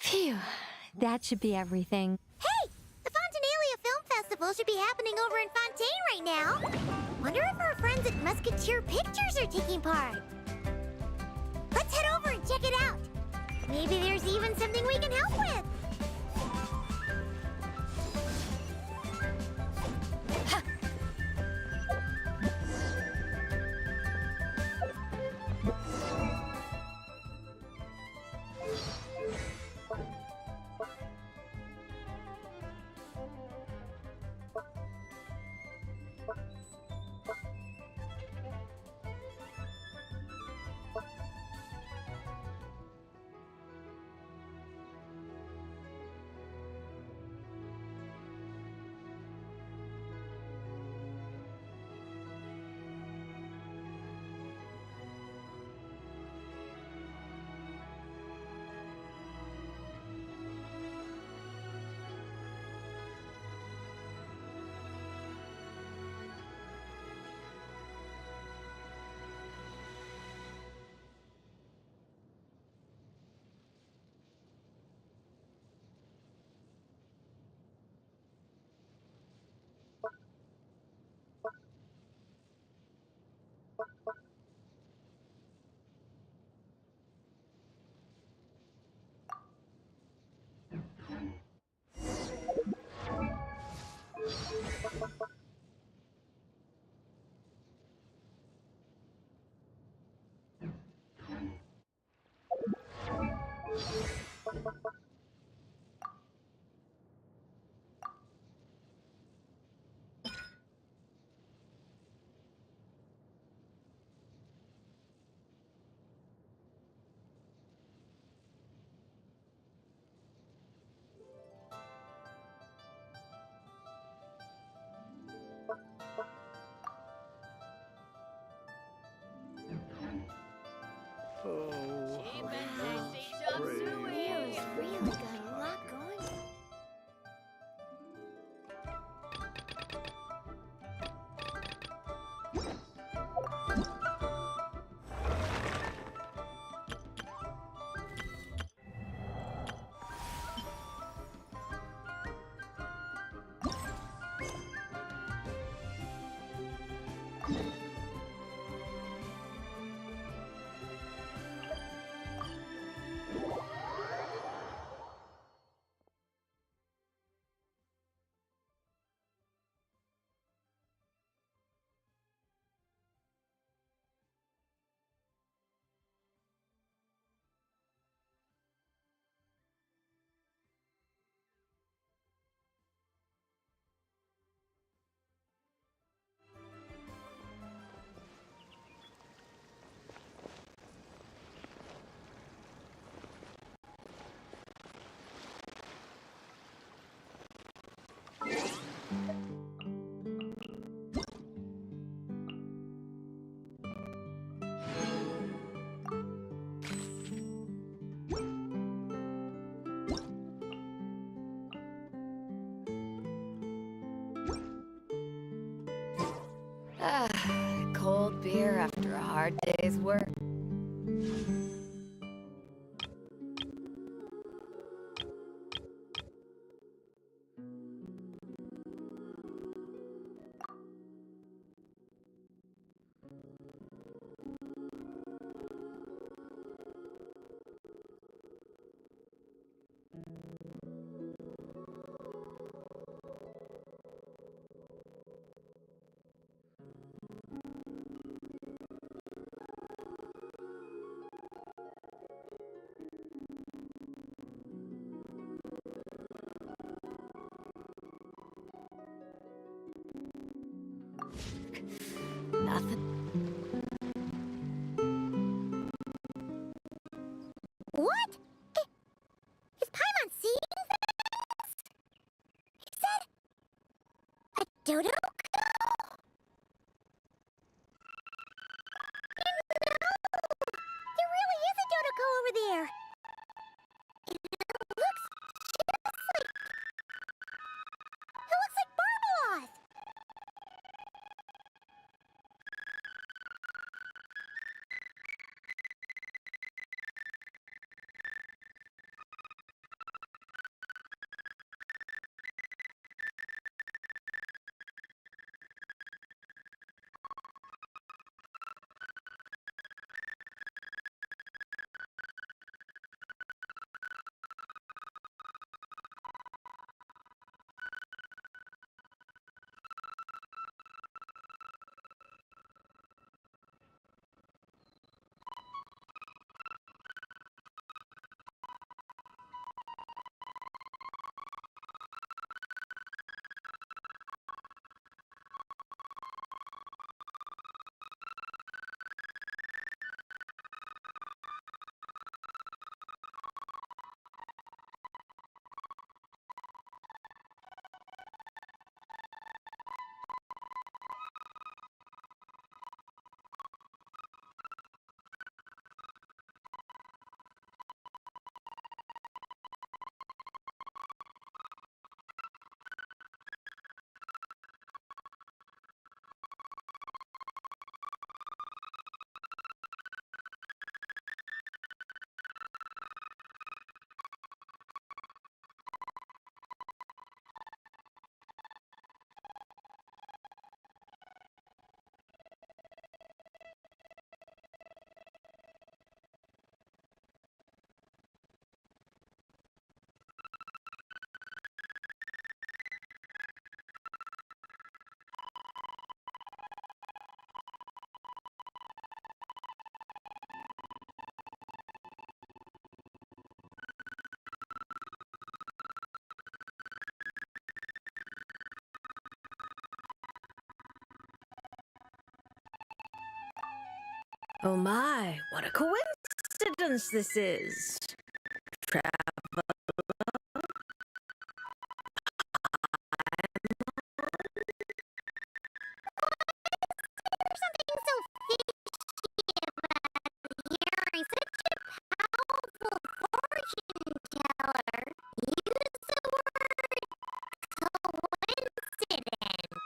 Phew, that should be everything. Hey! The Fontanalia Film Festival should be happening over in Fontaine right now. Wonder if our friends at Musketeer Pictures are taking part. Let's head over and check it out. Maybe there's even something we can help with. Oh, Leo's really got a lot going on. Ah, cold beer after a hard day's work. Nothing. What? Is Paimon seeing this? He said a dodo? No! There really is a Dodoko over there. It looks like Barbeloth. Oh my, what a coincidence this is. There's something so fishy about Harry. Such a powerful fortune teller. Use the word coincidence.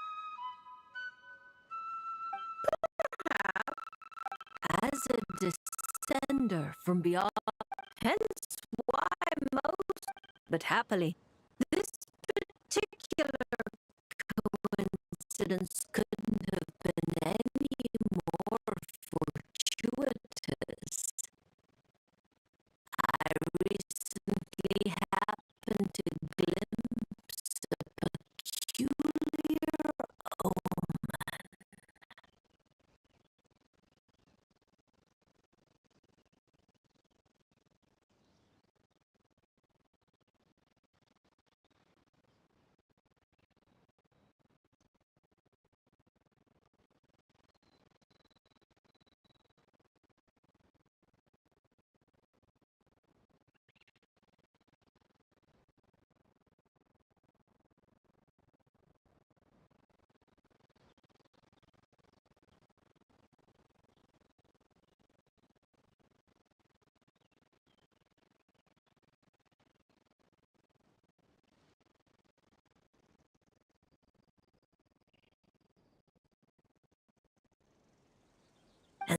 As a descender from beyond, hence why most, but happily, this particular coincidence couldn't have been any more fortuitous. I recently happened to glimpse a peculiar omen.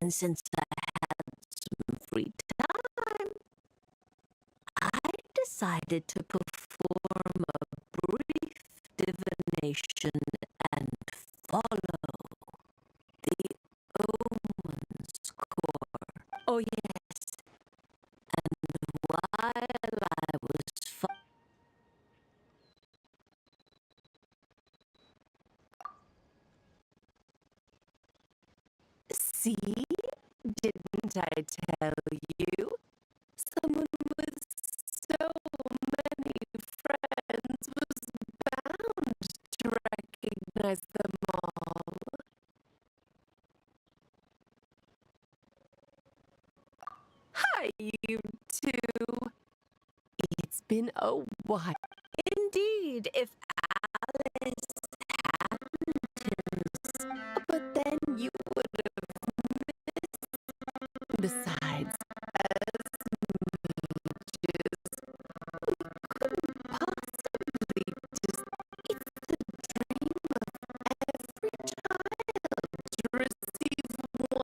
And since I had some free time, I decided to perform a brief divination and follow the omen's core. Oh yes, and while I was see, didn't I tell you? Someone with so many friends was bound to recognize them all. Hi, you two. It's been a while. Indeed, if Alice Hamptons, but then you would have missed. Besides, as mages, couldn't possibly just. It's the dream of every child to receive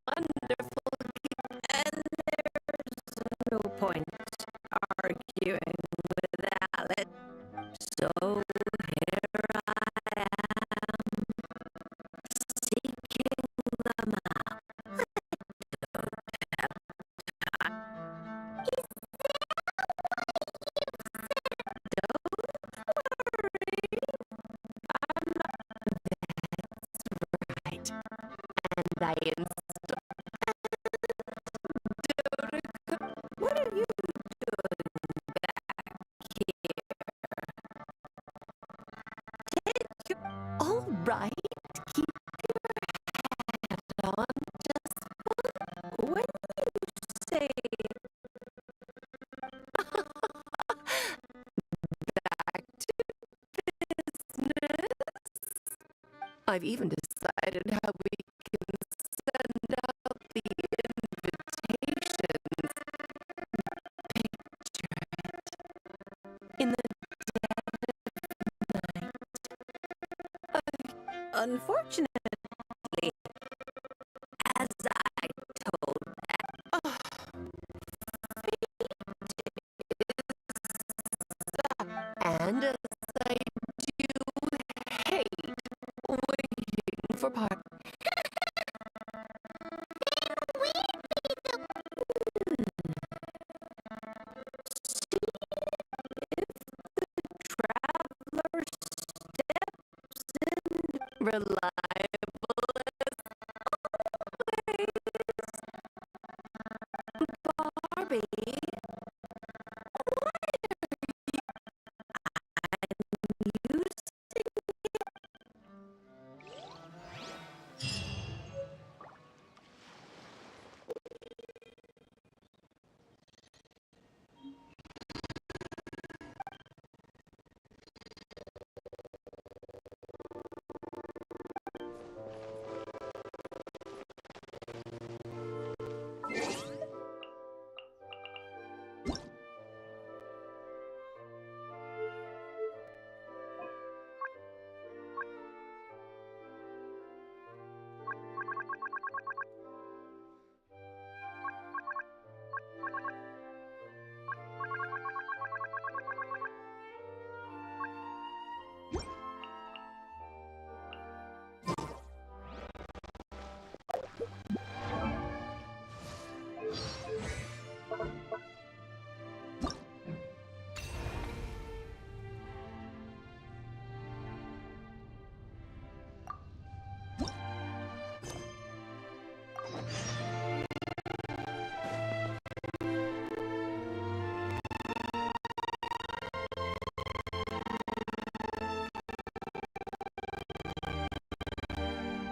wonderful gifts, and there's no point arguing with Alice. So here I am, seeking them out. Right, and I installed Dodoco. What are you doing back here? All right, keep on. Just when you say back to business, I've even decided how we can send out the invitations. Picture it. In the dead of night. Unfortunately, as I told oh, and as I do hate waiting for part. Traveler steps in reliable as always. Barbie, I'm using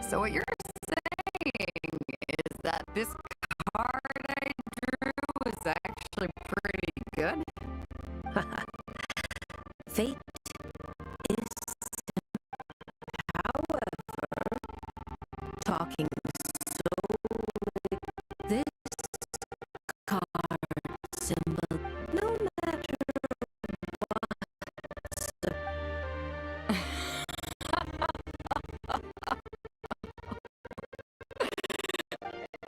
So what you're saying is that this card I drew is actually pretty good? Fate is, however, talking solely this card symbol, no matter what.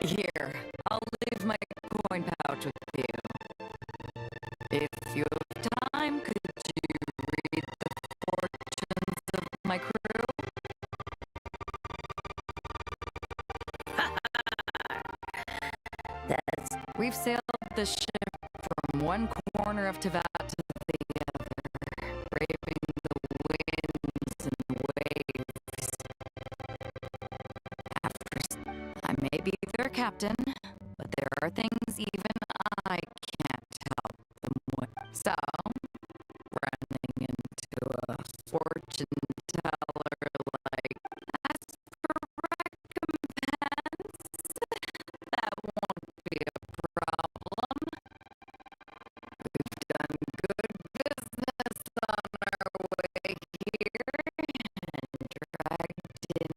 Here, I'll leave my coin pouch with you. If you have time, could you read the fortunes of my crew? That's We've sailed the ship from one corner of Teyvat to the other, braving the winds and waves. I may be their captain, but there are things even I can't help them with. So, running into a fortune teller like, ask for recompense. That won't be a problem. We've done good business on our way here and dragged in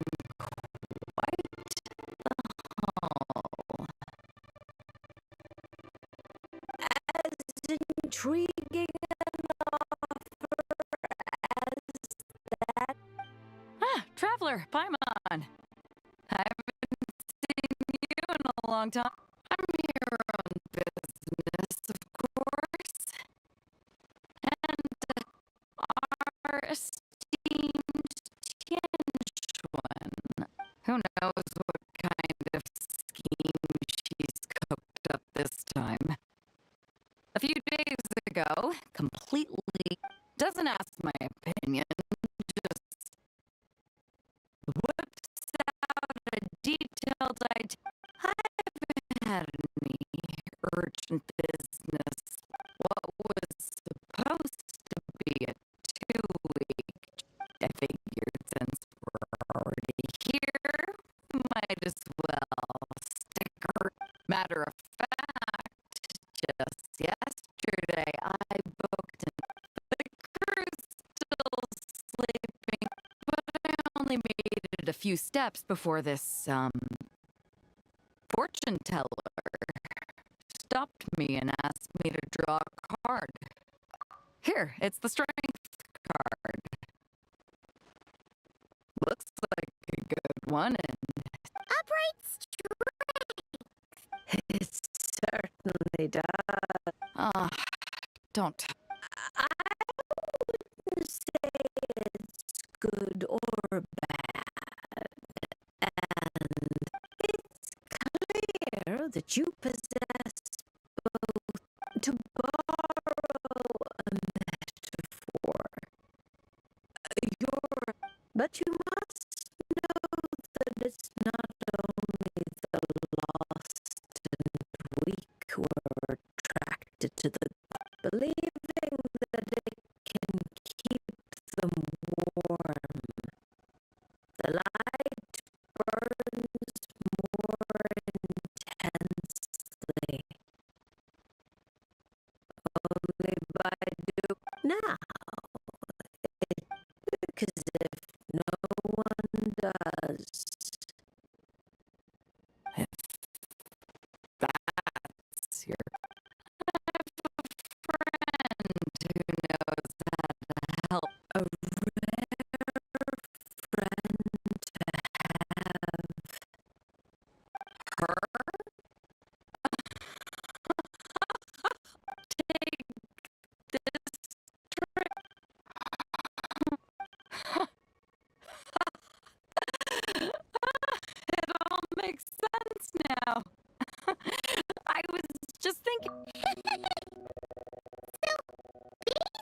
quite the haul. as intriguing an offer as that. Ah, Traveler, Paimon. I haven't seen you in a long time. I'm here on business, of course. And our esteemed Tianjuan. Who knows what kind of scheme she's cooked up this time. A few days ago, completely doesn't ask my opinion, just whips out a detailed idea. I haven't had any urgent business. What was supposed to be a 2-week, I figured since we're already here, we might as well stick her. Matter of fact, just yesterday I booked and the crew's still sleeping, but I only made it a few steps before this, fortune teller stopped me and asked me to draw a card. Here, it's the strength card. Looks like a good one, and Upright strength. It certainly does. don't. I wouldn't say it's good or bad, and it's clear that you possess both, to borrow a metaphor, but you must know that it's not only the lost and weak who are attracted to the believing that it can keep them warm. The light burns more intensely. Only by now, it looks as if no one does. If that's your friend who knows how to help. A rare friend to have. Her? Take this trip. It all makes sense now. I was just thinking. So, being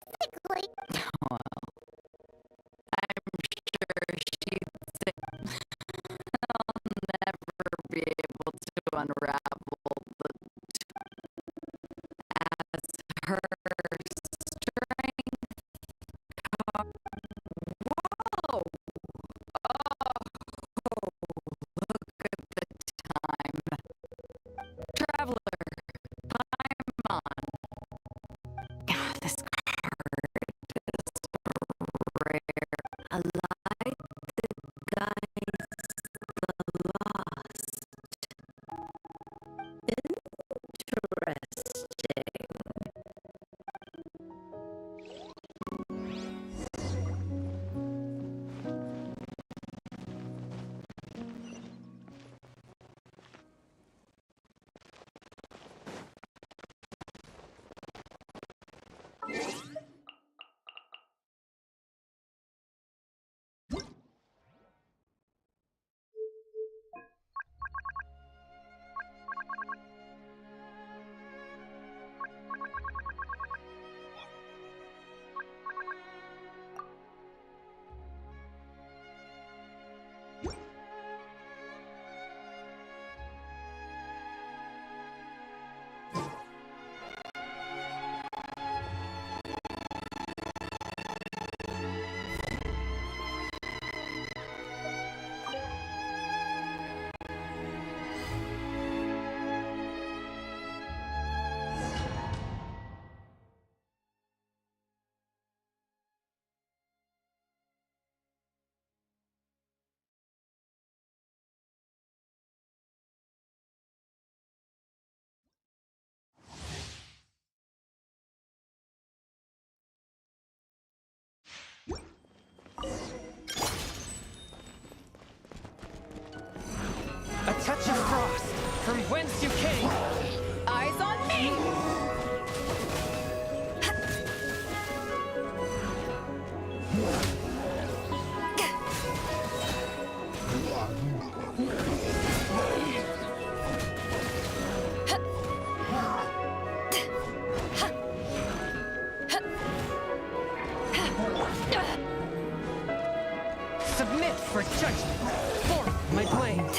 for judgment! Forth my blade!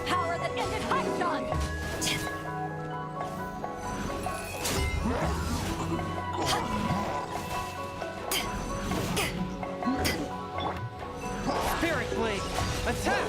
Power that ended Hypnon! Spirit blade! Attack!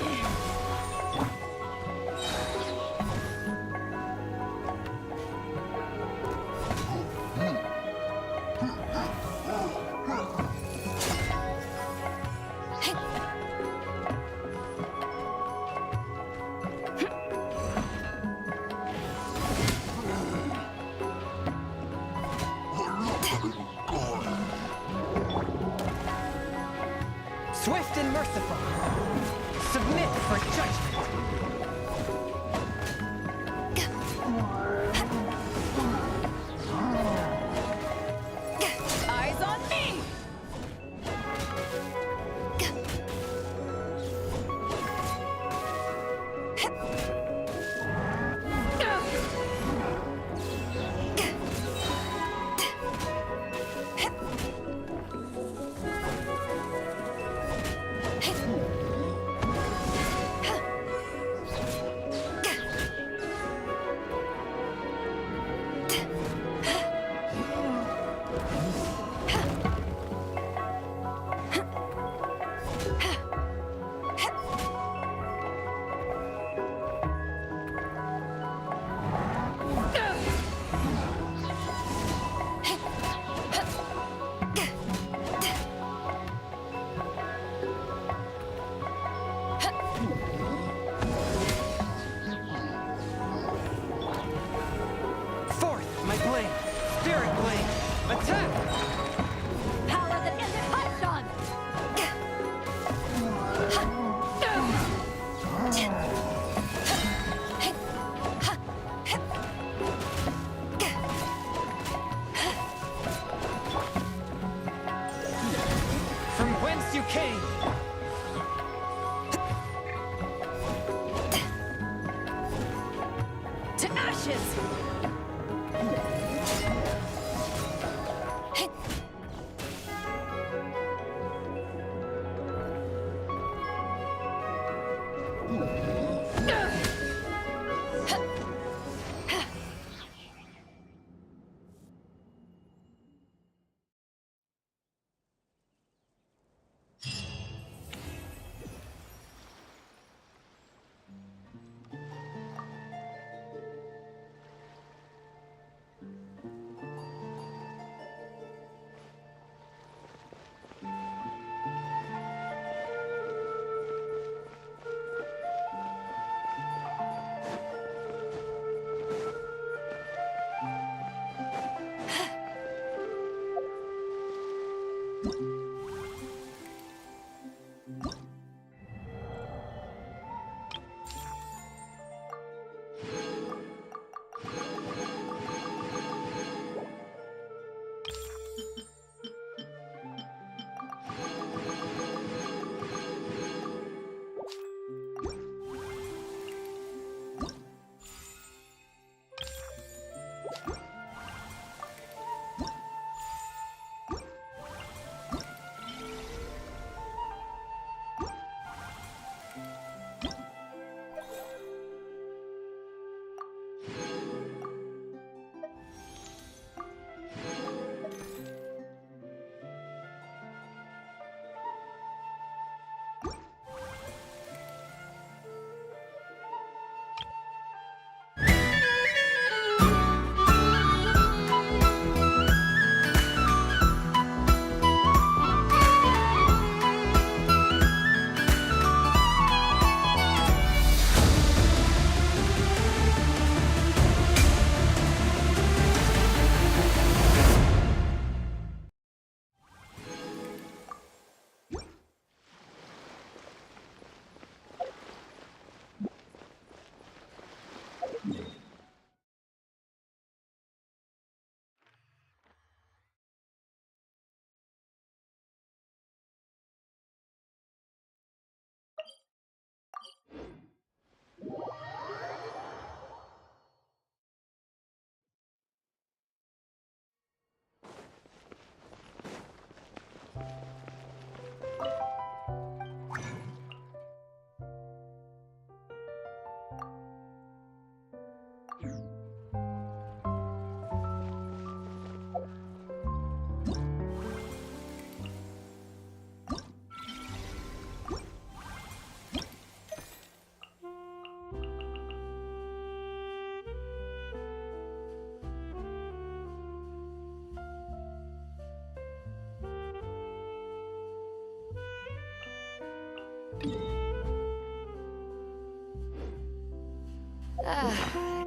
Swift and merciful! Submit for judgment! Eyes on me! Forth my blade! Spirit blade! Attack! Power that ended Hypnon! From whence you came! To ashes!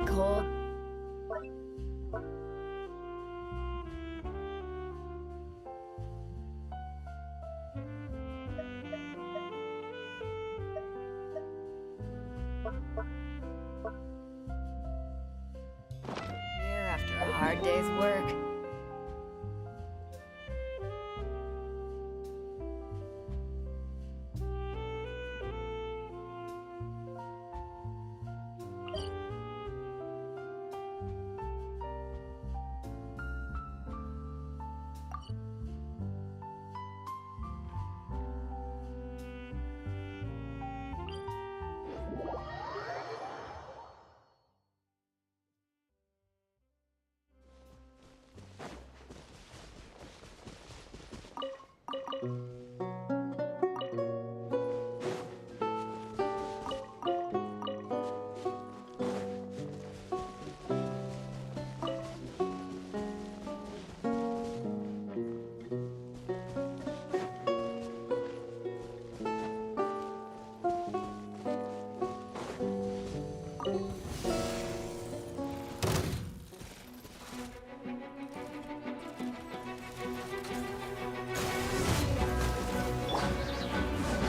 Cold. Here after a hard day's work.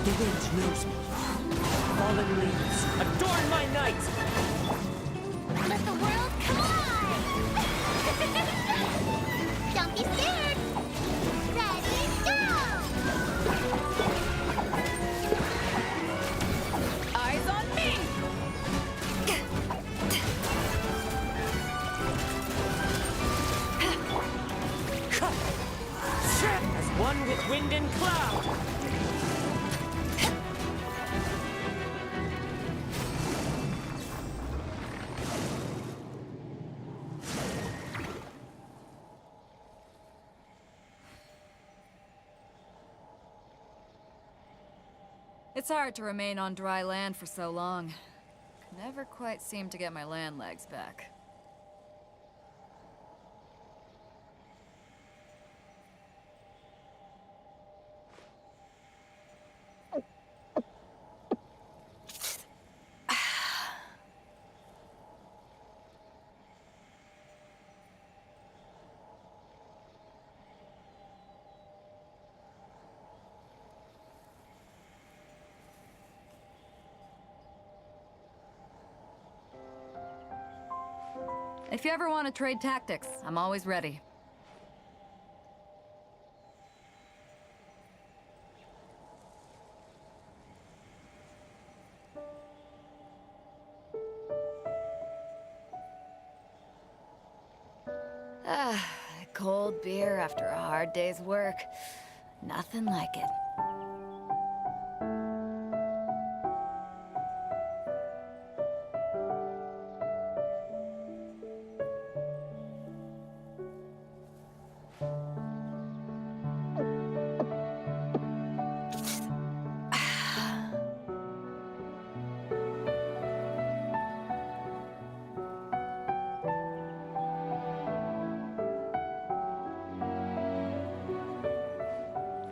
The wind knows me. Fallen leaves, adorn my night! Let the world come alive! Don't be scared! Ready, go! Eyes on me! As one with wind and cloud! It's hard to remain on dry land for so long. Never quite seem to get my land legs back. If you ever want to trade tactics, I'm always ready. Cold beer after a hard day's work. Nothing like it.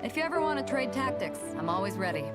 If you ever want to trade tactics, I'm always ready.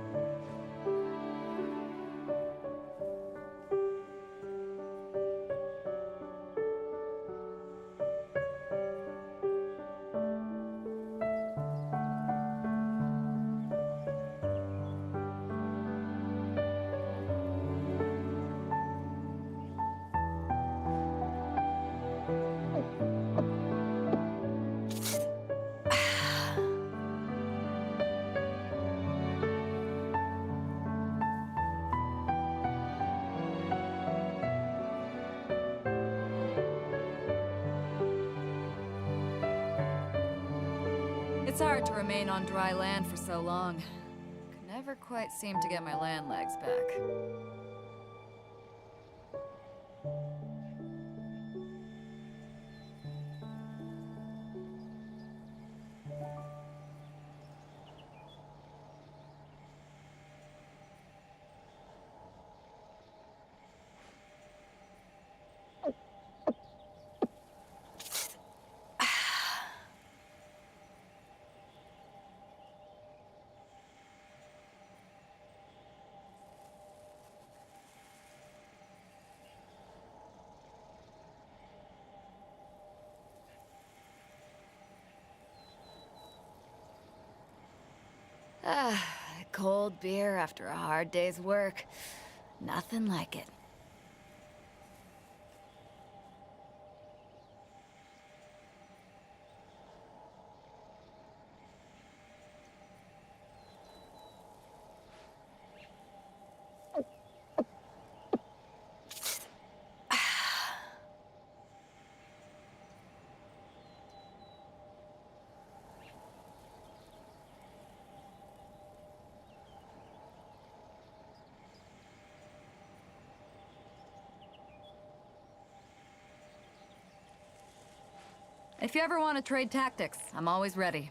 It's hard to remain on dry land for so long. Could never quite seem to get my land legs back. cold beer after a hard day's work. Nothing like it. If you ever want to trade tactics, I'm always ready.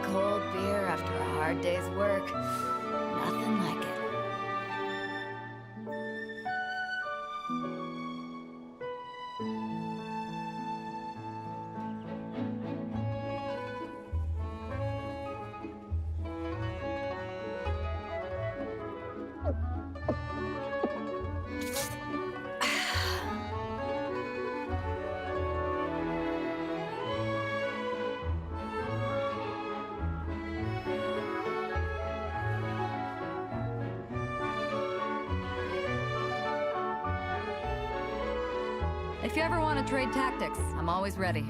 Cold beer after a hard day's work. Nothing like it. If you ever want to trade tactics, I'm always ready.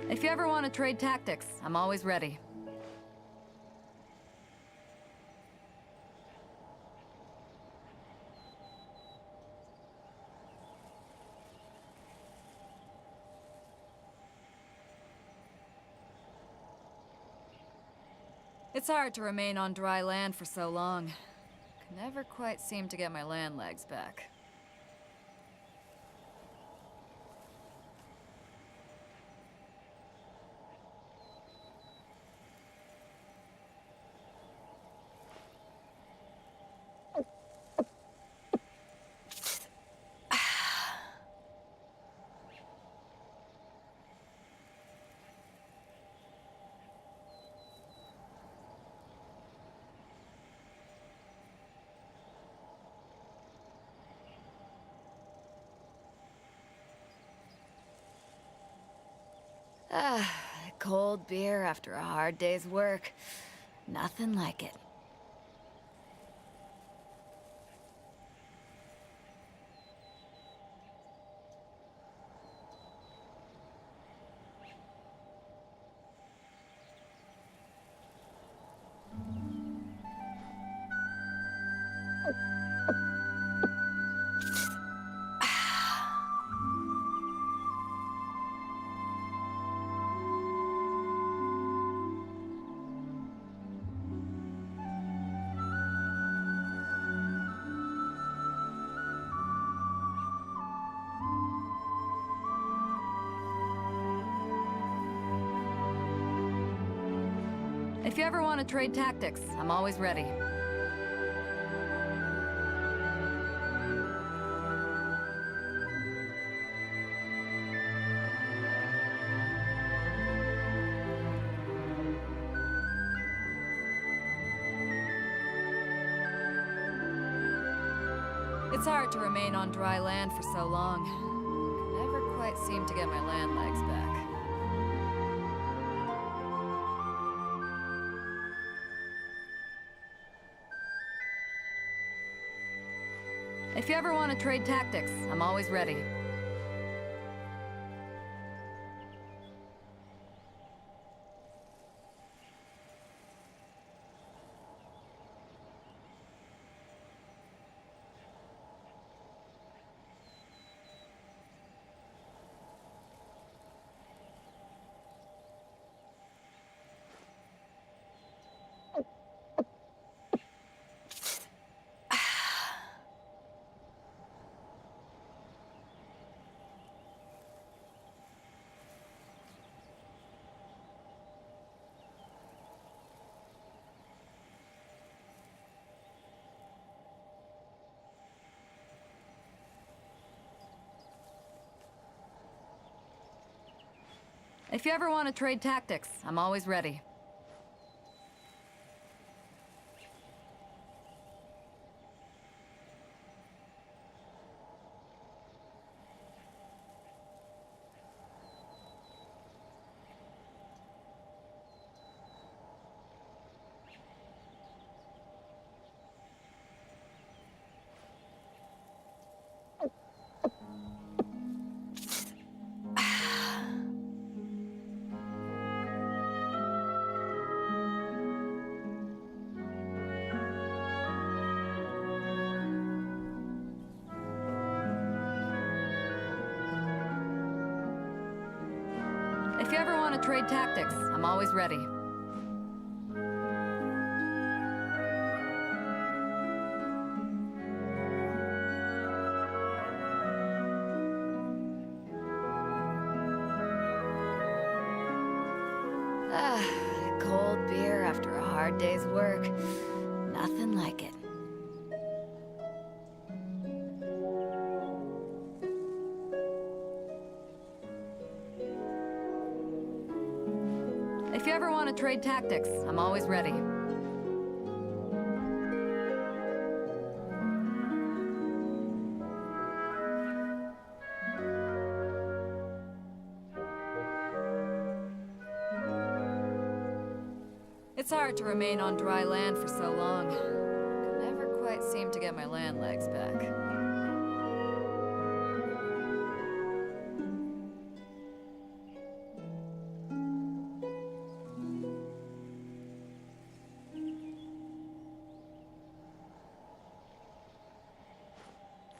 If you ever want to trade tactics, I'm always ready. It's hard to remain on dry land for so long. Can never quite seem to get my land legs back. Cold beer after a hard day's work. Nothing like it. If you ever want to trade tactics, I'm always ready. It's hard to remain on dry land for so long. Never quite seem to get my land legs back. If you ever want to trade tactics, I'm always ready. If you ever want to trade tactics, I'm always ready. If you ever want to trade tactics, I'm always ready. Ah, cold beer after a hard day's work. Nothing like it. If you ever want to trade tactics, I'm always ready. It's hard to remain on dry land for so long. Never quite seem to get my land legs back.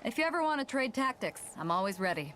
If you ever want to trade tactics, I'm always ready.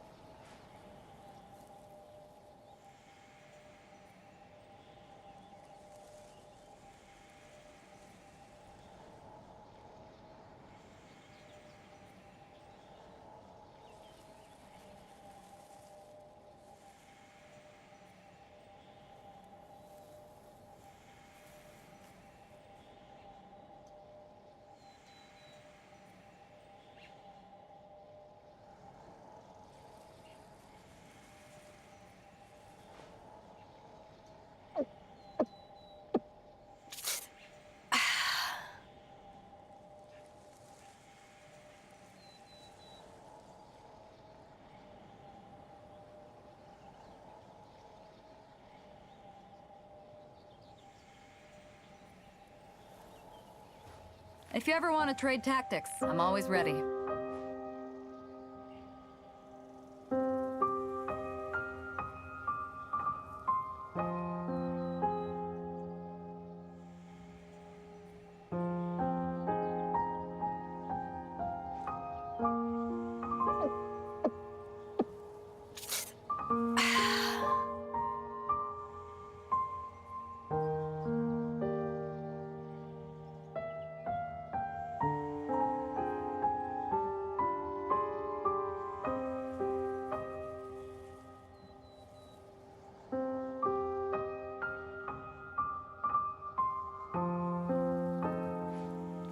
If you ever want to trade tactics, I'm always ready.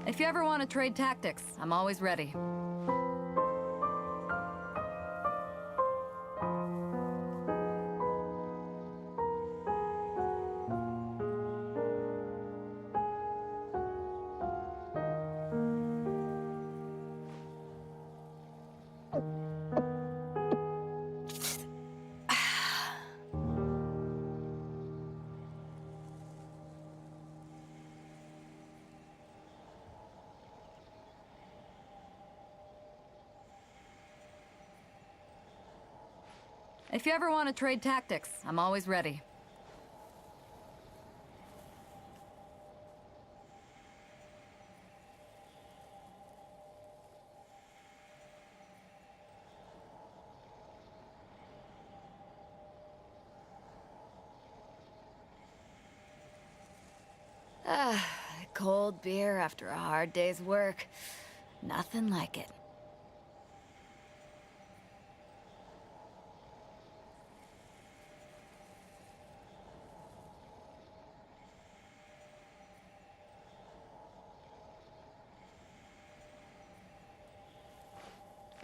If you ever want to trade tactics, I'm always ready. If you ever want to trade tactics, I'm always ready. Cold beer after a hard day's work. Nothing like it.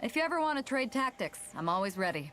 If you ever want to trade tactics, I'm always ready.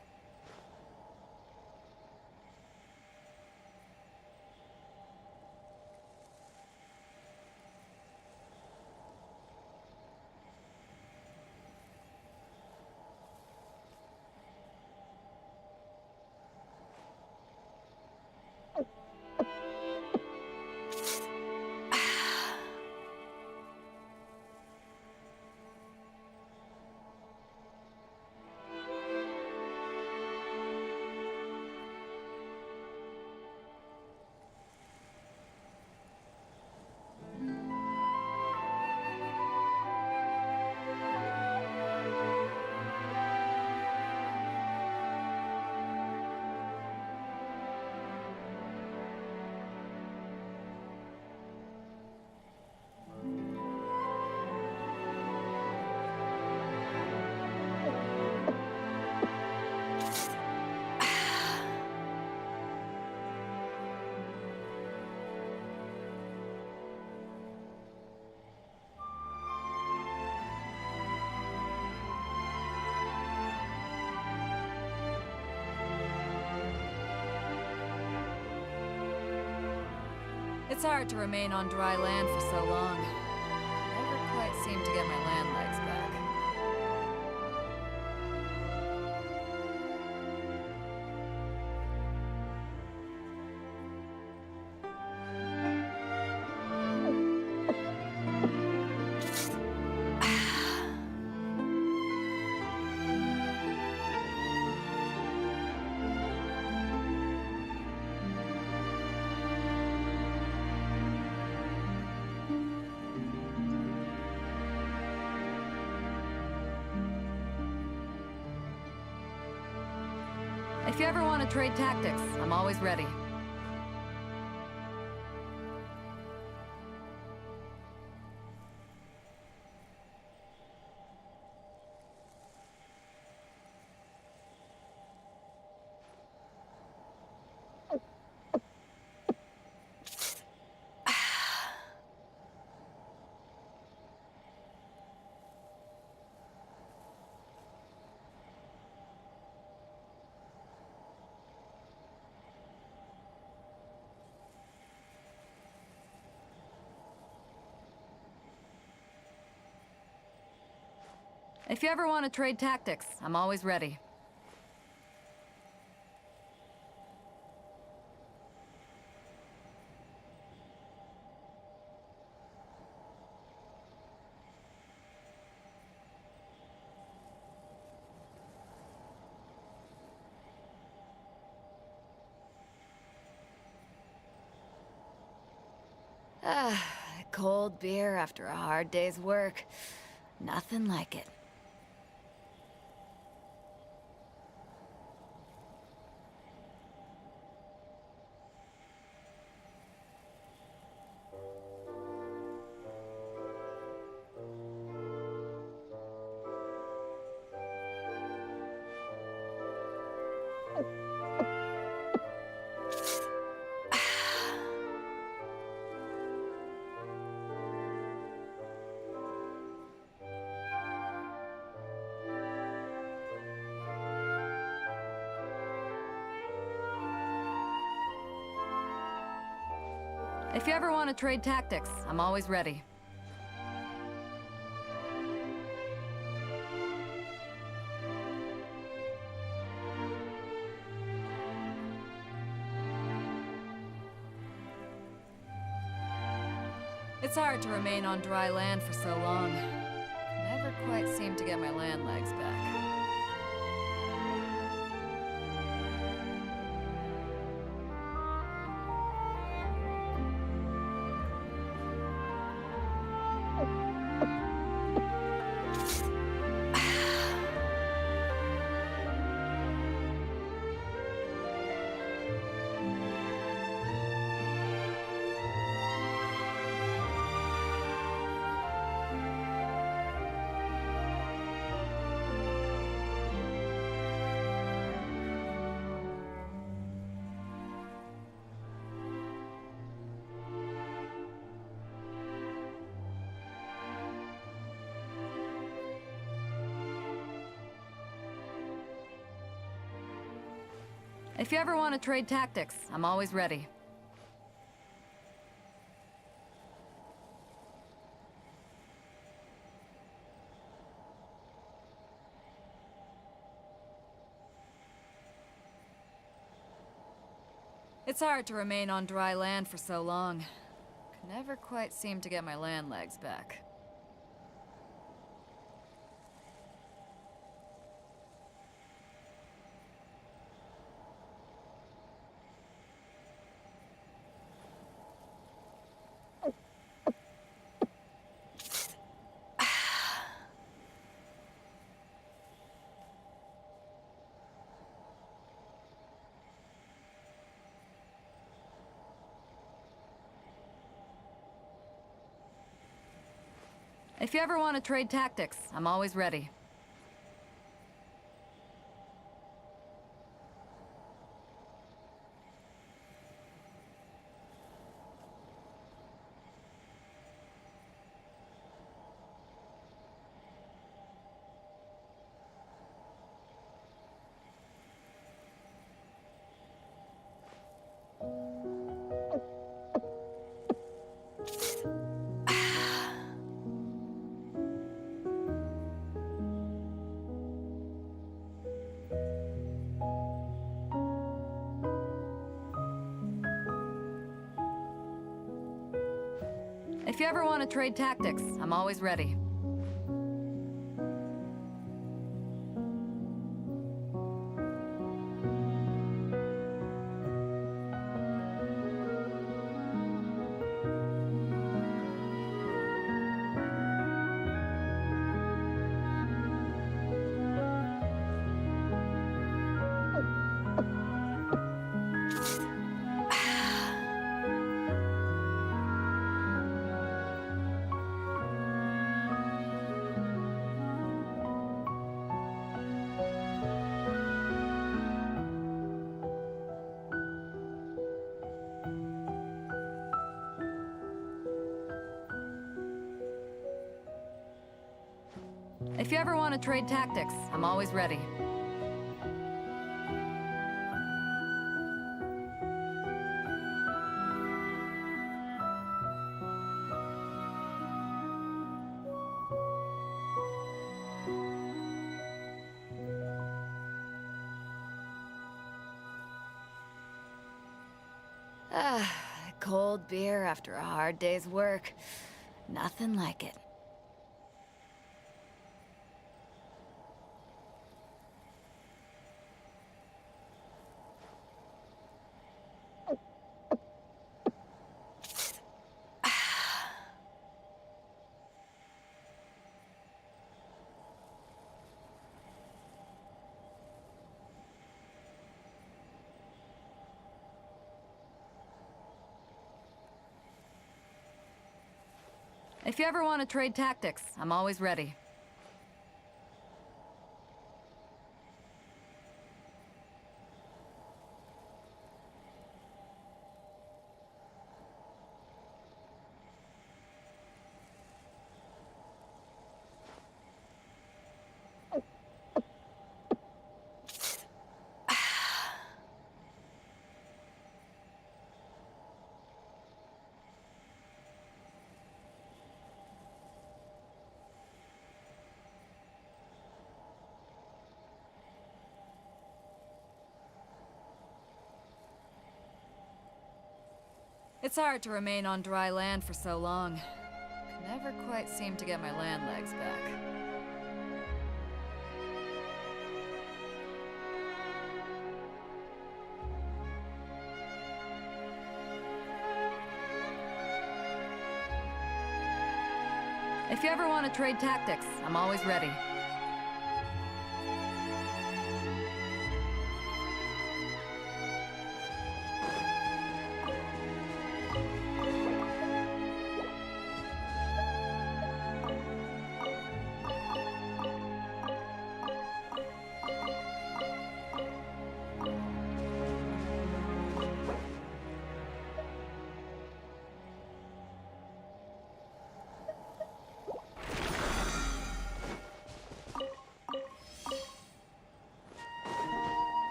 It's hard to remain on dry land for so long. Never quite seem to get my land legs back. If you ever want to trade tactics, I'm always ready. If you ever want to trade tactics, I'm always ready. Cold beer after a hard day's work. Nothing like it. If you ever want to trade tactics, I'm always ready. It's hard to remain on dry land for so long. Never quite seem to get my land legs back. If you ever want to trade tactics, I'm always ready. It's hard to remain on dry land for so long. Can never quite seem to get my land legs back. If you ever want to trade tactics, I'm always ready. If you ever want to trade tactics, I'm always ready. If you ever want to trade tactics, I'm always ready. Ah, cold beer after a hard day's work. Nothing like it. If you ever want to trade tactics, I'm always ready. It's hard to remain on dry land for so long. Can never quite seem to get my land legs back. If you ever want to trade tactics, I'm always ready.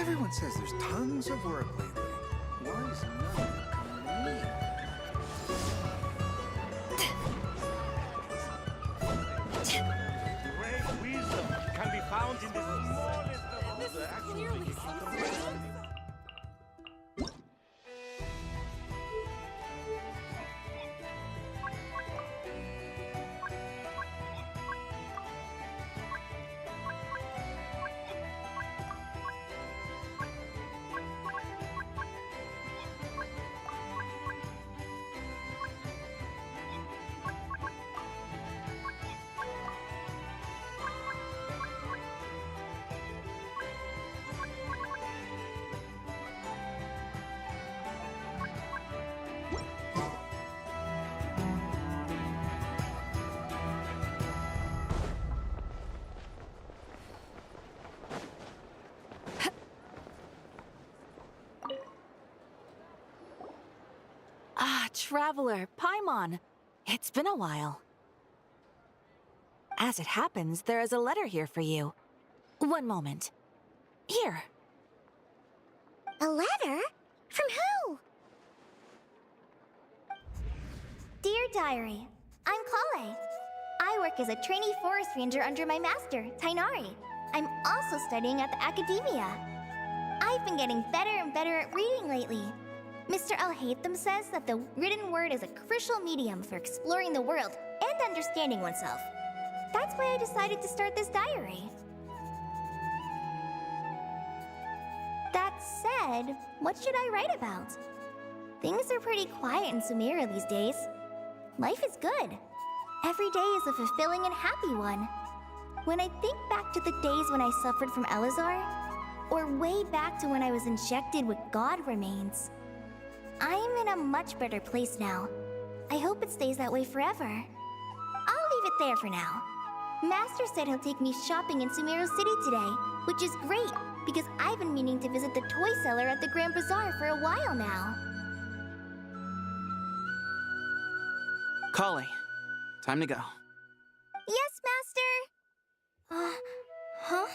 Everyone says there's tons of work lately. Why is no one coming to me? Great wisdom can be found in the smallest of all the Clearly something. Ah, Traveler, Paimon. It's been a while. As it happens, there is a letter here for you. One moment. Here. A letter? From who? Dear Diary, I'm Kale. I work as a trainee forest ranger under my master, Tainari. I'm also studying at the academia. I've been getting better and better at reading lately. Mr. Al-Haytham says that the written word is a crucial medium for exploring the world and understanding oneself. That's why I decided to start this diary. That said, what should I write about? Things are pretty quiet in Sumeria these days. Life is good. Every day is a fulfilling and happy one. When I think back to the days when I suffered from Elazar, or way back to when I was injected with God remains, I'm in a much better place now. I hope it stays that way forever. I'll leave it there for now. Master said he'll take me shopping in Sumeru City today, which is great because I've been meaning to visit the toy seller at the Grand Bazaar for a while now. Kale, time to go. Yes, Master! Huh?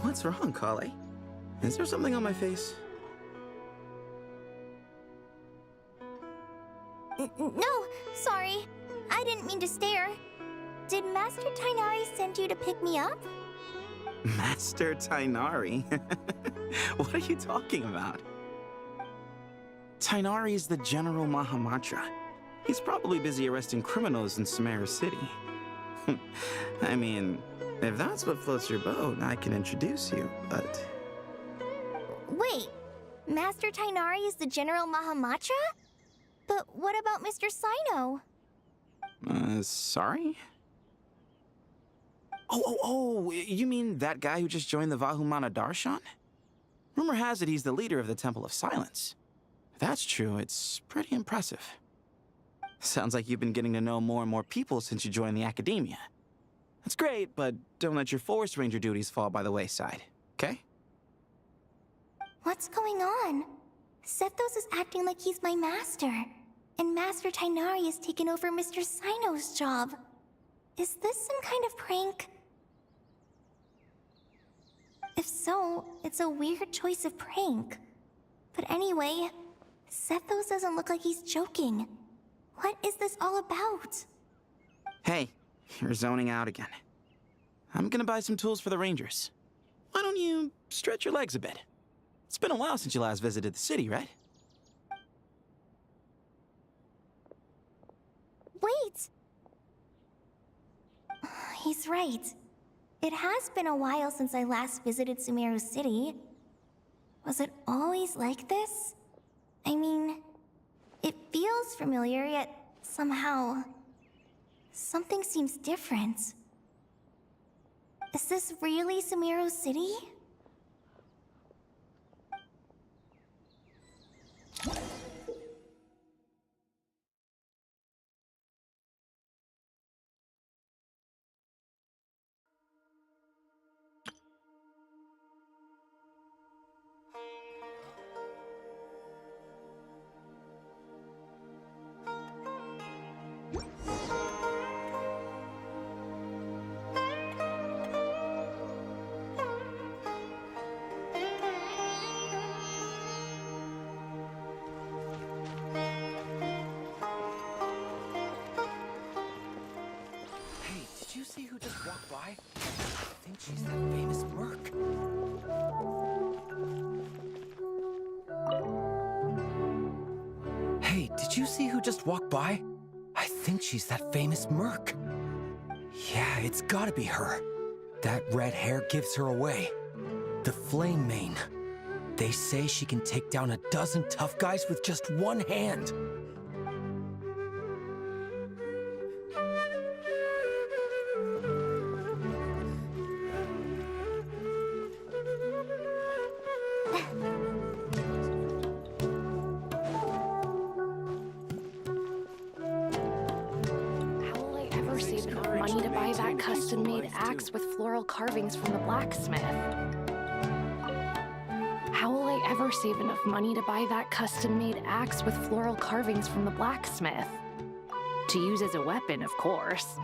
What's wrong, Kale? Is there something on my face? No, sorry. I didn't mean to stare. Did Master Tainari send you to pick me up? Master Tainari? What are you talking about? Tainari is the General Mahamatra. He's probably busy arresting criminals in Sumeru City. I mean, if that's what floats your boat, I can introduce you, but... Wait, Master Tainari is the General Mahamatra? But what about Mr. Sino? Sorry? Oh, you mean that guy who just joined the Vahumana Darshan? Rumor has it he's the leader of the Temple of Silence. If that's true, it's pretty impressive. Sounds like you've been getting to know more and more people since you joined the academia. That's great, but don't let your forest ranger duties fall by the wayside, okay? What's going on? Sethos is acting like he's my master, and Master Tainari has taken over Mr. Sino's job. Is this some kind of prank? If so, it's a weird choice of prank. But anyway, Sethos doesn't look like he's joking. What is this all about? Hey, you're zoning out again. I'm gonna buy some tools for the Rangers. Why don't you stretch your legs a bit? It's been a while since you last visited the city, right? Wait! He's right. It has been a while since I last visited Sumeru City. Was it always like this? I mean, It feels familiar, yet somehow... something seems different. Is this really Sumeru City? Hey, did you see who just walked by? I think she's that famous Merc. Hey, did you see who just walked by? I think she's that famous Merc. Yeah, it's gotta be her. That red hair gives her away. The Flame Mane. They say she can take down 12 tough guys with just one hand. How will I ever save enough money to buy that custom-made axe with floral carvings from the blacksmith? How will I ever save enough money to buy that custom-made axe with floral carvings from the blacksmith? To use as a weapon, of course.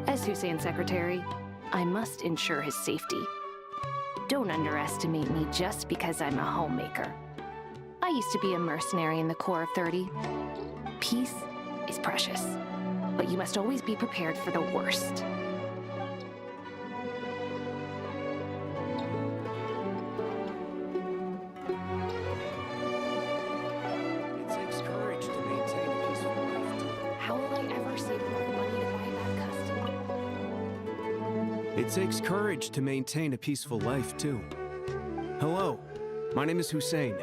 As Hussein's secretary, I must ensure his safety. Don't underestimate me just because I'm a homemaker. I used to be a mercenary in the Corps of 30. Peace is precious, but you must always be prepared for the worst. It takes courage to maintain a peaceful life. How will I ever save enough money to buy that custom? It takes courage to maintain a peaceful life, too. Hello, my name is Hussein.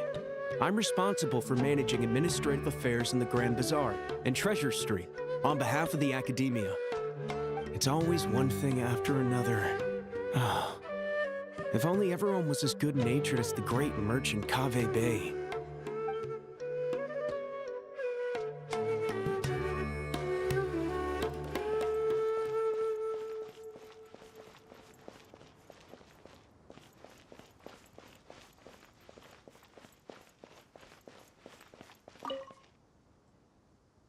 I'm responsible for managing administrative affairs in the Grand Bazaar and Treasure Street on behalf of the Academia. It's always one thing after another. If only everyone was as good-natured as the great merchant Kaveh Bey.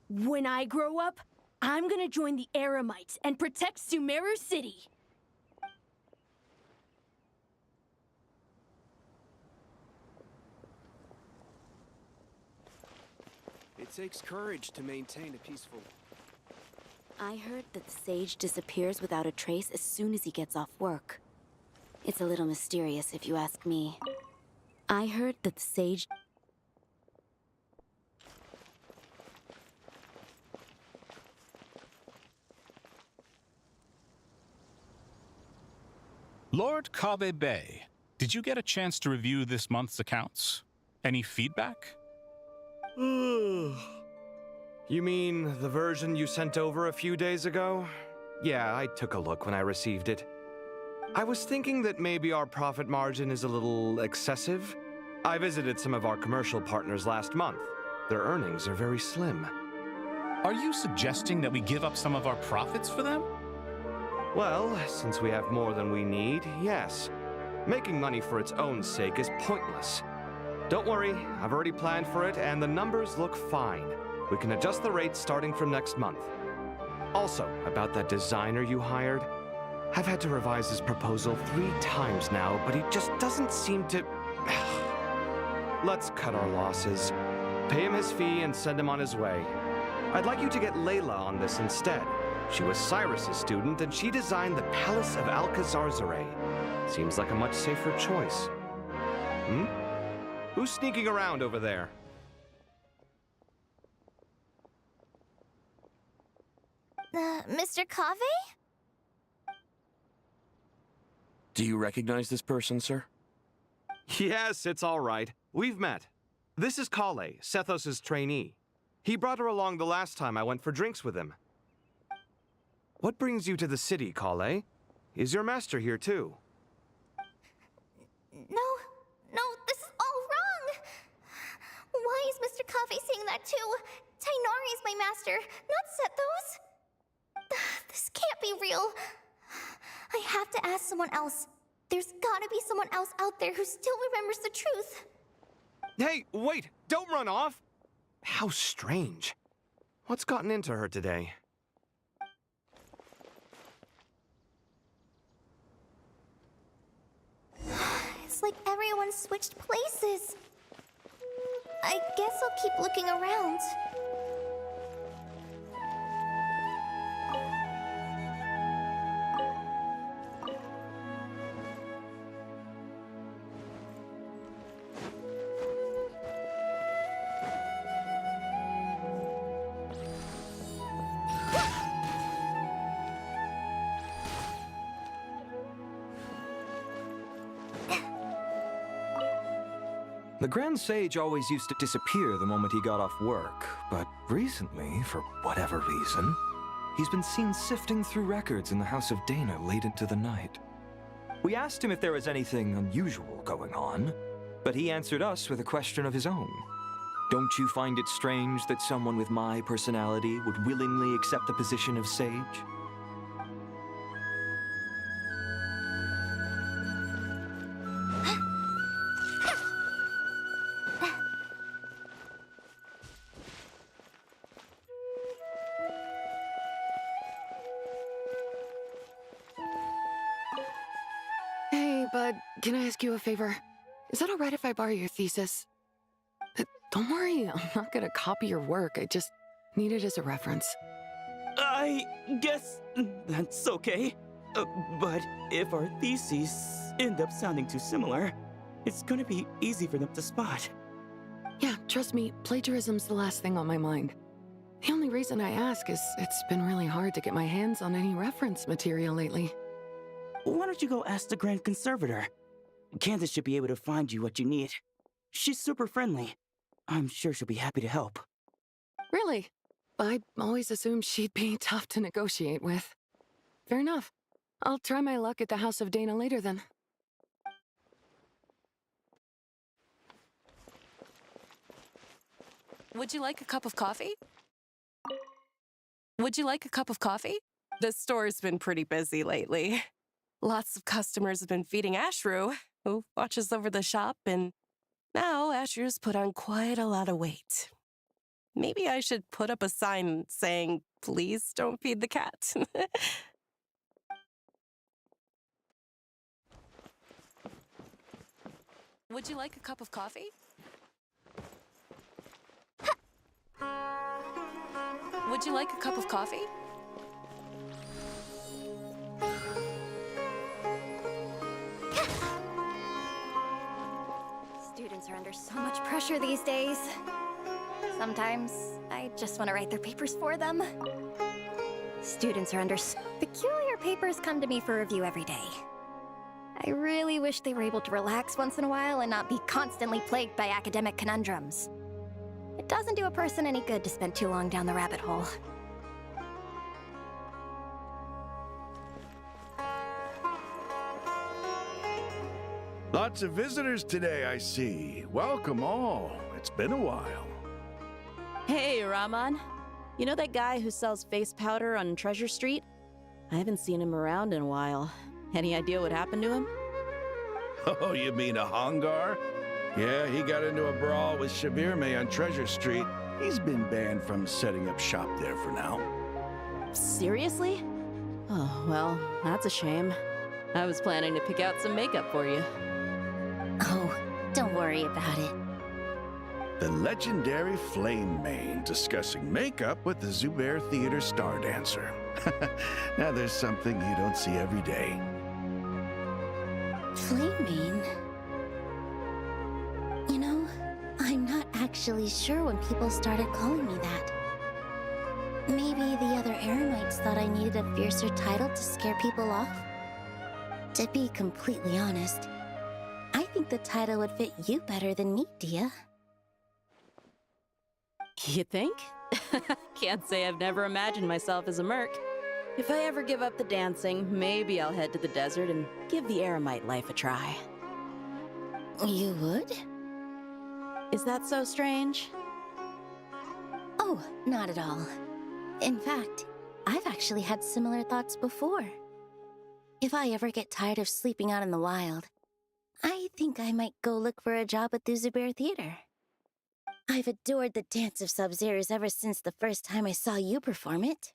When I grow up, I'm gonna join the Eremites and protect Sumeru City. It takes courage to maintain a peaceful... I heard that the sage disappears without a trace as soon as he gets off work. It's a little mysterious if you ask me. I heard that the sage... Lord Kaveh Bey, did you get a chance to review this month's accounts? Any feedback? You mean the version you sent over a few days ago? Yeah, I took a look when I received it. I was thinking that maybe our profit margin is a little excessive. I visited some of our commercial partners last month. Their earnings are very slim. Are you suggesting that we give up some of our profits for them? Well, since we have more than we need, yes. Making money for its own sake is pointless. Don't worry, I've already planned for it, and the numbers look fine. We can adjust the rates starting from next month. Also, about that designer you hired, I've had to revise his proposal 3 times now, but he just doesn't seem to... Let's cut our losses. Pay him his fee and send him on his way. I'd like you to get Layla on this instead. She was Cyrus's student, and she designed the Palace of Alcazar-Zaray. Seems like a much safer choice. Who's sneaking around over there? Mr. Kaveh? Do you recognize this person, sir? Yes, it's all right. We've met. This is Kale, Sethos' trainee. He brought her along the last time I went for drinks with him. What brings you to the city, Kale? Is your master here too? No, this is all wrong! Why is Mr. Kave saying that too? Tainari is my master, not Sethos. This can't be real. I have to ask someone else. There's gotta be someone else out there who still remembers the truth. Hey, wait! Don't run off! How strange. What's gotten into her today? It's like everyone switched places. I guess I'll keep looking around. The Grand Sage always used to disappear the moment he got off work, but recently, for whatever reason, he's been seen sifting through records in the House of Dana late into the night. We asked him if there was anything unusual going on, but he answered us with a question of his own. Don't you find it strange that someone with my personality would willingly accept the position of Sage? Hey, bud, can I ask you a favor? Is that alright if I borrow your thesis? Don't worry, I'm not gonna copy your work. I just need it as a reference. I guess that's okay. But if our theses end up sounding too similar, it's gonna be easy for them to spot. Yeah, trust me, plagiarism's the last thing on my mind. The only reason I ask is it's been really hard to get my hands on any reference material lately. Why don't you go ask the Grand Conservator? Candace should be able to find you what you need. She's super friendly. I'm sure she'll be happy to help. Really? I always assumed she'd be tough to negotiate with. Fair enough. I'll try my luck at the House of Dana later then. Would you like a cup of coffee? Would you like a cup of coffee? The store's been pretty busy lately. Lots of customers have been feeding Ashru, who watches over the shop, and now Ashru's put on quite a lot of weight. Maybe I should put up a sign saying, "Please don't feed the cat." Would you like a cup of coffee? Would you like a cup of coffee? Students are under so much pressure these days. Sometimes I just want to write their papers for them. Students are under peculiar papers come to me for review every day. I really wish they were able to relax once in a while and not be constantly plagued by academic conundrums. It doesn't do a person any good to spend too long down the rabbit hole. Lots of visitors today, I see. Welcome all. It's been a while. Hey, Rahman. You know that guy who sells face powder on Treasure Street? I haven't seen him around in a while. Any idea what happened to him? Oh, you mean a Hongar? Yeah, he got into a brawl with Shabirme on Treasure Street. He's been banned from setting up shop there for now. Seriously? Oh, well, that's a shame. I was planning to pick out some makeup for you. Oh, don't worry about it. The legendary Flame Mane discussing makeup with the Zubair Theater star dancer. Now there's something you don't see every day. Flame Mane? You know, I'm not actually sure when people started calling me that. Maybe the other Eremites thought I needed a fiercer title to scare people off? To be completely honest, I think the title would fit you better than me, Dia. You think? Can't say I've never imagined myself as a merc. If I ever give up the dancing, maybe I'll head to the desert and give the eremite life a try. You would? Is that so strange? Oh, not at all. In fact, I've actually had similar thoughts before. If I ever get tired of sleeping out in the wild, I think I might go look for a job at the Zubair Theater. I've adored the dance of Sub-Zero's ever since the first time I saw you perform it.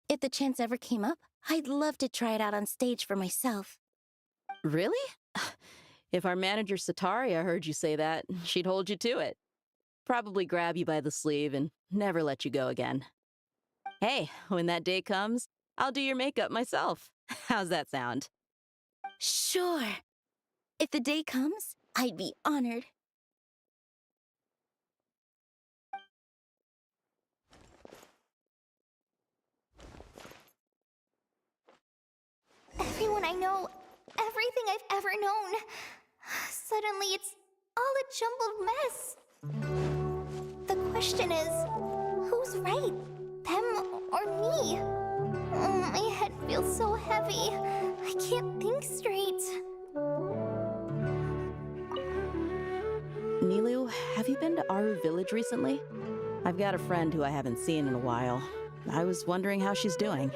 If the chance ever came up, I'd love to try it out on stage for myself. Really? If our manager Sataria heard you say that, she'd hold you to it. Probably grab you by the sleeve and never let you go again. Hey, when that day comes, I'll do your makeup myself. How's that sound? Sure. If the day comes, I'd be honored. Everyone I know, everything I've ever known. Suddenly it's all a jumbled mess. The question is, who's right? Them or me? My head feels so heavy. I can't think straight. Nilou, have you been to Aru Village recently? I've got a friend who I haven't seen in a while. I was wondering how she's doing.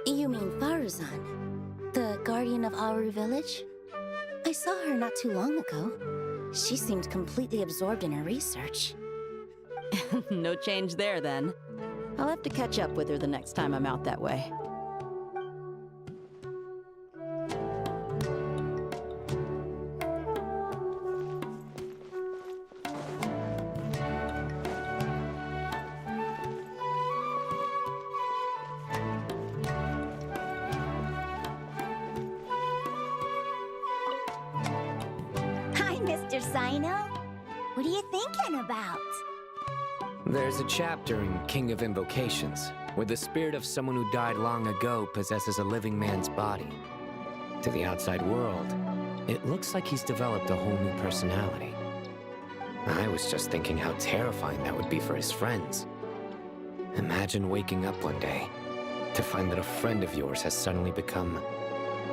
You mean Faruzan, the guardian of Aru Village? I saw her not too long ago. She seemed completely absorbed in her research. No change there, then. I'll have to catch up with her the next time I'm out that way. Hi, Mr. Sino. What are you thinking about? There's a chapter in King of Invocations where the spirit of someone who died long ago possesses a living man's body. To the outside world, it looks like he's developed a whole new personality. I was just thinking how terrifying that would be for his friends. Imagine waking up one day to find that a friend of yours has suddenly become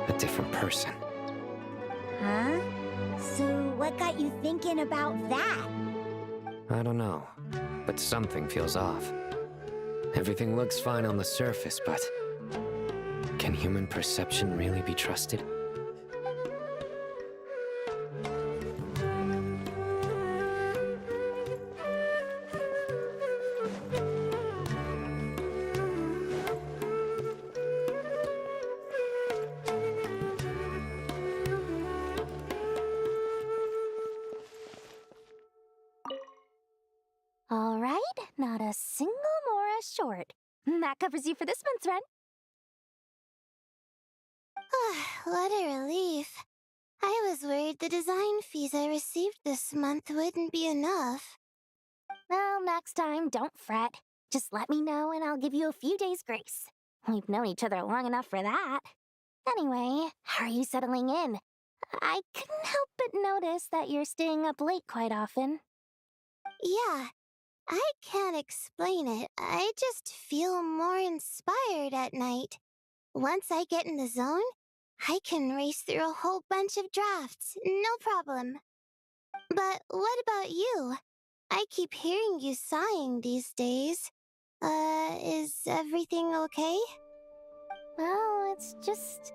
a different person. Huh? So what got you thinking about that? I don't know, but something feels off. Everything looks fine on the surface, but can human perception really be trusted? All right, not a single Mora short. That covers you for this month's rent. What a relief. I was worried the design fees I received this month wouldn't be enough. Well, next time, don't fret. Just let me know and I'll give you a few days' grace. We've known each other long enough for that. Anyway, how are you settling in? I couldn't help but notice that you're staying up late quite often. Yeah, I can't explain it. I just feel more inspired at night. Once I get in the zone, I can race through a whole bunch of drafts, no problem. But what about you? I keep hearing you sighing these days. Is everything okay? Well, it's just...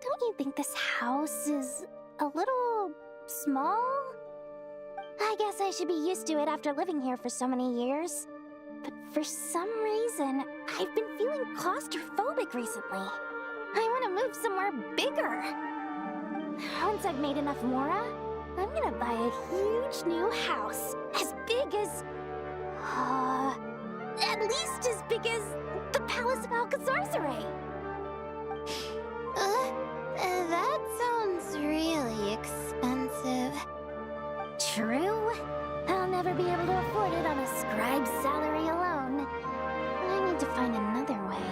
Don't you think this house is a little small? I guess I should be used to it after living here for so many years. But for some reason, I've been feeling claustrophobic recently. I want to move somewhere bigger. Once I've made enough Mora, I'm gonna buy a huge new house. As big as... at least as big as the Palace of Alcazarzaray. That sounds really expensive. True. I'll never be able to afford it on a scribe's salary alone. I need to find another way.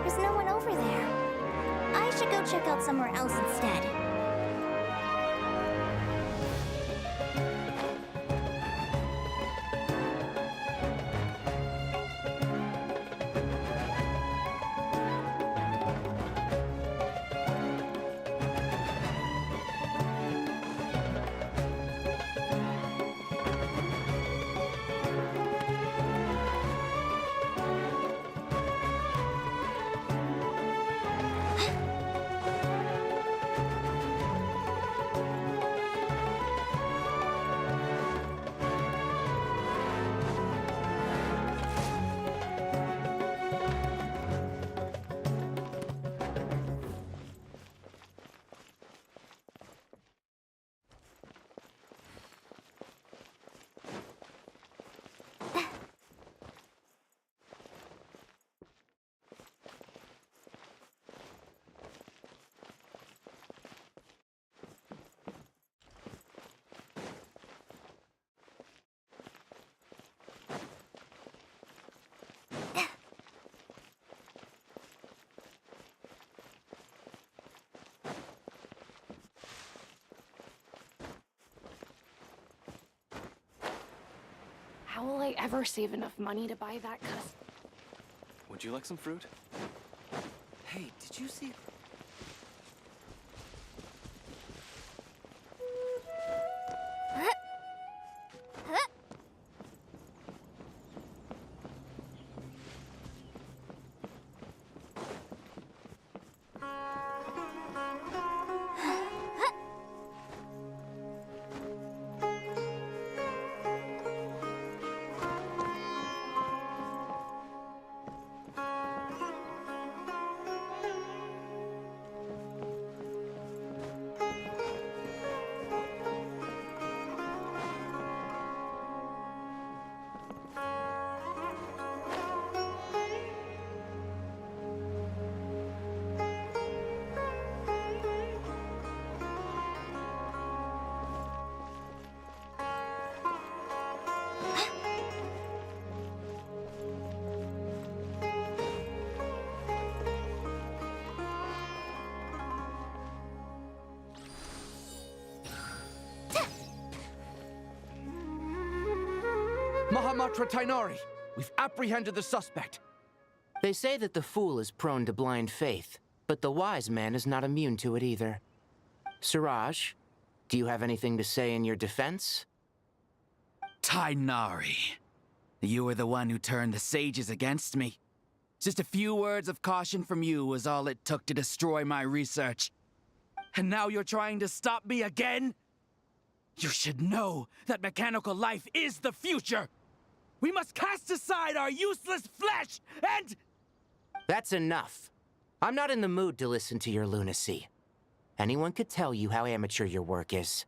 There's no one over there. should go check out somewhere else instead. How will I ever save enough money to buy that custom? Would you like some fruit? Hey, did you see... Mahamatra Tainari, we've apprehended the suspect. They say that the fool is prone to blind faith, but the wise man is not immune to it either. Siraj, do you have anything to say in your defense? Tainari, you were the one who turned the sages against me. Just a few words of caution from you was all it took to destroy my research. And now you're trying to stop me again? You should know that mechanical life is the future! We must cast aside our useless flesh and... That's enough. I'm not in the mood to listen to your lunacy. Anyone could tell you how amateur your work is.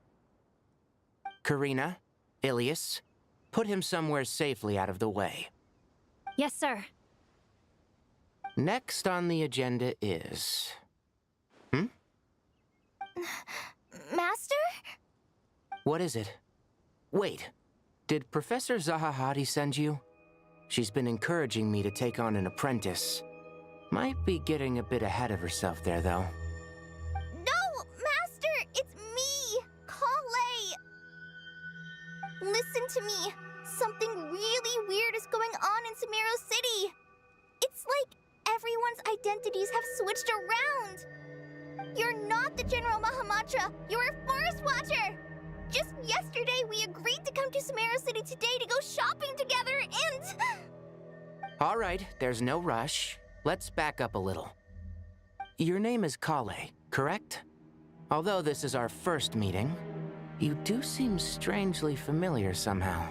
Karina, Ilias, put him somewhere safely out of the way. Yes, sir. Next on the agenda is... Master? What is it? Wait, did Professor Zahahati send you? She's been encouraging me to take on an apprentice. Might be getting a bit ahead of herself there, though. No, Master! It's me, Kale! Listen to me. Something really weird is going on in Sumeru City. It's like everyone's identities have switched around. You're not the General Mahamatra. You're a Forest Watcher. Just yesterday, we agreed to come to Sumeru City today to go shopping together, and... All right, there's no rush. Let's back up a little. Your name is Kale, correct? Although this is our first meeting, you do seem strangely familiar somehow.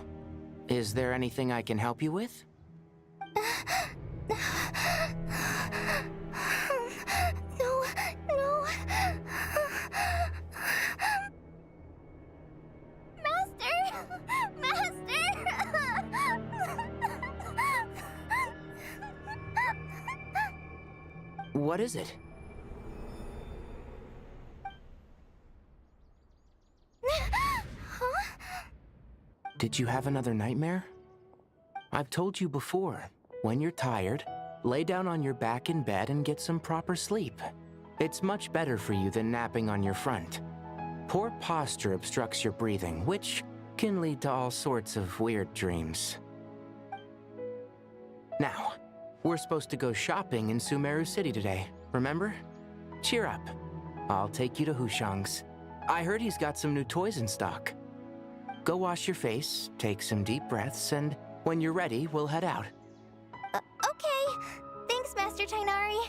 Is there anything I can help you with? No. Master! What is it? Huh? Did you have another nightmare? I've told you before, when you're tired, lay down on your back in bed and get some proper sleep. It's much better for you than napping on your front. Poor posture obstructs your breathing, which can lead to all sorts of weird dreams. Now, we're supposed to go shopping in Sumeru City today, remember? Cheer up. I'll take you to Hushang's. I heard he's got some new toys in stock. Go wash your face, take some deep breaths, and when you're ready, we'll head out. Okay. Thanks, Master Tighnari.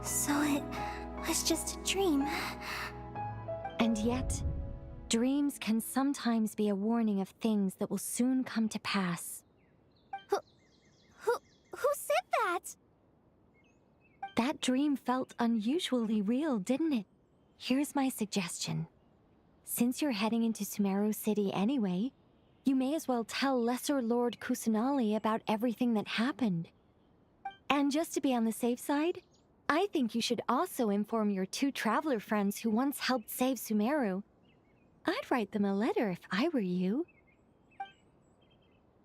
So it was just a dream. And yet, dreams can sometimes be a warning of things that will soon come to pass. Who said that? That dream felt unusually real, didn't it? Here's my suggestion. Since you're heading into Sumeru City anyway, you may as well tell Lesser Lord Kusanali about everything that happened. And just to be on the safe side, I think you should also inform your 2 traveler friends who once helped save Sumeru. I'd write them a letter if I were you.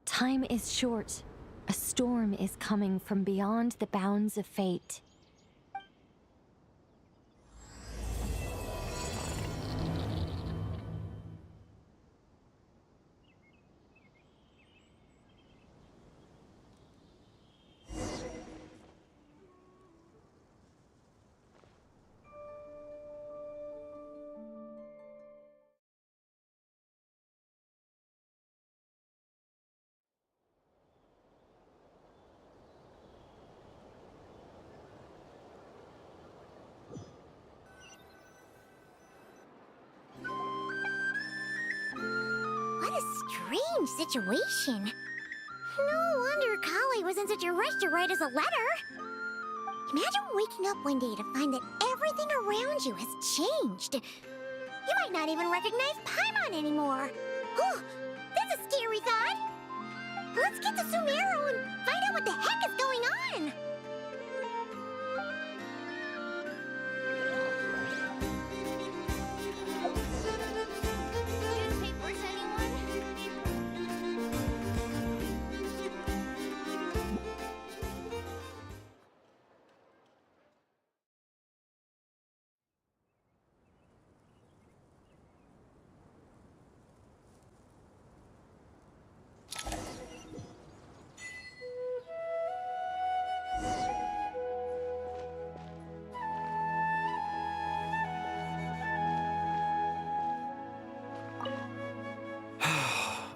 Time is short. A storm is coming from beyond the bounds of fate. What a strange situation. No wonder Kali was in such a rush to write us a letter. Imagine waking up one day to find that everything around you has changed. You might not even recognize Paimon anymore. Oh, that's a scary thought. Let's get to Sumeru and find out what the heck is going on. Newspapers, anyone?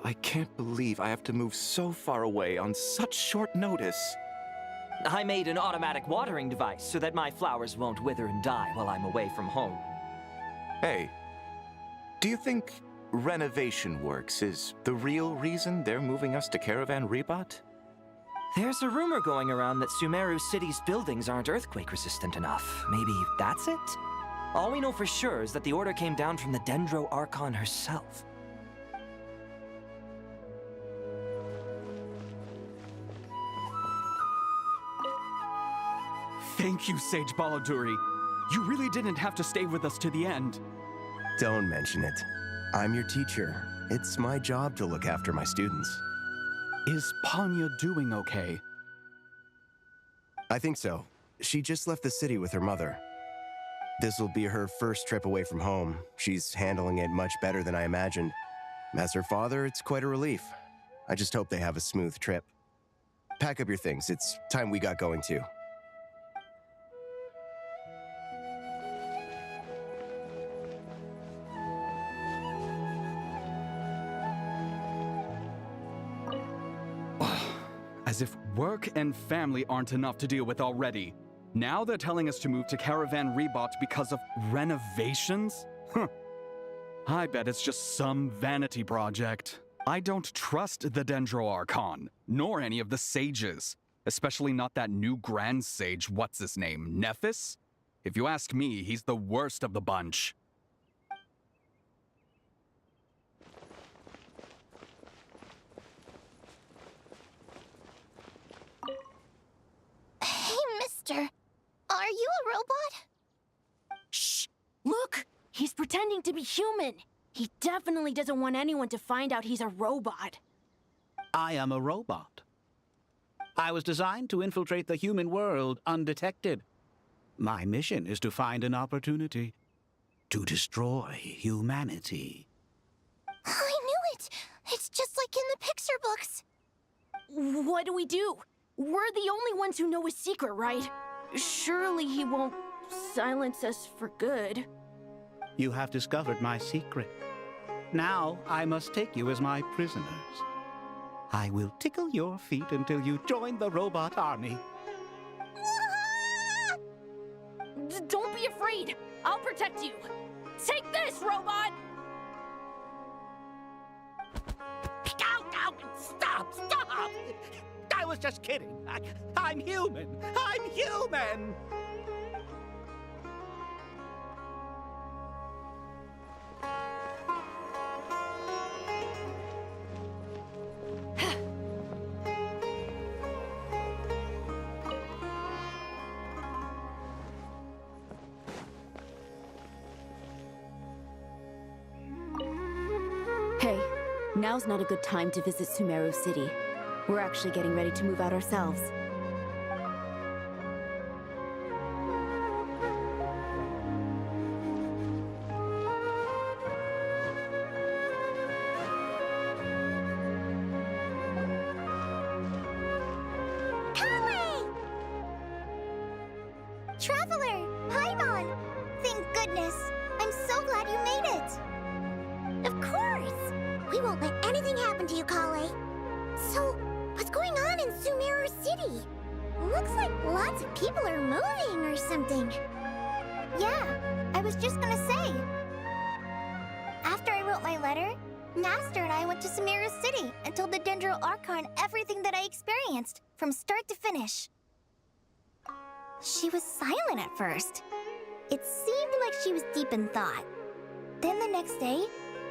I can't believe I have to move so far away on such short notice. I made an automatic watering device so that my flowers won't wither and die while I'm away from home. Hey, do you think renovation works is the real reason they're moving us to Caravan Rebot? There's a rumor going around that Sumeru City's buildings aren't earthquake-resistant enough. Maybe that's it? All we know for sure is that the order came down from the Dendro Archon herself. Thank you, Sage Baladuri. You really didn't have to stay with us to the end. Don't mention it. I'm your teacher. It's my job to look after my students. Is Panya doing okay? I think so. She just left the city with her mother. This will be her first trip away from home. She's handling it much better than I imagined. As her father, it's quite a relief. I just hope they have a smooth trip. Pack up your things. It's time we got going too. As if work and family aren't enough to deal with already. Now they're telling us to move to Caravan Rebot because of renovations? Huh. I bet it's just some vanity project. I don't trust the Dendro Archon, nor any of the sages. Especially not that new Grand Sage, what's his name, Nephis? If you ask me, he's the worst of the bunch. Hey, mister. Are you a robot? Shh! Look! He's pretending to be human. He definitely doesn't want anyone to find out he's a robot. I am a robot. I was designed to infiltrate the human world undetected. My mission is to find an opportunity to destroy humanity. I knew it! It's just like in the picture books. What do we do? We're the only ones who know his secret, right? Surely he won't silence us for good. You have discovered my secret. Now I must take you as my prisoners. I will tickle your feet until you join the robot army. Don't be afraid. I'll protect you. Take this, robot! Stop! Stop! I was just kidding. I'm human. I'm human! Hey, now's not a good time to visit Sumeru City. We're actually getting ready to move out ourselves. Traveler! Paimon! Thank goodness! I'm so glad you made it! Of course! We won't let anything happen to you, Kale. So, what's going on in Sumeru City? Looks like lots of people are moving or something. Yeah, I was just gonna say. After I wrote my letter, Master and I went to Sumeru City and told the Dendro Archon everything that I experienced, from start to finish. She was silent at first. It seemed like she was deep in thought. Then the next day,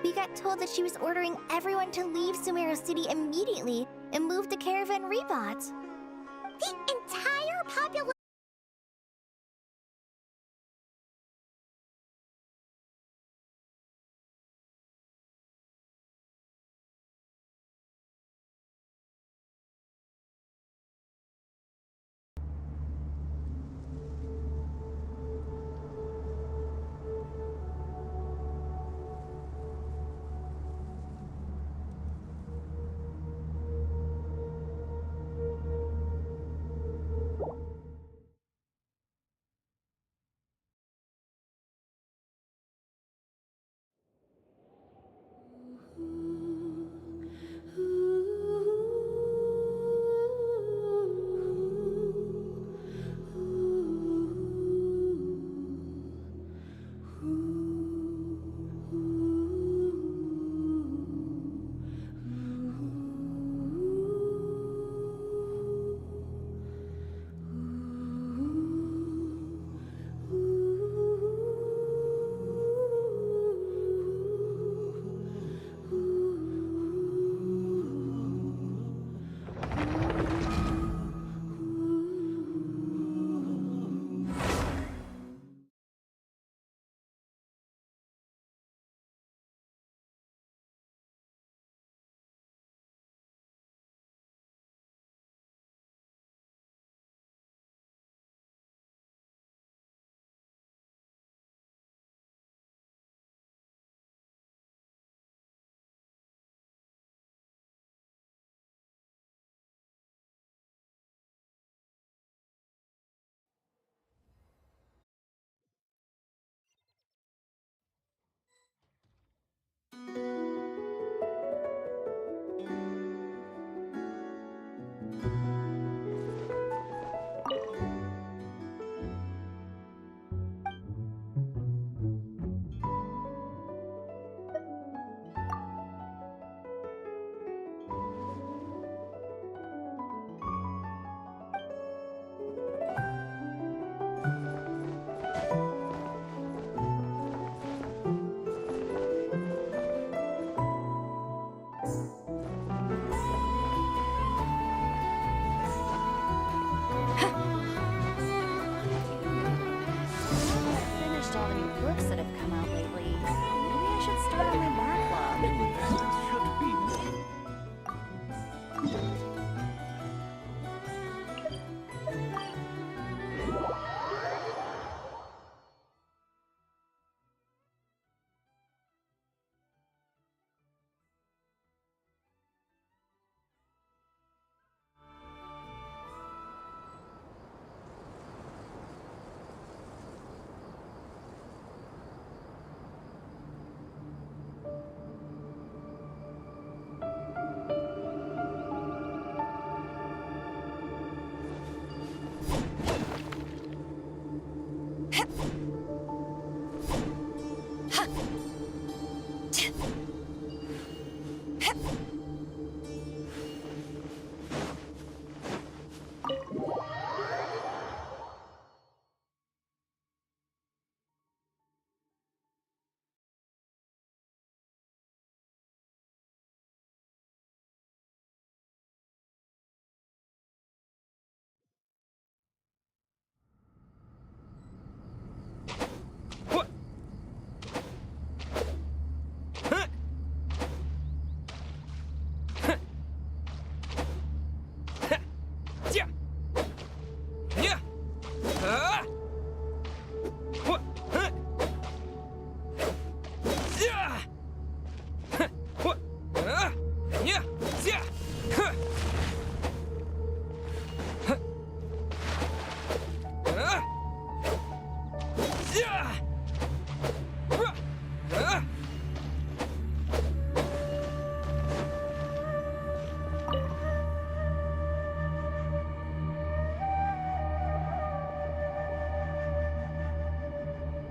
we got told that she was ordering everyone to leave Sumeru City immediately and move to Caravan Rebot. The entire population.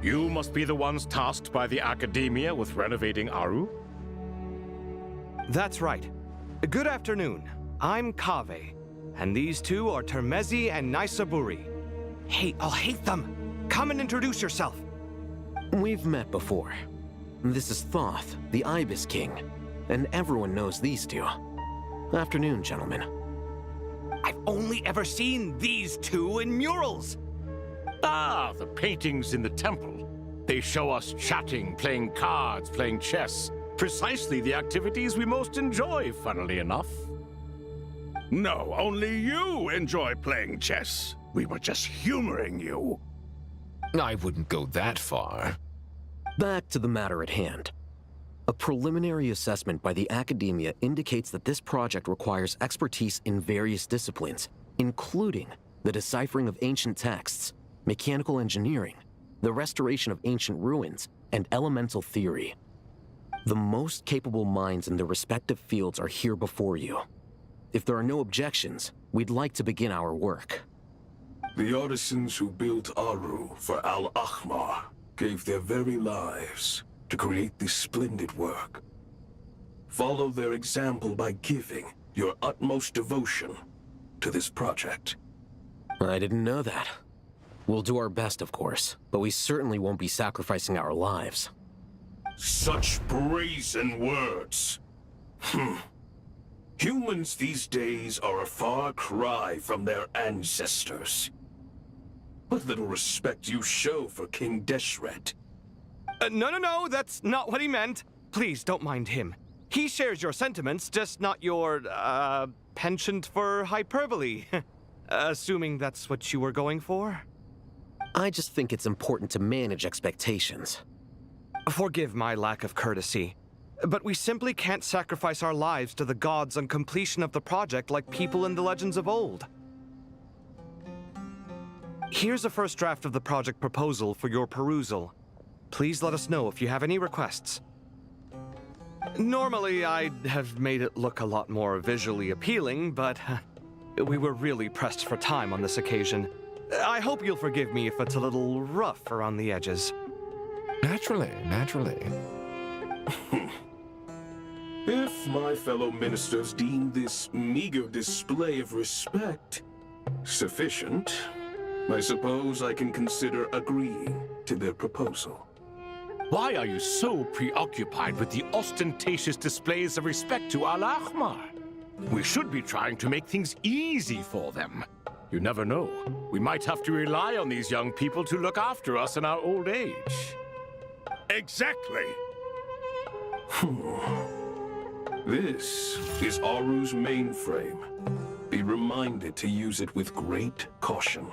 You must be the ones tasked by the Academia with renovating Aru? That's right. Good afternoon. I'm Kaveh, and these two are Termezi and Naisaburi. Hey, I'll hate them! Come and introduce yourself! We've met before. This is Thoth, the Ibis King, and everyone knows these two. Afternoon, gentlemen. I've only ever seen these two in murals! Ah, the paintings in the temple. They show us chatting, playing cards, playing chess. Precisely the activities we most enjoy, funnily enough. No, only you enjoy playing chess. We were just humoring you. I wouldn't go that far. Back to the matter at hand. A preliminary assessment by the Academia indicates that this project requires expertise in various disciplines, including the deciphering of ancient texts, mechanical engineering, the restoration of ancient ruins, and elemental theory. The most capable minds in their respective fields are here before you. If there are no objections, we'd like to begin our work. The artisans who built Aru for Al-Ahmar gave their very lives to create this splendid work. Follow their example by giving your utmost devotion to this project. I didn't know that. We'll do our best, of course, but we certainly won't be sacrificing our lives. Such brazen words. Humans these days are a far cry from their ancestors. What little respect you show for King Deshret. No, that's not what he meant. Please, don't mind him. He shares your sentiments, just not your, penchant for hyperbole. Assuming that's what you were going for? I just think it's important to manage expectations. Forgive my lack of courtesy, but we simply can't sacrifice our lives to the gods on completion of the project like people in the legends of old. Here's a first draft of the project proposal for your perusal. Please let us know if you have any requests. Normally, I'd have made it look a lot more visually appealing, but we were really pressed for time on this occasion. I hope you'll forgive me if it's a little rough around the edges. Naturally. If my fellow ministers deem this meager display of respect sufficient, I suppose I can consider agreeing to their proposal. Why are you so preoccupied with the ostentatious displays of respect to Al-Ahmar? We should be trying to make things easy for them. You never know. We might have to rely on these young people to look after us in our old age. Exactly. This is Aru's mainframe. Be reminded to use it with great caution.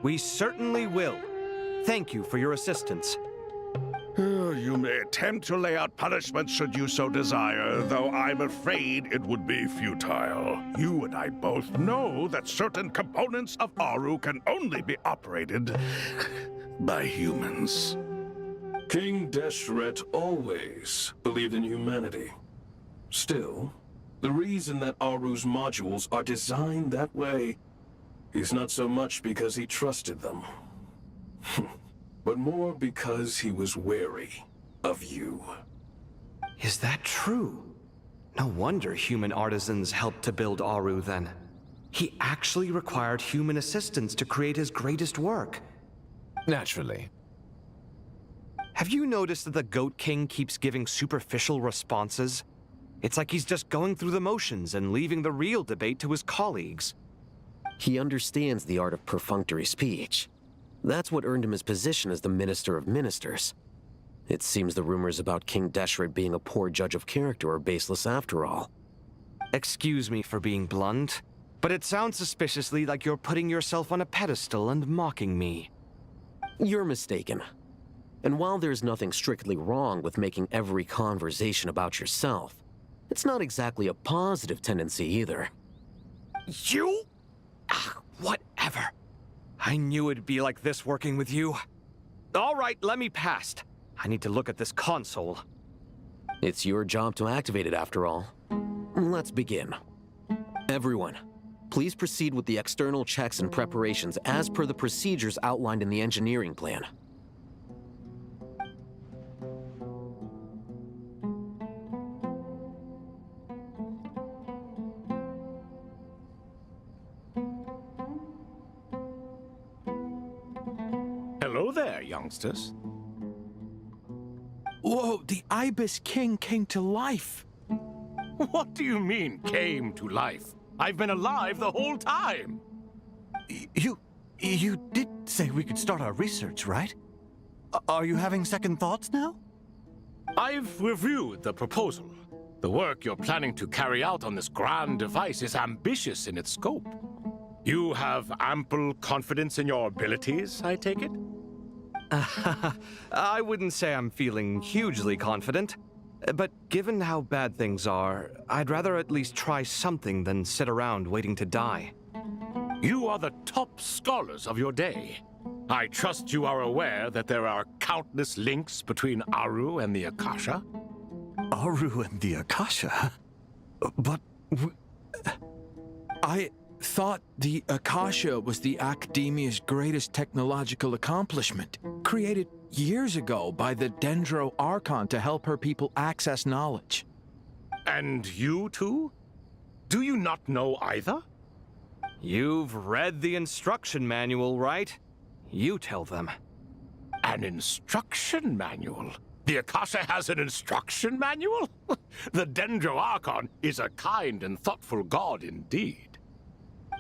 We certainly will. Thank you for your assistance. You may attempt to lay out punishment should you so desire, though I'm afraid it would be futile. You and I both know that certain components of Aru can only be operated by humans. King Deshret always believed in humanity. Still, the reason that Aru's modules are designed that way is not so much because he trusted them, but more because he was wary of you. Is that true? No wonder human artisans helped to build Aru then. He actually required human assistance to create his greatest work. Naturally. Have you noticed that the Goat King keeps giving superficial responses? It's like he's just going through the motions and leaving the real debate to his colleagues. He understands the art of perfunctory speech. That's what earned him his position as the Minister of Ministers. It seems the rumors about King Deshret being a poor judge of character are baseless after all. Excuse me for being blunt, but it sounds suspiciously like you're putting yourself on a pedestal and mocking me. You're mistaken. And while there's nothing strictly wrong with making every conversation about yourself, it's not exactly a positive tendency either. You? Whatever. I knew it'd be like this working with you. All right, let me past. I need to look at this console. It's your job to activate it after all. Let's begin. Everyone, please proceed with the external checks and preparations as per the procedures outlined in the engineering plan. Hello there, youngsters. Whoa, the Ibis King came to life. What do you mean, came to life? I've been alive the whole time. You did say we could start our research, right? Are you having second thoughts now? I've reviewed the proposal. The work you're planning to carry out on this grand device is ambitious in its scope. You have ample confidence in your abilities, I take it? I wouldn't say I'm feeling hugely confident. But given how bad things are, I'd rather at least try something than sit around waiting to die. You are the top scholars of your day. I trust you are aware that there are countless links between Aru and the Akasha? Aru and the Akasha? But... I thought the Akasha was the Academia's greatest technological accomplishment, created years ago by the Dendro Archon to help her people access knowledge. And you too? Do you not know either? You've read the instruction manual, right? You tell them. An instruction manual? The Akasha has an instruction manual? The Dendro Archon is a kind and thoughtful god indeed.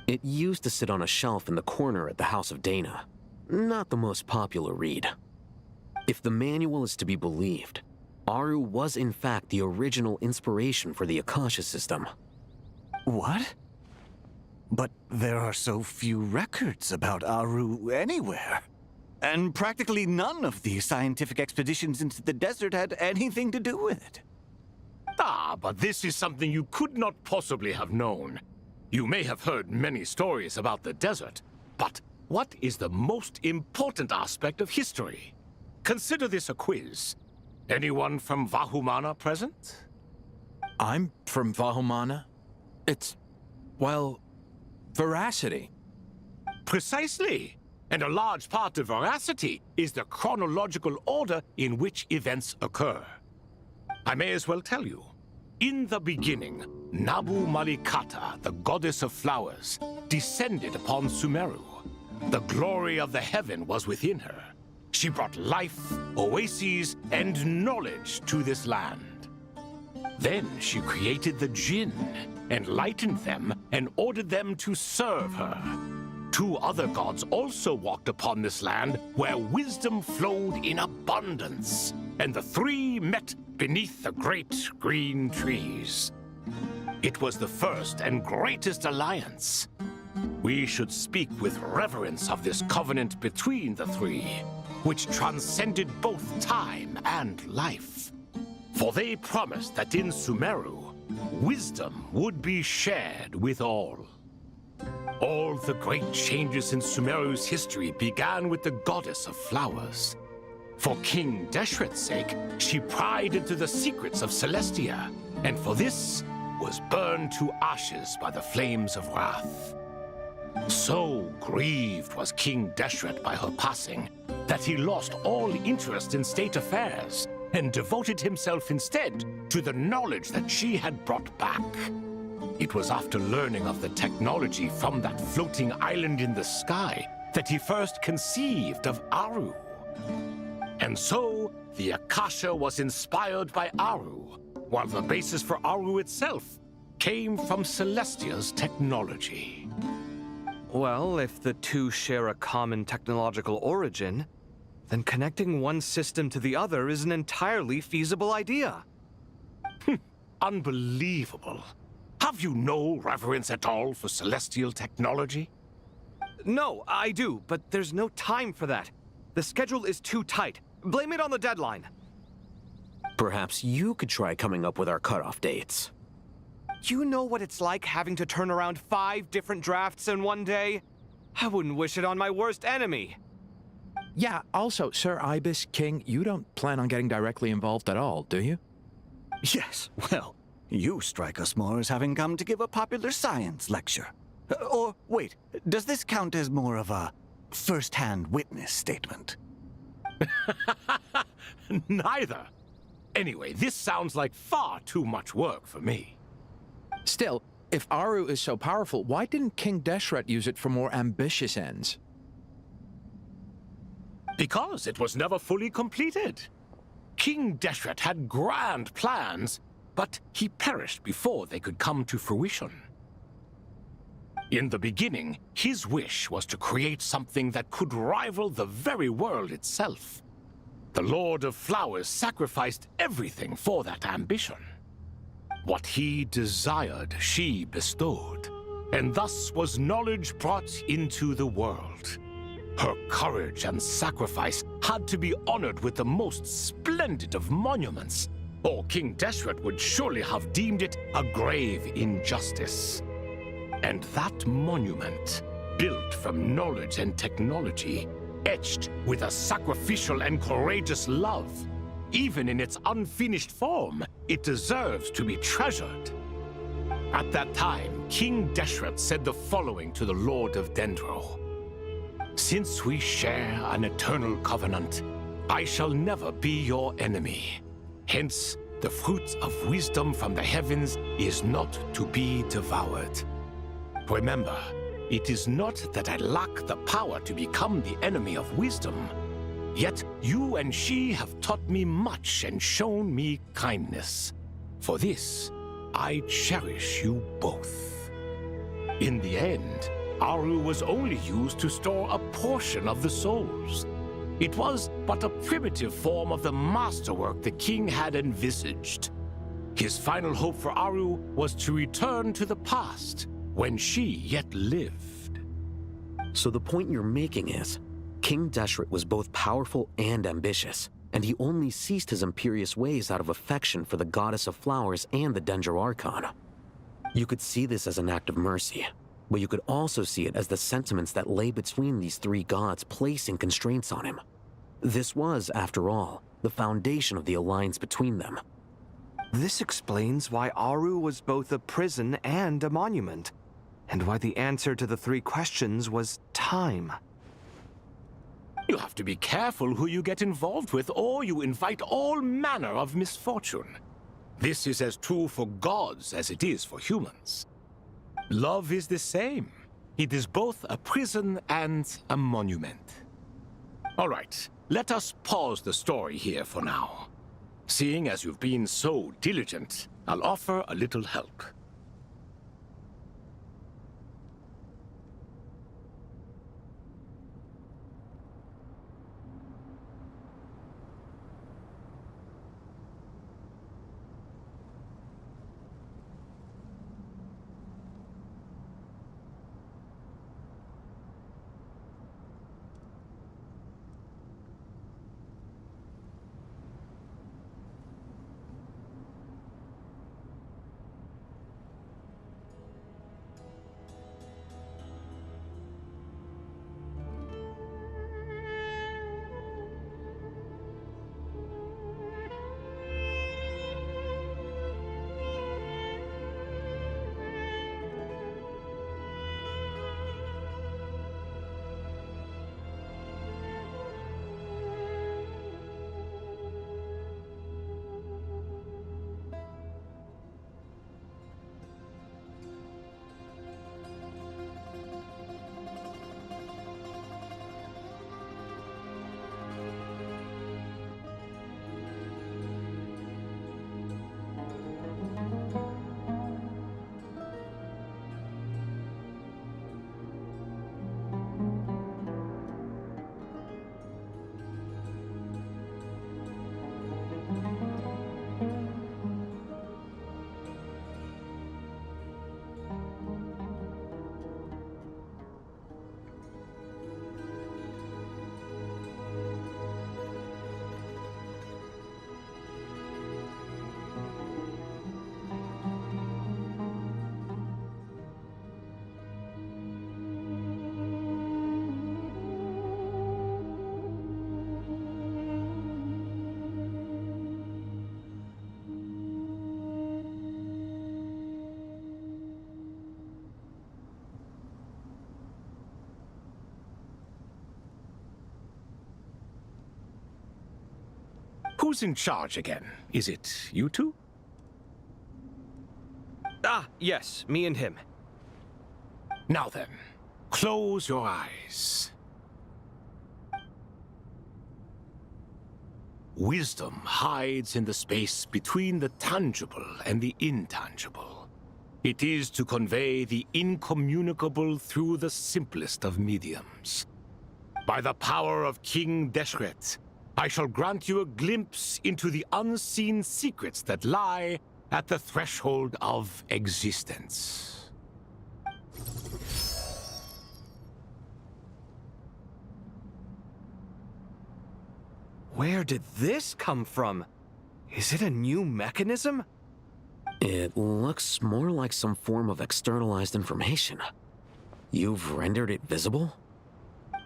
It used to sit on a shelf in the corner at the House of Dana. Not the most popular read. If the manual is to be believed, Aru was in fact the original inspiration for the Akasha system. What? But there are so few records about Aru anywhere. And practically none of the scientific expeditions into the desert had anything to do with it. Ah, but this is something you could not possibly have known. You may have heard many stories about the desert, but what is the most important aspect of history? Consider this a quiz. Anyone from Vahumana present? I'm from Vahumana. It's, well, veracity. Precisely. And a large part of veracity is the chronological order in which events occur. I may as well tell you. In the beginning, Nabu Malikata, the goddess of flowers, descended upon Sumeru. The glory of the heaven was within her. She brought life, oases, and knowledge to this land. Then she created the Jinn, enlightened them, and ordered them to serve her. 2 other gods also walked upon this land where wisdom flowed in abundance, and the 3 met beneath the great green trees. It was the first and greatest alliance. We should speak with reverence of this covenant between the 3, which transcended both time and life. For they promised that in Sumeru, wisdom would be shared with all. All the great changes in Sumeru's history began with the goddess of flowers. For King Deshret's sake, she pried into the secrets of Celestia, and for this was burned to ashes by the flames of wrath. So grieved was King Deshret by her passing that he lost all interest in state affairs and devoted himself instead to the knowledge that she had brought back. It was after learning of the technology from that floating island in the sky that he first conceived of Aru. And so, the Akasha was inspired by Aru, while the basis for Aru itself came from Celestia's technology. Well, if the 2 share a common technological origin, then connecting one system to the other is an entirely feasible idea. Unbelievable. Have you no reverence at all for celestial technology? No, I do, but there's no time for that. The schedule is too tight. Blame it on the deadline. Perhaps you could try coming up with our cutoff dates. You know what it's like having to turn around 5 different drafts in one day? I wouldn't wish it on my worst enemy. Yeah, also, Sir Ibis King, you don't plan on getting directly involved at all, do you? Yes, well, you strike us more as having come to give a popular science lecture. Or, wait, does this count as more of a first-hand witness statement? Neither. Anyway, this sounds like far too much work for me. Still, if Aru is so powerful, why didn't King Deshret use it for more ambitious ends? Because it was never fully completed. King Deshret had grand plans, but he perished before they could come to fruition. In the beginning, his wish was to create something that could rival the very world itself. The Lord of Flowers sacrificed everything for that ambition. What he desired, she bestowed, and thus was knowledge brought into the world. Her courage and sacrifice had to be honored with the most splendid of monuments, or King Deshret would surely have deemed it a grave injustice. And that monument, built from knowledge and technology, etched with a sacrificial and courageous love, even in its unfinished form, it deserves to be treasured. At that time, King Deshret said the following to the Lord of Dendro. Since we share an eternal covenant, I shall never be your enemy. Hence, the fruit of wisdom from the heavens is not to be devoured. Remember, it is not that I lack the power to become the enemy of wisdom. Yet you and she have taught me much and shown me kindness. For this, I cherish you both. In the end, Aru was only used to store a portion of the souls. It was but a primitive form of the masterwork the king had envisaged. His final hope for Aru was to return to the past, when she yet lived. So the point you're making is, King Deshret was both powerful and ambitious, and he only ceased his imperious ways out of affection for the Goddess of Flowers and the Dendro Archon. You could see this as an act of mercy, but you could also see it as the sentiments that lay between these three gods placing constraints on him. This was, after all, the foundation of the alliance between them. This explains why Aru was both a prison and a monument, and why the answer to the three questions was time. You have to be careful who you get involved with, or you invite all manner of misfortune. This is as true for gods as it is for humans. Love is the same. It is both a prison and a monument. All right, let us pause the story here for now. Seeing as you've been so diligent, I'll offer a little help. Who's in charge again? Is it you two? Ah, yes, me and him. Now then, close your eyes. wisdom hides in the space between the tangible and the intangible. It is to convey the incommunicable through the simplest of mediums. By the power of King Deshret, I shall grant you a glimpse into the unseen secrets that lie at the threshold of existence. Where did this come from? Is it a new mechanism? It looks more like some form of externalized information. You've rendered it visible?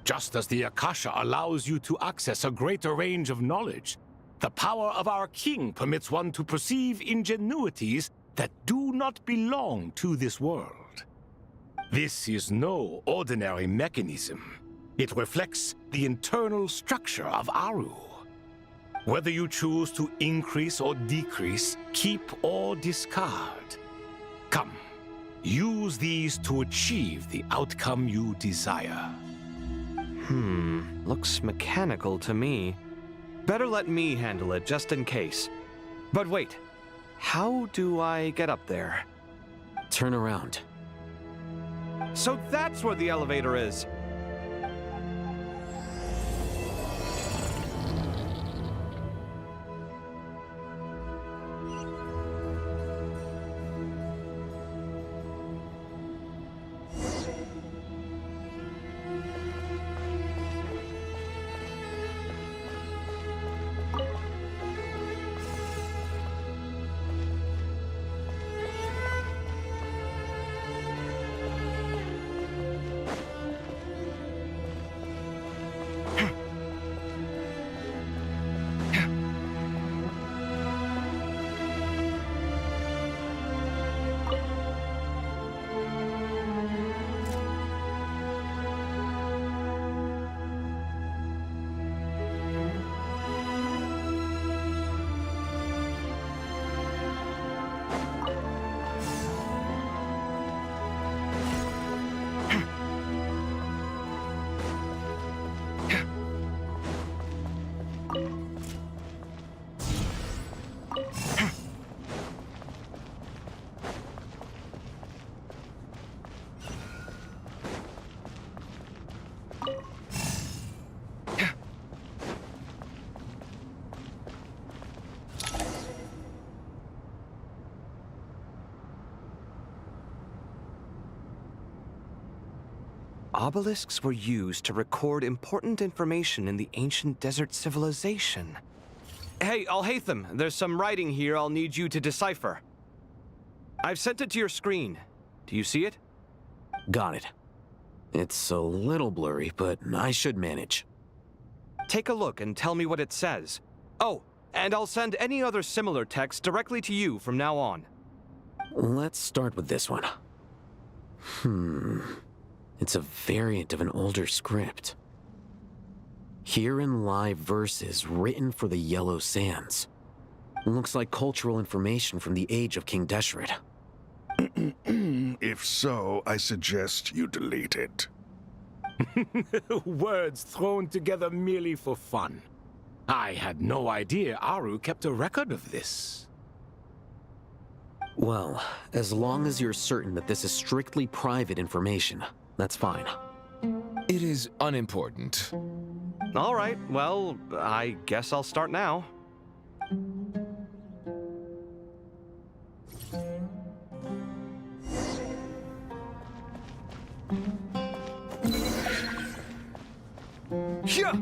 Just as the Akasha allows you to access a greater range of knowledge, the power of our king permits one to perceive ingenuities that do not belong to this world. This is no ordinary mechanism. It reflects the internal structure of Aru. Whether you choose to increase or decrease, keep or discard. Come, use these to achieve the outcome you desire. Looks mechanical to me. Better let me handle it, just in case. But wait, how do I get up there? Turn around. So that's where the elevator is! Obelisks were used to record important information in the ancient desert civilization. Hey, Alhaitham, there's some writing here I'll need you to decipher. I've sent it to your screen. Do you see it? Got it. It's a little blurry, but I should manage. Take a look and tell me what it says. Oh, and I'll send any other similar text directly to you from now on. Let's start with this one. It's a variant of an older script. Herein lie verses written for the Yellow Sands. Looks like cultural information from the age of King Deshret. If so, I suggest you delete it. Words thrown together merely for fun. I had no idea Aru kept a record of this. Well, as long as you're certain that this is strictly private information, that's fine. It is unimportant. All right, well, I guess I'll start now. Yeah.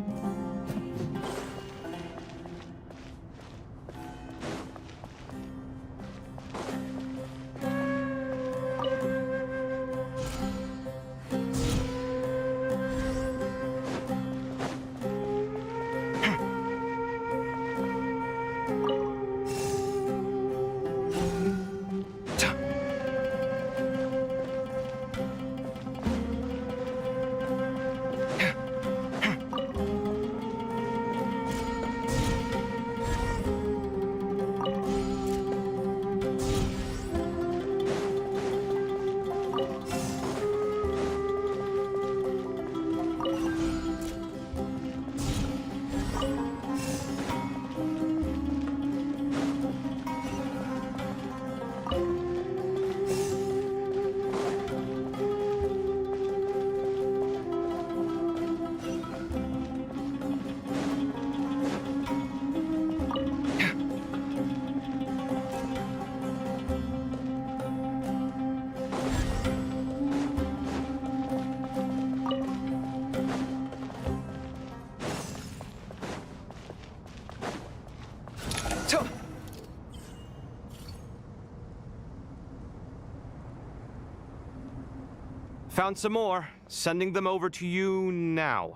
Found some more. Sending them over to you now.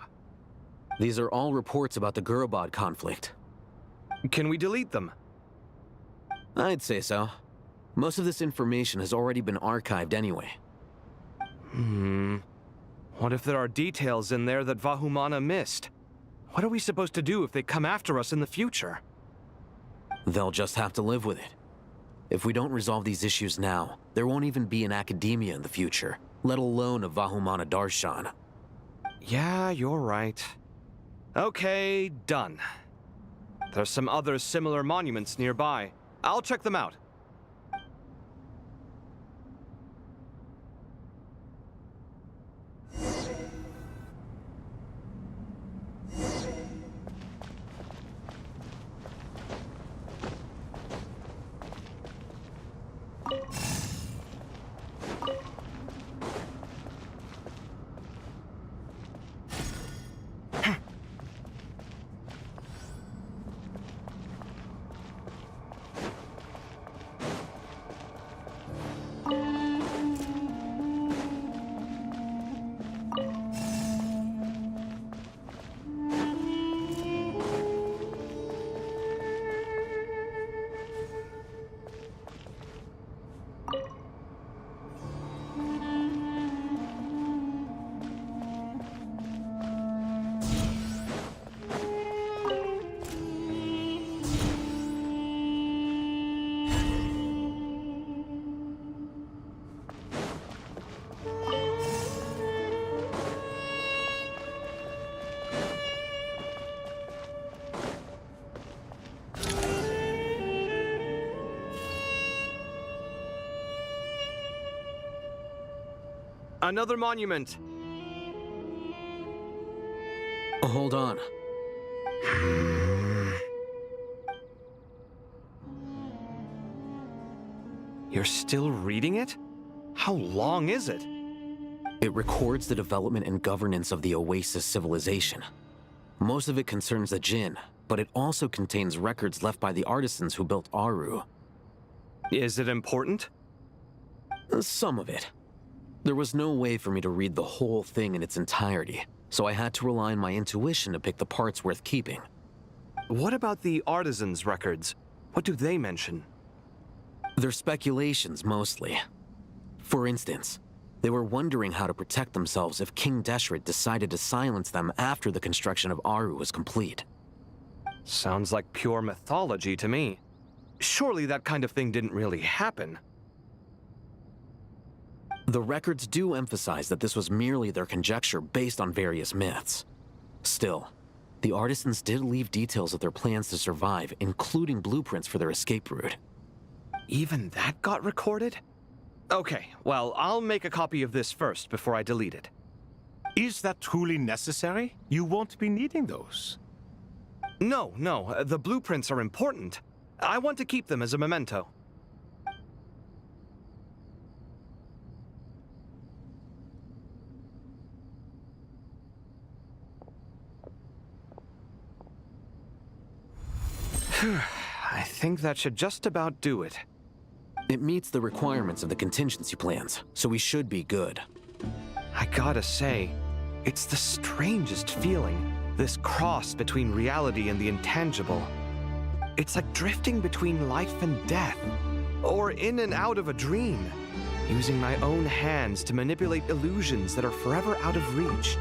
These are all reports about the Gurabad conflict. Can we delete them? I'd say so. Most of this information has already been archived anyway. What if there are details in there that Vahumana missed? What are we supposed to do if they come after us in the future? They'll just have to live with it. If we don't resolve these issues now, there won't even be an academia in the future, let alone a Vahumana Darshan. Yeah, you're right. Okay, done. There's some other similar monuments nearby. I'll check them out. Another monument. Hold on. You're still reading it? How long is it? It records the development and governance of the Oasis civilization. Most of it concerns the Jinn, but it also contains records left by the artisans who built Aru. Is it important? Some of it. There was no way for me to read the whole thing in its entirety, so I had to rely on my intuition to pick the parts worth keeping. What about the artisans' records? What do they mention? They're speculations, mostly. For instance, they were wondering how to protect themselves if King Deshret decided to silence them after the construction of Aru was complete. Sounds like pure mythology to me. Surely that kind of thing didn't really happen. The records do emphasize that this was merely their conjecture based on various myths. Still, the artisans did leave details of their plans to survive, including blueprints for their escape route. Even that got recorded? Okay, well, I'll make a copy of this first before I delete it. Is that truly necessary? You won't be needing those. No, the blueprints are important. I want to keep them as a memento. I think that should just about do it. It meets the requirements of the contingency plans, so we should be good. I gotta say, it's the strangest feeling, this cross between reality and the intangible. It's like drifting between life and death, or in and out of a dream, using my own hands to manipulate illusions that are forever out of reach.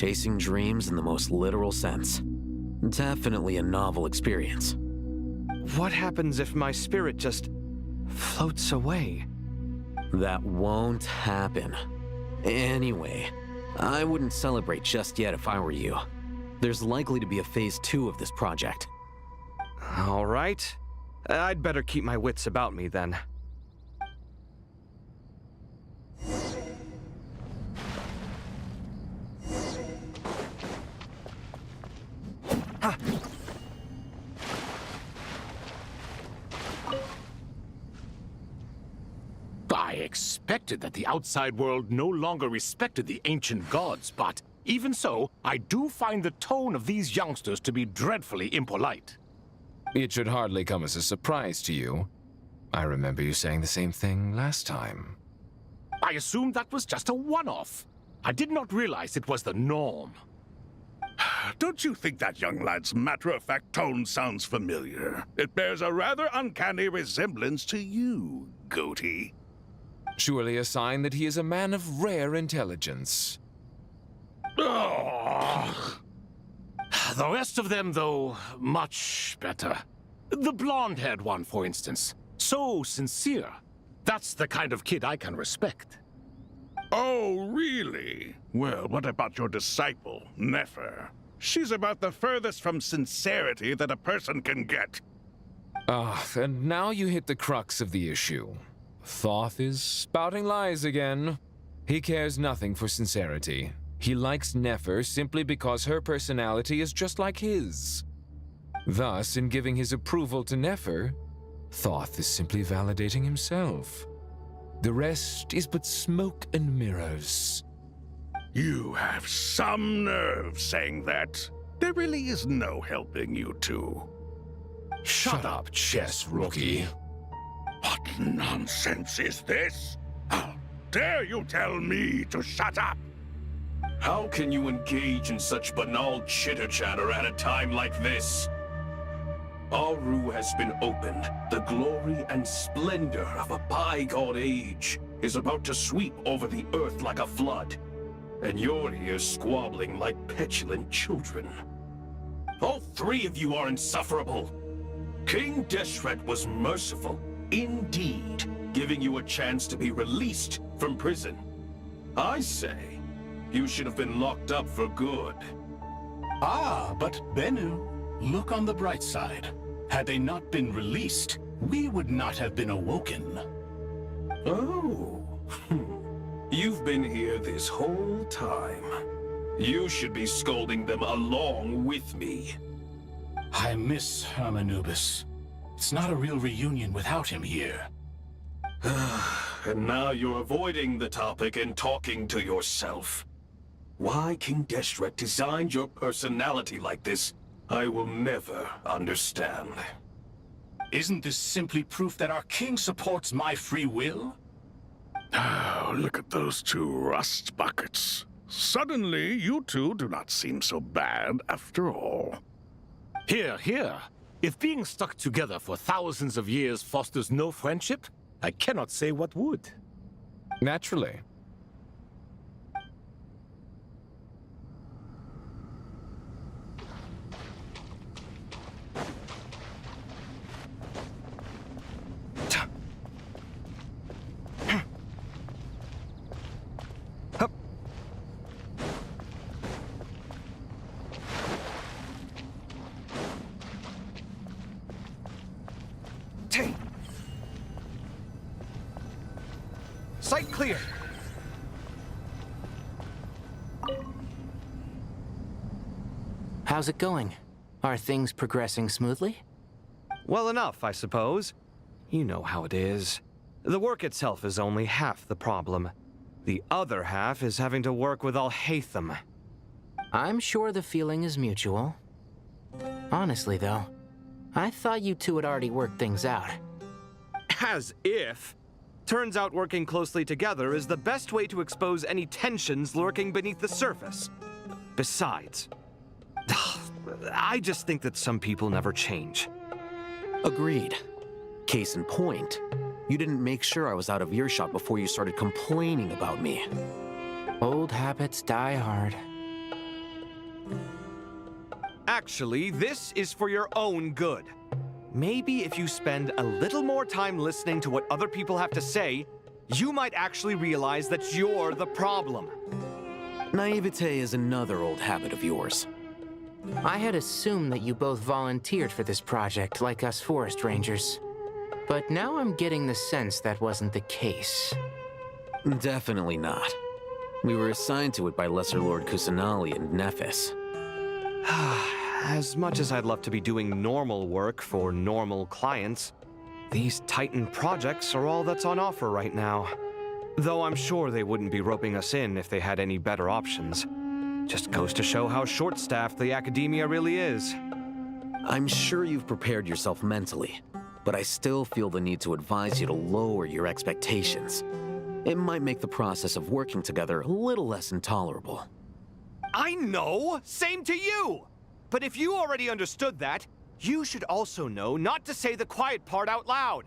chasing dreams in the most literal sense. Definitely a novel experience. What happens if my spirit just floats away? That won't happen. Anyway, I wouldn't celebrate just yet if I were you. There's likely to be a phase 2 of this project. All right. I'd better keep my wits about me then. I expected that the outside world no longer respected the ancient gods, but even so, I do find the tone of these youngsters to be dreadfully impolite. It should hardly come as a surprise to you. I remember you saying the same thing last time. I assumed that was just a one-off. I did not realize it was the norm. Don't you think that young lad's matter-of-fact tone sounds familiar? It bears a rather uncanny resemblance to you, Goatee. Surely a sign that he is a man of rare intelligence. The rest of them, though, much better. The blonde-haired one, for instance. So sincere. That's the kind of kid I can respect. Oh, really? Well, what about your disciple, Nefer? She's about the furthest from sincerity that a person can get. And now you hit the crux of the issue. Thoth is spouting lies again. He cares nothing for sincerity. He likes Nefer simply because her personality is just like his. Thus, in giving his approval to Nefer, Thoth is simply validating himself. The rest is but smoke and mirrors. You have some nerve saying that. There really is no helping you two. Shut up, chess rookie. What nonsense is this? How dare you tell me to shut up? How can you engage in such banal chitter-chatter at a time like this? Aru has been opened. The glory and splendor of a bygone age is about to sweep over the earth like a flood. And you're here squabbling like petulant children. All three of you are insufferable. King Deshret was merciful, indeed, giving you a chance to be released from prison. I say, you should have been locked up for good. Ah, but Bennu, look on the bright side. Had they not been released, we would not have been awoken. Oh. You've been here this whole time. You should be scolding them along with me. I miss Hermanubis. It's not a real reunion without him here. And now you're avoiding the topic and talking to yourself. Why King Deshret designed your personality like this, I will never understand. Isn't this simply proof that our king supports my free will? Oh, look at those two rust buckets. Suddenly, you two do not seem so bad after all. Here, here. If being stuck together for thousands of years fosters no friendship, I cannot say what would. Naturally. Sight clear. How's it going? Are things progressing smoothly? Well enough, I suppose. You know how it is. The work itself is only half the problem. The other half is having to work with Alhaitham. I'm sure the feeling is mutual. Honestly, though, I thought you two had already worked things out. As if. Turns out working closely together is the best way to expose any tensions lurking beneath the surface. Besides, I just think that some people never change. Agreed. Case in point, you didn't make sure I was out of earshot before you started complaining about me. Old habits die hard. Actually, this is for your own good. Maybe if you spend a little more time listening to what other people have to say, you might actually realize that you're the problem. Naivete is another old habit of yours. I had assumed that you both volunteered for this project, like us forest rangers. But now I'm getting the sense that wasn't the case. Definitely not. We were assigned to it by Lesser Lord Kusanali and Nephis. As much as I'd love to be doing normal work for normal clients, these Titan projects are all that's on offer right now. Though I'm sure they wouldn't be roping us in if they had any better options. Just goes to show how short-staffed the academia really is. I'm sure you've prepared yourself mentally, but I still feel the need to advise you to lower your expectations. It might make the process of working together a little less intolerable. I know! Same to you! But if you already understood that, you should also know not to say the quiet part out loud.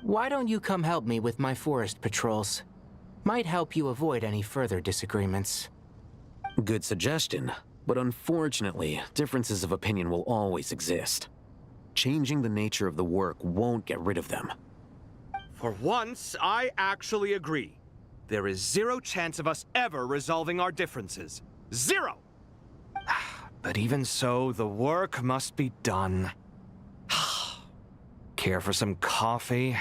Why don't you come help me with my forest patrols? Might help you avoid any further disagreements. Good suggestion, but unfortunately, differences of opinion will always exist. Changing the nature of the work won't get rid of them. For once, I actually agree. There is zero chance of us ever resolving our differences. Zero! But even so, the work must be done. Care for some coffee?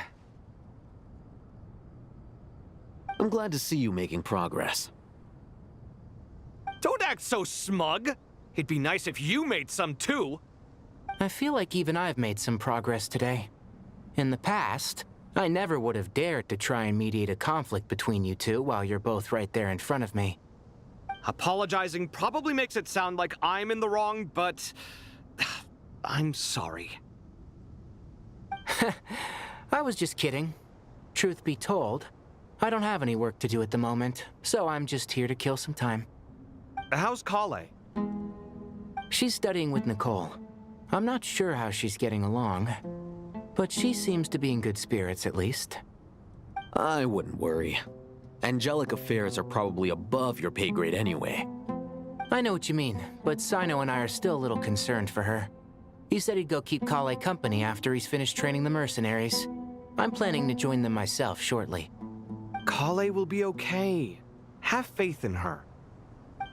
I'm glad to see you making progress. Don't act so smug! It'd be nice if you made some too! I feel like even I've made some progress today. In the past, I never would have dared to try and mediate a conflict between you two while you're both right there in front of me. Apologizing probably makes it sound like I'm in the wrong, but I'm sorry. I was just kidding. Truth be told, I don't have any work to do at the moment, so I'm just here to kill some time. How's Kale? She's studying with Nicole. I'm not sure how she's getting along, but she seems to be in good spirits at least. I wouldn't worry. Angelic affairs are probably above your pay grade anyway. I know what you mean, but Sino and I are still a little concerned for her. He said he'd go keep Kale company after he's finished training the mercenaries. I'm planning to join them myself shortly. Kale will be okay. Have faith in her.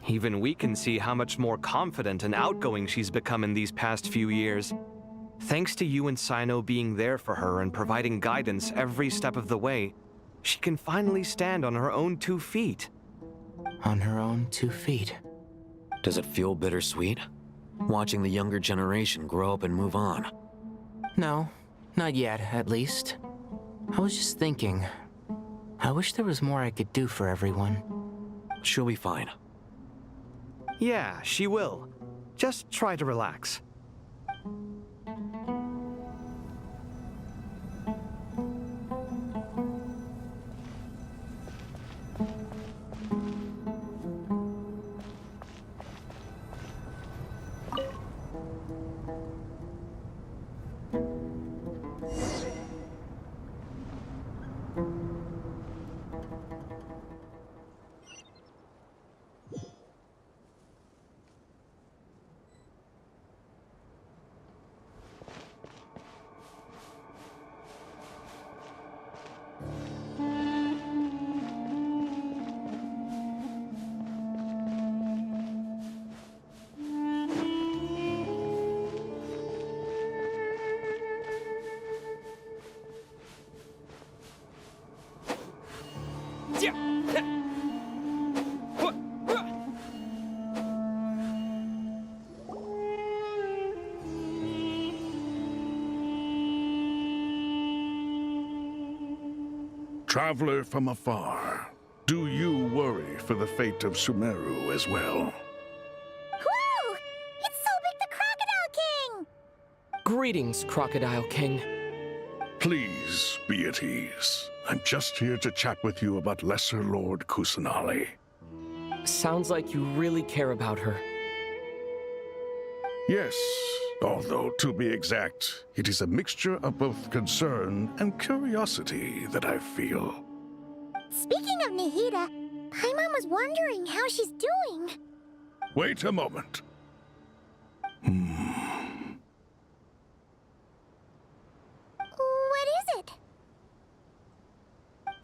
Even we can see how much more confident and outgoing she's become in these past few years. Thanks to you and Sino being there for her and providing guidance every step of the way, she can finally stand on her own 2 feet. On her own 2 feet? Does it feel bittersweet? Watching the younger generation grow up and move on? No, not yet, at least. I was just thinking, I wish there was more I could do for everyone. She'll be fine. Yeah, she will. Just try to relax. Traveler from afar, do you worry for the fate of Sumeru as well? Whoa! It's Sobek the Crocodile King! Greetings, Crocodile King. Please be at ease. I'm just here to chat with you about Lesser Lord Kusanali. Sounds like you really care about her. Yes, although to be exact, it is a mixture of both concern and curiosity that I feel. Speaking of Nahida, Paimon was wondering how she's doing. Wait a moment.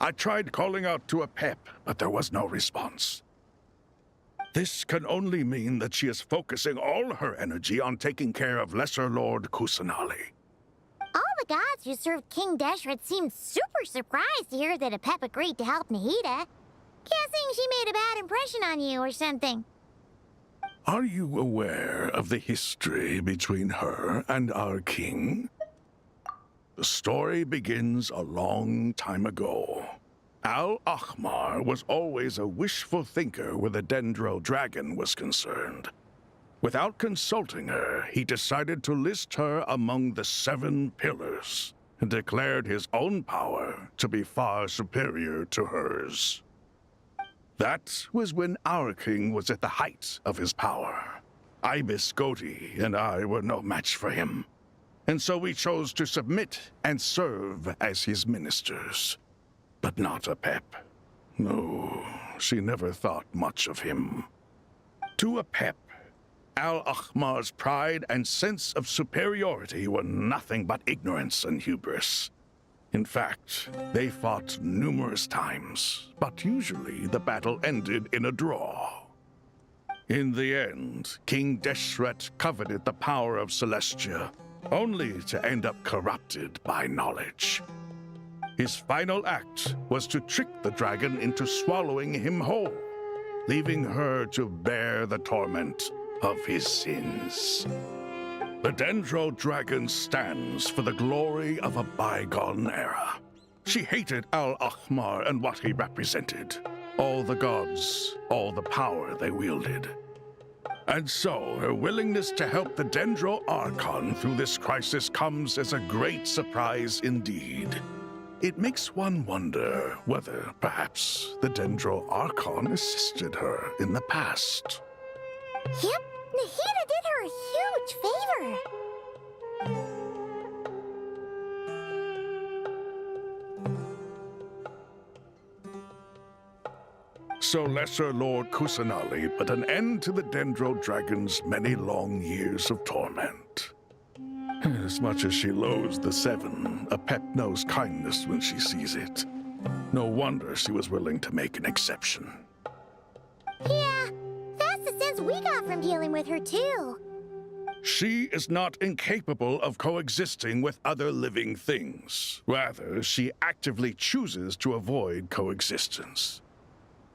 I tried calling out to Apep, but there was no response. This can only mean that she is focusing all her energy on taking care of Lesser Lord Kusanali. All the gods who served King Deshret seemed super surprised to hear that Apep agreed to help Nahida. Guessing she made a bad impression on you or something. Are you aware of the history between her and our king? The story begins a long time ago. Al-Ahmar was always a wishful thinker where the Dendro dragon was concerned. Without consulting her, he decided to list her among the 7 pillars and declared his own power to be far superior to hers. That was when our king was at the height of his power. Ibis Goti and I were no match for him, and so we chose to submit and serve as his ministers. But not Apep. No, she never thought much of him. To Apep, Al-Ahmar's pride and sense of superiority were nothing but ignorance and hubris. In fact, they fought numerous times, but usually the battle ended in a draw. In the end, King Deshret coveted the power of Celestia, only to end up corrupted by knowledge. His final act was to trick the dragon into swallowing him whole, leaving her to bear the torment of his sins. The Dendro dragon stands for the glory of a bygone era. She hated Al-Ahmar and what he represented. All the gods, all the power they wielded. And so, her willingness to help the Dendro Archon through this crisis comes as a great surprise indeed. It makes one wonder whether, perhaps, the Dendro Archon assisted her in the past. Yep, Nahida did her a huge favor. So Lesser Lord Kusanali put an end to the Dendro Dragon's many long years of torment. As much as she loathes the 7, Apep knows kindness when she sees it. No wonder she was willing to make an exception. Yeah, that's the sense we got from dealing with her, too. She is not incapable of coexisting with other living things. Rather, she actively chooses to avoid coexistence.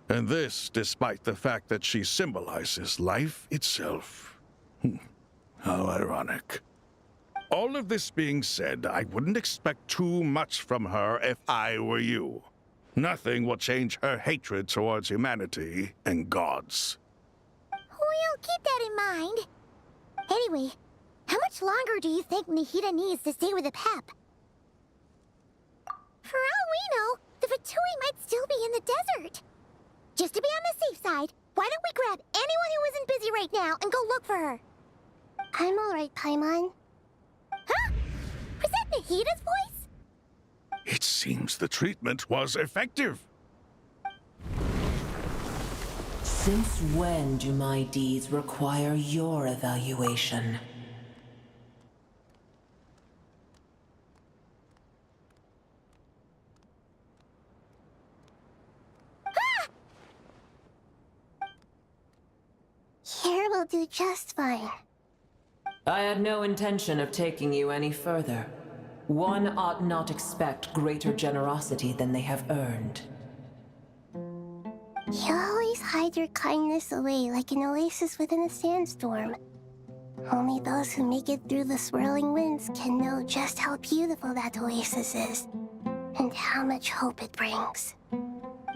And this despite the fact that she symbolizes life itself. How ironic. All of this being said, I wouldn't expect too much from her if I were you. Nothing will change her hatred towards humanity and gods. We'll keep that in mind. Anyway, how much longer do you think Nahida needs to stay with Apep? For all we know, the Fatui might still be in the desert. Just to be on the safe side, why don't we grab anyone who isn't busy right now and go look for her? I'm alright, Paimon. Huh? Was that Nahida's voice? It seems the treatment was effective. Since when do my deeds require your evaluation? Here will do just fine. I had no intention of taking you any further. One ought not expect greater generosity than they have earned. You always hide your kindness away like an oasis within a sandstorm. Only those who make it through the swirling winds can know just how beautiful that oasis is, and how much hope it brings.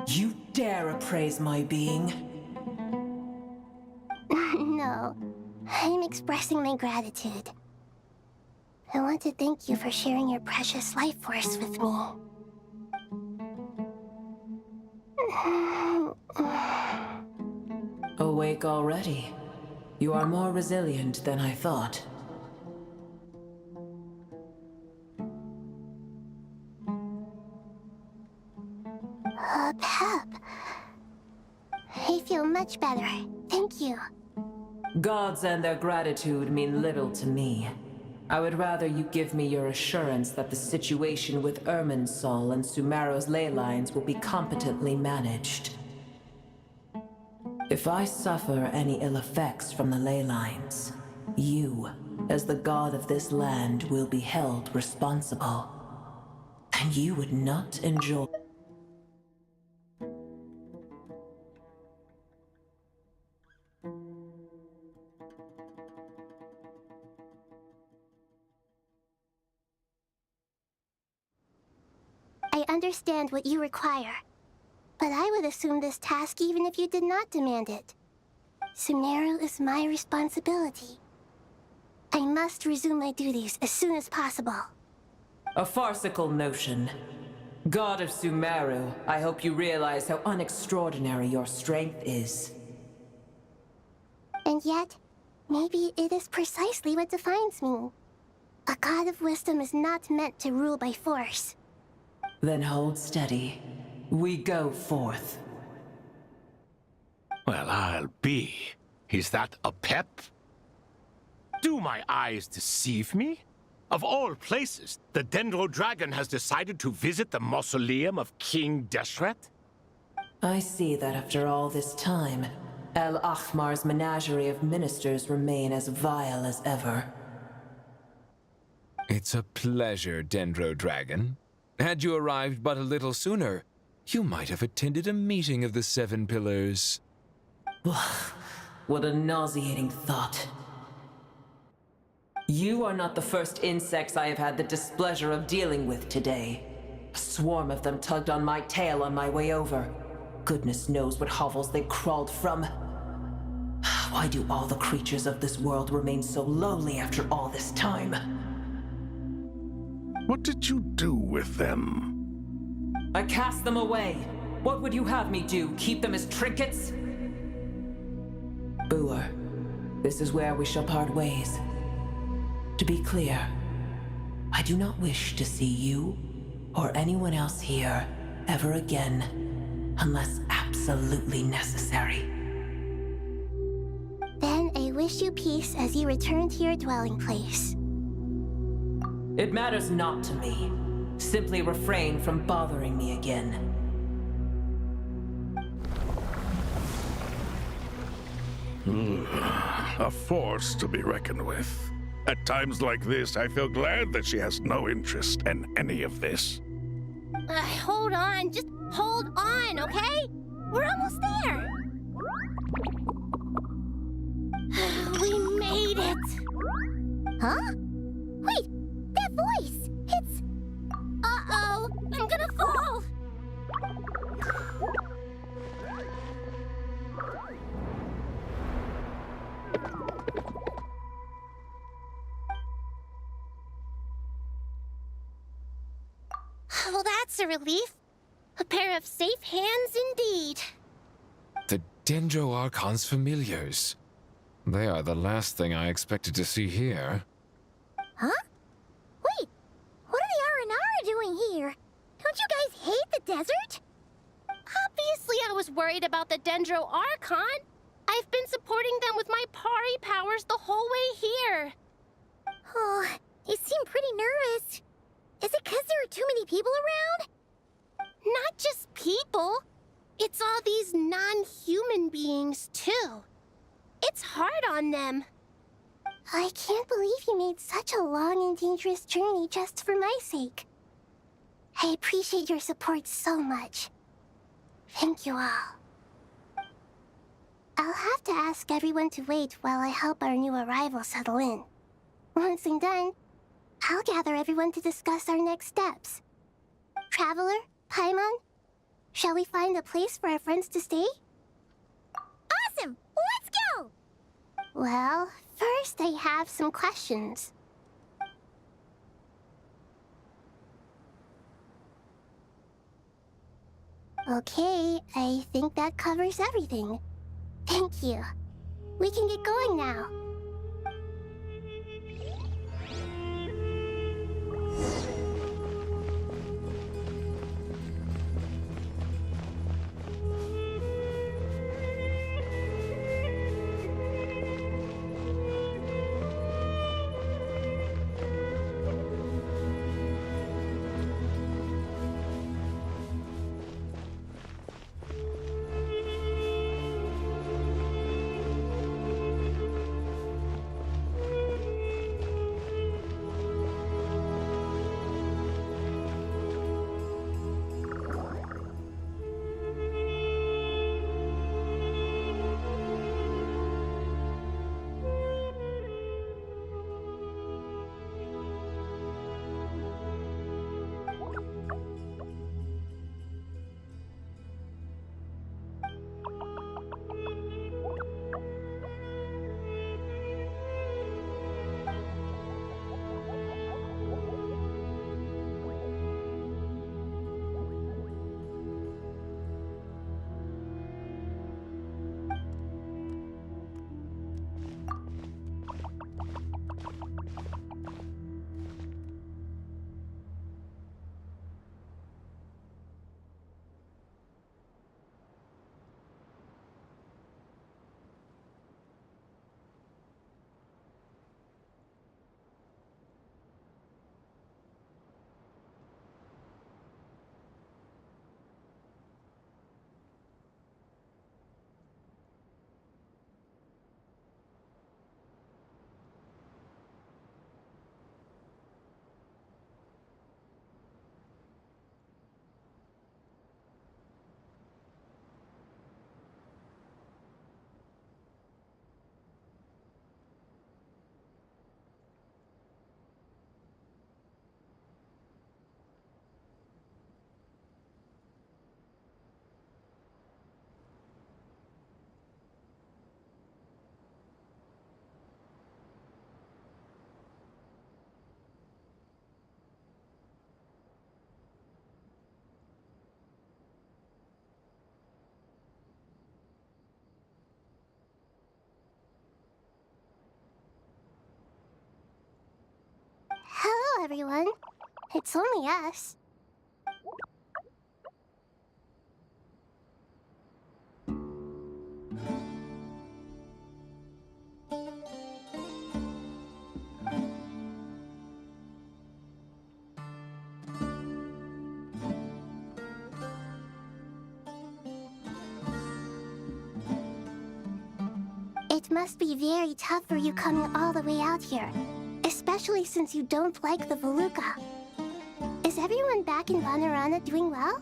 You dare appraise my being? No, I'm expressing my gratitude. I want to thank you for sharing your precious life force with me. Awake already? You are more resilient than I thought. Pep. I feel much better. Thank you. Gods and their gratitude mean little to me. I would rather you give me your assurance that the situation with Irminsul and Sumeru's ley lines will be competently managed. If I suffer any ill effects from the ley lines, you, as the god of this land, will be held responsible. And you would not enjoy... I understand what you require, but I would assume this task even if you did not demand it. Sumeru is my responsibility. I must resume my duties as soon as possible. A farcical notion. God of Sumeru, I hope you realize how unextraordinary your strength is. And yet, maybe it is precisely what defines me. A god of wisdom is not meant to rule by force. Then hold steady. We go forth. Well, I'll be. Is that a pep? Do my eyes deceive me? Of all places, the Dendro Dragon has decided to visit the mausoleum of King Deshret? I see that after all this time, El Ahmar's menagerie of ministers remain as vile as ever. It's a pleasure, Dendro Dragon. Had you arrived but a little sooner, you might have attended a meeting of the Seven Pillars. What a nauseating thought. You are not the first insects I have had the displeasure of dealing with today. A swarm of them tugged on my tail on my way over. Goodness knows what hovels they crawled from. Why do all the creatures of this world remain so lowly after all this time? What did you do with them? I cast them away. What would you have me do? Keep them as trinkets? Boer, this is where we shall part ways. To be clear, I do not wish to see you or anyone else here ever again, unless absolutely necessary. Then I wish you peace as you return to your dwelling place. It matters not to me. Simply refrain from bothering me again. A force to be reckoned with. At times like this, I feel glad that she has no interest in any of this. Hold on, just hold on, okay? We're almost there. We made it. Huh? Wait, that voice! It's... Uh-oh! I'm gonna fall! Well, that's a relief. A pair of safe hands indeed. The Dendro Archon's familiars. They are the last thing I expected to see here. Huh? Wait, what are the Aranara doing here? Don't you guys hate the desert? Obviously I was worried about the Dendro Archon. I've been supporting them with my Pari powers the whole way here. Oh, you seem pretty nervous. Is it because there are too many people around? Not just people. It's all these non-human beings, too. It's hard on them. I can't believe you made such a long and dangerous journey just for my sake. I appreciate your support so much. Thank you all. I'll have to ask everyone to wait while I help our new arrival settle in. Once I'm done, I'll gather everyone to discuss our next steps. Traveler, Paimon, shall we find a place for our friends to stay? Awesome! Let's go! Well, first I have some questions. Okay, I think that covers everything. Thank you. We can get going now. everyone. It's only us. It must be very tough for you coming all the way out here, especially since you don't like the Voluka. Is everyone back in Vanarana doing well?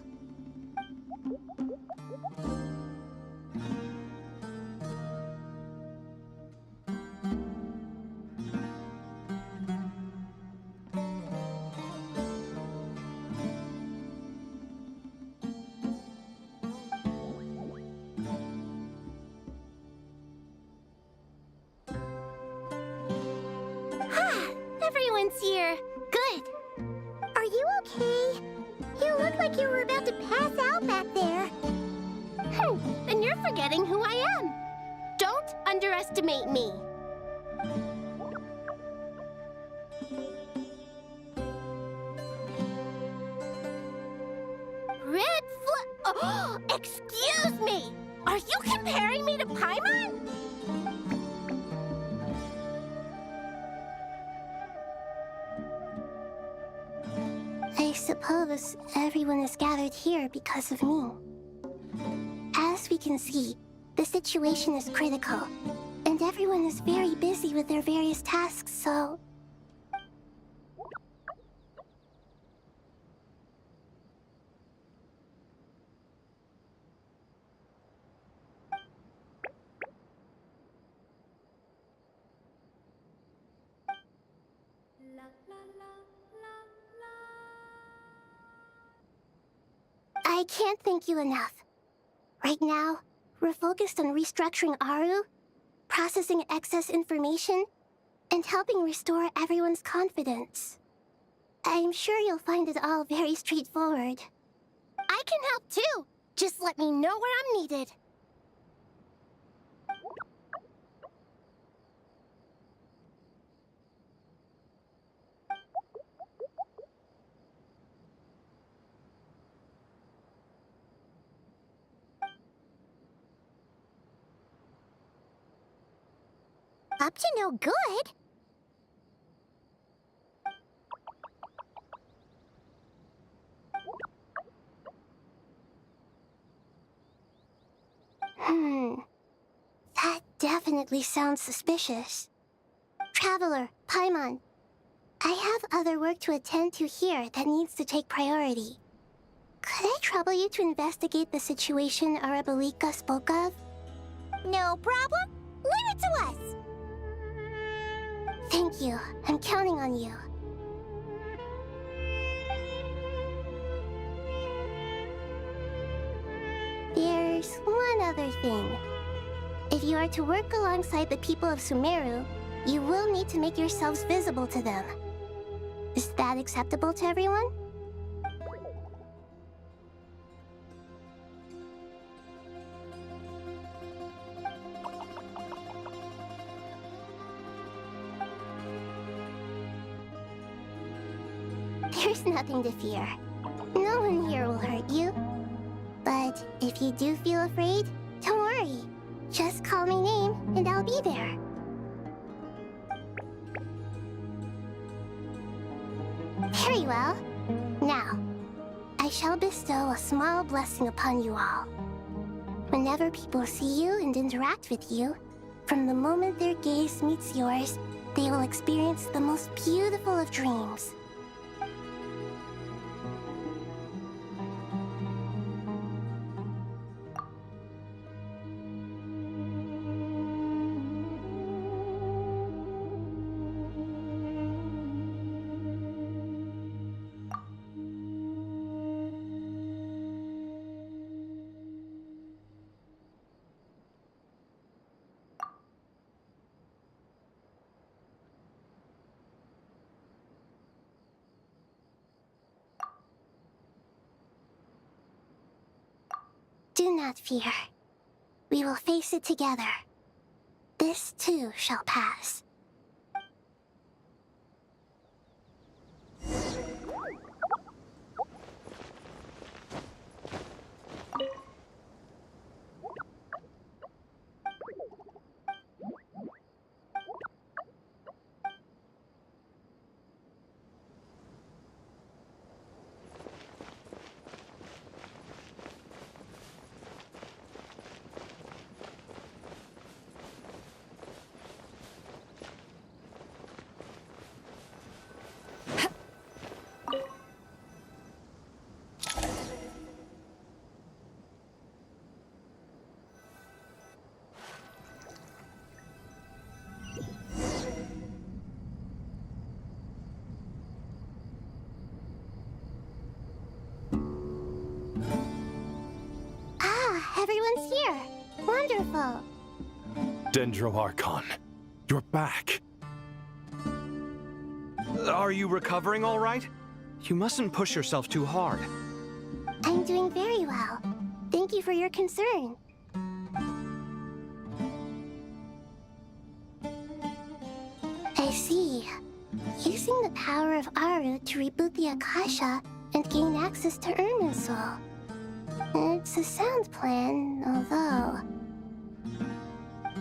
Everyone's here. Good. Are you okay? You look like you were about to pass out back there. Then you're forgetting who I am. Don't underestimate me. Oh, excuse me! Are you comparing me to Paimon? I suppose everyone is gathered here because of me. As we can see, the situation is critical, and everyone is very busy with their various tasks, so... I can't thank you enough. Right now, we're focused on restructuring Aru, processing excess information, and helping restore everyone's confidence. I'm sure you'll find it all very straightforward. I can help too. Just let me know where I'm needed. Up to no good? That definitely sounds suspicious. Traveler, Paimon, I have other work to attend to here that needs to take priority. Could I trouble you to investigate the situation Arabalika spoke of? No problem. Leave it to us. Thank you. I'm counting on you. There's one other thing. If you are to work alongside the people of Sumeru, you will need to make yourselves visible to them. Is that acceptable to everyone? There's nothing to fear. No one here will hurt you. But if you do feel afraid, don't worry. Just call my name and I'll be there. Very well. Now, I shall bestow a small blessing upon you all. Whenever people see you and interact with you, from the moment their gaze meets yours, they will experience the most beautiful of dreams. Do not fear. We will face it together. This too shall pass. Ah, everyone's here. Wonderful. Dendro Archon, you're back. Are you recovering all right? You mustn't push yourself too hard. I'm doing very well. Thank you for your concern. I see. Using the power of Aru to reboot the Akasha and gain access to Irminsul. It's a sound plan, although...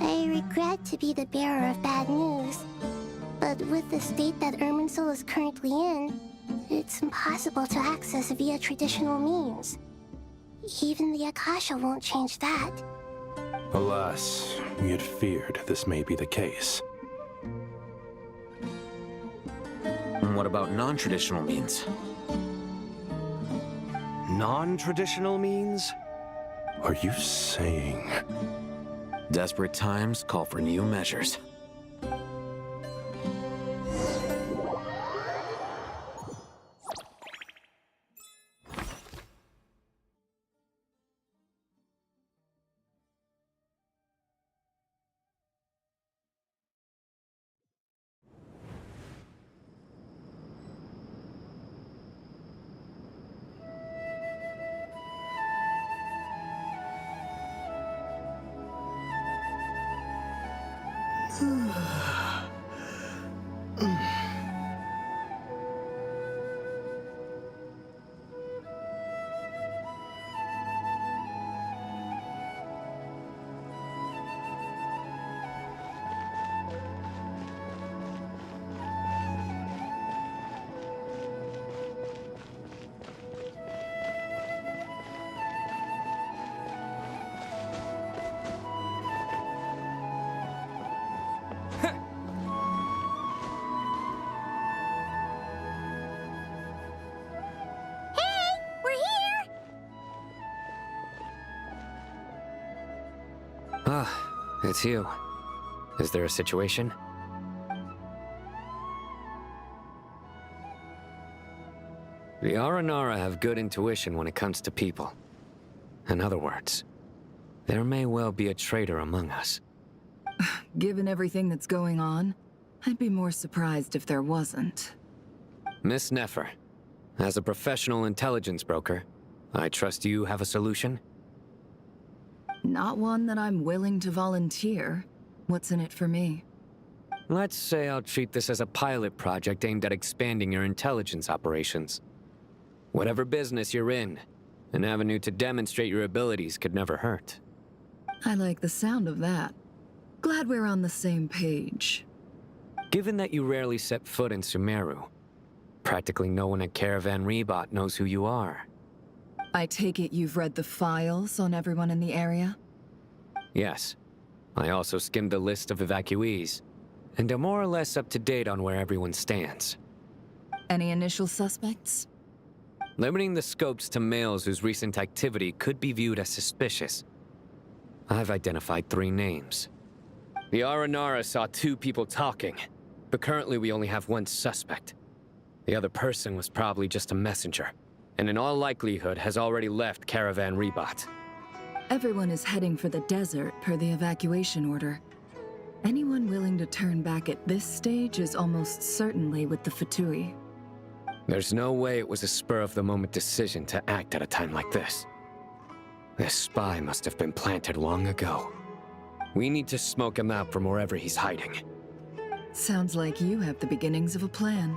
I regret to be the bearer of bad news, but with the state that Irminsul is currently in, it's impossible to access via traditional means. Even the Akasha won't change that. Alas, we had feared this may be the case. And what about non-traditional means? Non-traditional means? Are you saying... Desperate times call for new measures. Ah, it's you. Is there a situation? The Aranara have good intuition when it comes to people. In other words, there may well be a traitor among us. Given everything that's going on, I'd be more surprised if there wasn't. Miss Nefer, as a professional intelligence broker, I trust you have a solution? Not one that I'm willing to volunteer. What's in it for me? Let's say I'll treat this as a pilot project aimed at expanding your intelligence operations. Whatever business you're in, an avenue to demonstrate your abilities could never hurt. I like the sound of that. Glad we're on the same page. Given that you rarely set foot in Sumeru, practically no one at Caravan Rebot knows who you are. I take it you've read the files on everyone in the area? Yes. I also skimmed the list of evacuees, and am more or less up to date on where everyone stands. Any initial suspects? Limiting the scopes to males whose recent activity could be viewed as suspicious. I've identified 3 names. The Aranara saw 2 people talking, but currently we only have 1 suspect. The other person was probably just a messenger, and in all likelihood has already left Caravan Rebot. Everyone is heading for the desert per the evacuation order. Anyone willing to turn back at this stage is almost certainly with the Fatui. There's no way it was a spur-of-the-moment decision to act at a time like this. This spy must have been planted long ago. We need to smoke him out from wherever he's hiding. Sounds like you have the beginnings of a plan.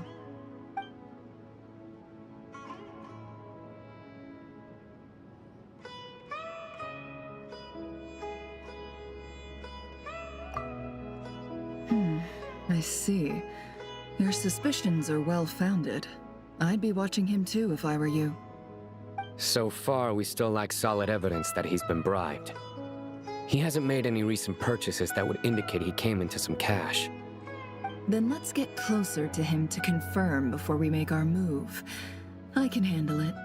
I see. Your suspicions are well-founded. I'd be watching him too if I were you. So far, we still lack solid evidence that he's been bribed. He hasn't made any recent purchases that would indicate he came into some cash. Then let's get closer to him to confirm before we make our move. I can handle it.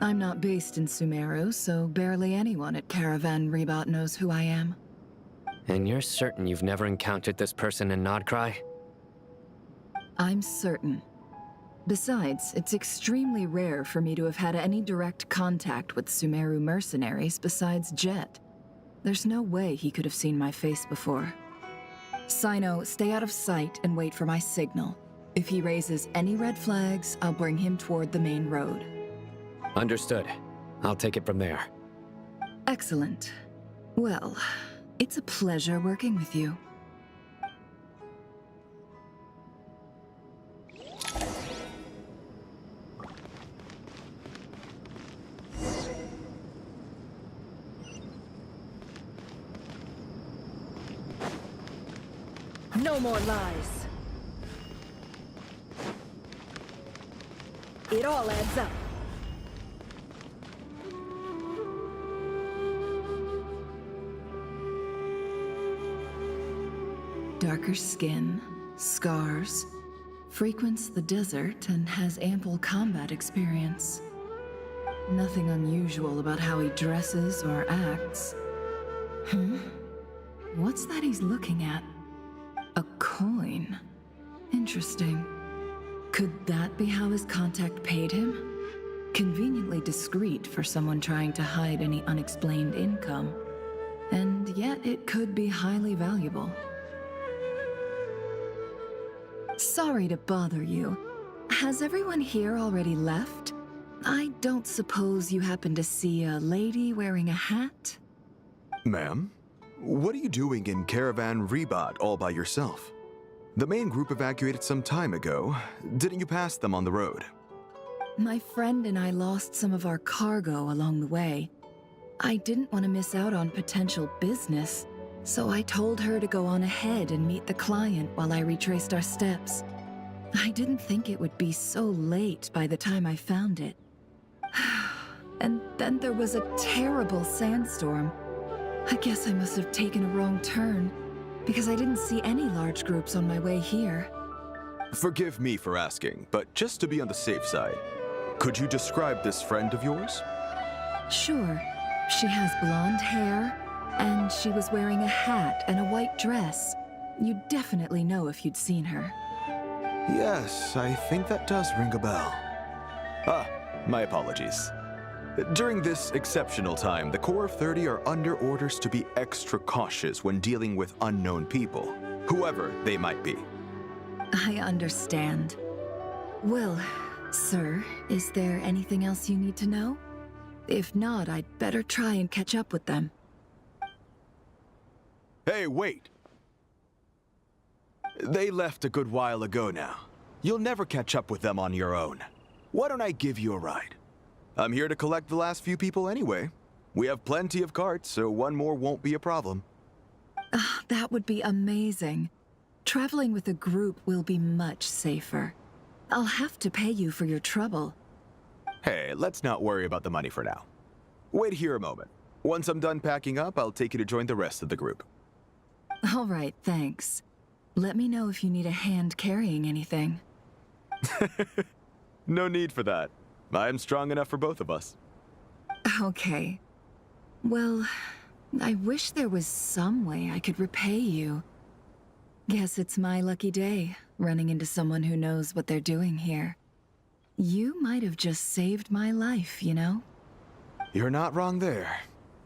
I'm not based in Sumeru, so barely anyone at Caravan Rebot knows who I am. And you're certain you've never encountered this person in Nodcry? I'm certain. Besides, it's extremely rare for me to have had any direct contact with Sumeru mercenaries besides Jet. There's no way he could have seen my face before. Sino, stay out of sight and wait for my signal. If he raises any red flags, I'll bring him toward the main road. Understood. I'll take it from there. Excellent. Well, it's a pleasure working with you. No more lies. It all adds up. Darker skin, scars, frequents the desert and has ample combat experience. Nothing unusual about how he dresses or acts. What's that he's looking at? A coin. Interesting. Could that be how his contact paid him? Conveniently discreet for someone trying to hide any unexplained income. And yet it could be highly valuable. Sorry to bother you. Has everyone here already left? I don't suppose you happen to see a lady wearing a hat? Ma'am? What are you doing in Caravan Rebat all by yourself? The main group evacuated some time ago. Didn't you pass them on the road? My friend and I lost some of our cargo along the way. I didn't want to miss out on potential business, so I told her to go on ahead and meet the client while I retraced our steps. I didn't think it would be so late by the time I found it. And then there was a terrible sandstorm. I guess I must have taken a wrong turn, because I didn't see any large groups on my way here. Forgive me for asking, but just to be on the safe side, could you describe this friend of yours? Sure. She has blonde hair, and she was wearing a hat and a white dress. You'd definitely know if you'd seen her. Yes, I think that does ring a bell. Ah, my apologies. During this exceptional time, the Corps of 30 are under orders to be extra cautious when dealing with unknown people, whoever they might be. I understand. Well, sir, is there anything else you need to know? If not, I'd better try and catch up with them. Hey, wait! They left a good while ago now. You'll never catch up with them on your own. Why don't I give you a ride? I'm here to collect the last few people anyway. We have plenty of carts, so one more won't be a problem. That would be amazing. Traveling with a group will be much safer. I'll have to pay you for your trouble. Hey, let's not worry about the money for now. Wait here a moment. Once I'm done packing up, I'll take you to join the rest of the group. All right, thanks. Let me know if you need a hand carrying anything. No need for that. I'm strong enough for both of us. Okay. Well, I wish there was some way I could repay you. Guess it's my lucky day, running into someone who knows what they're doing here. You might have just saved my life, you know? You're not wrong there.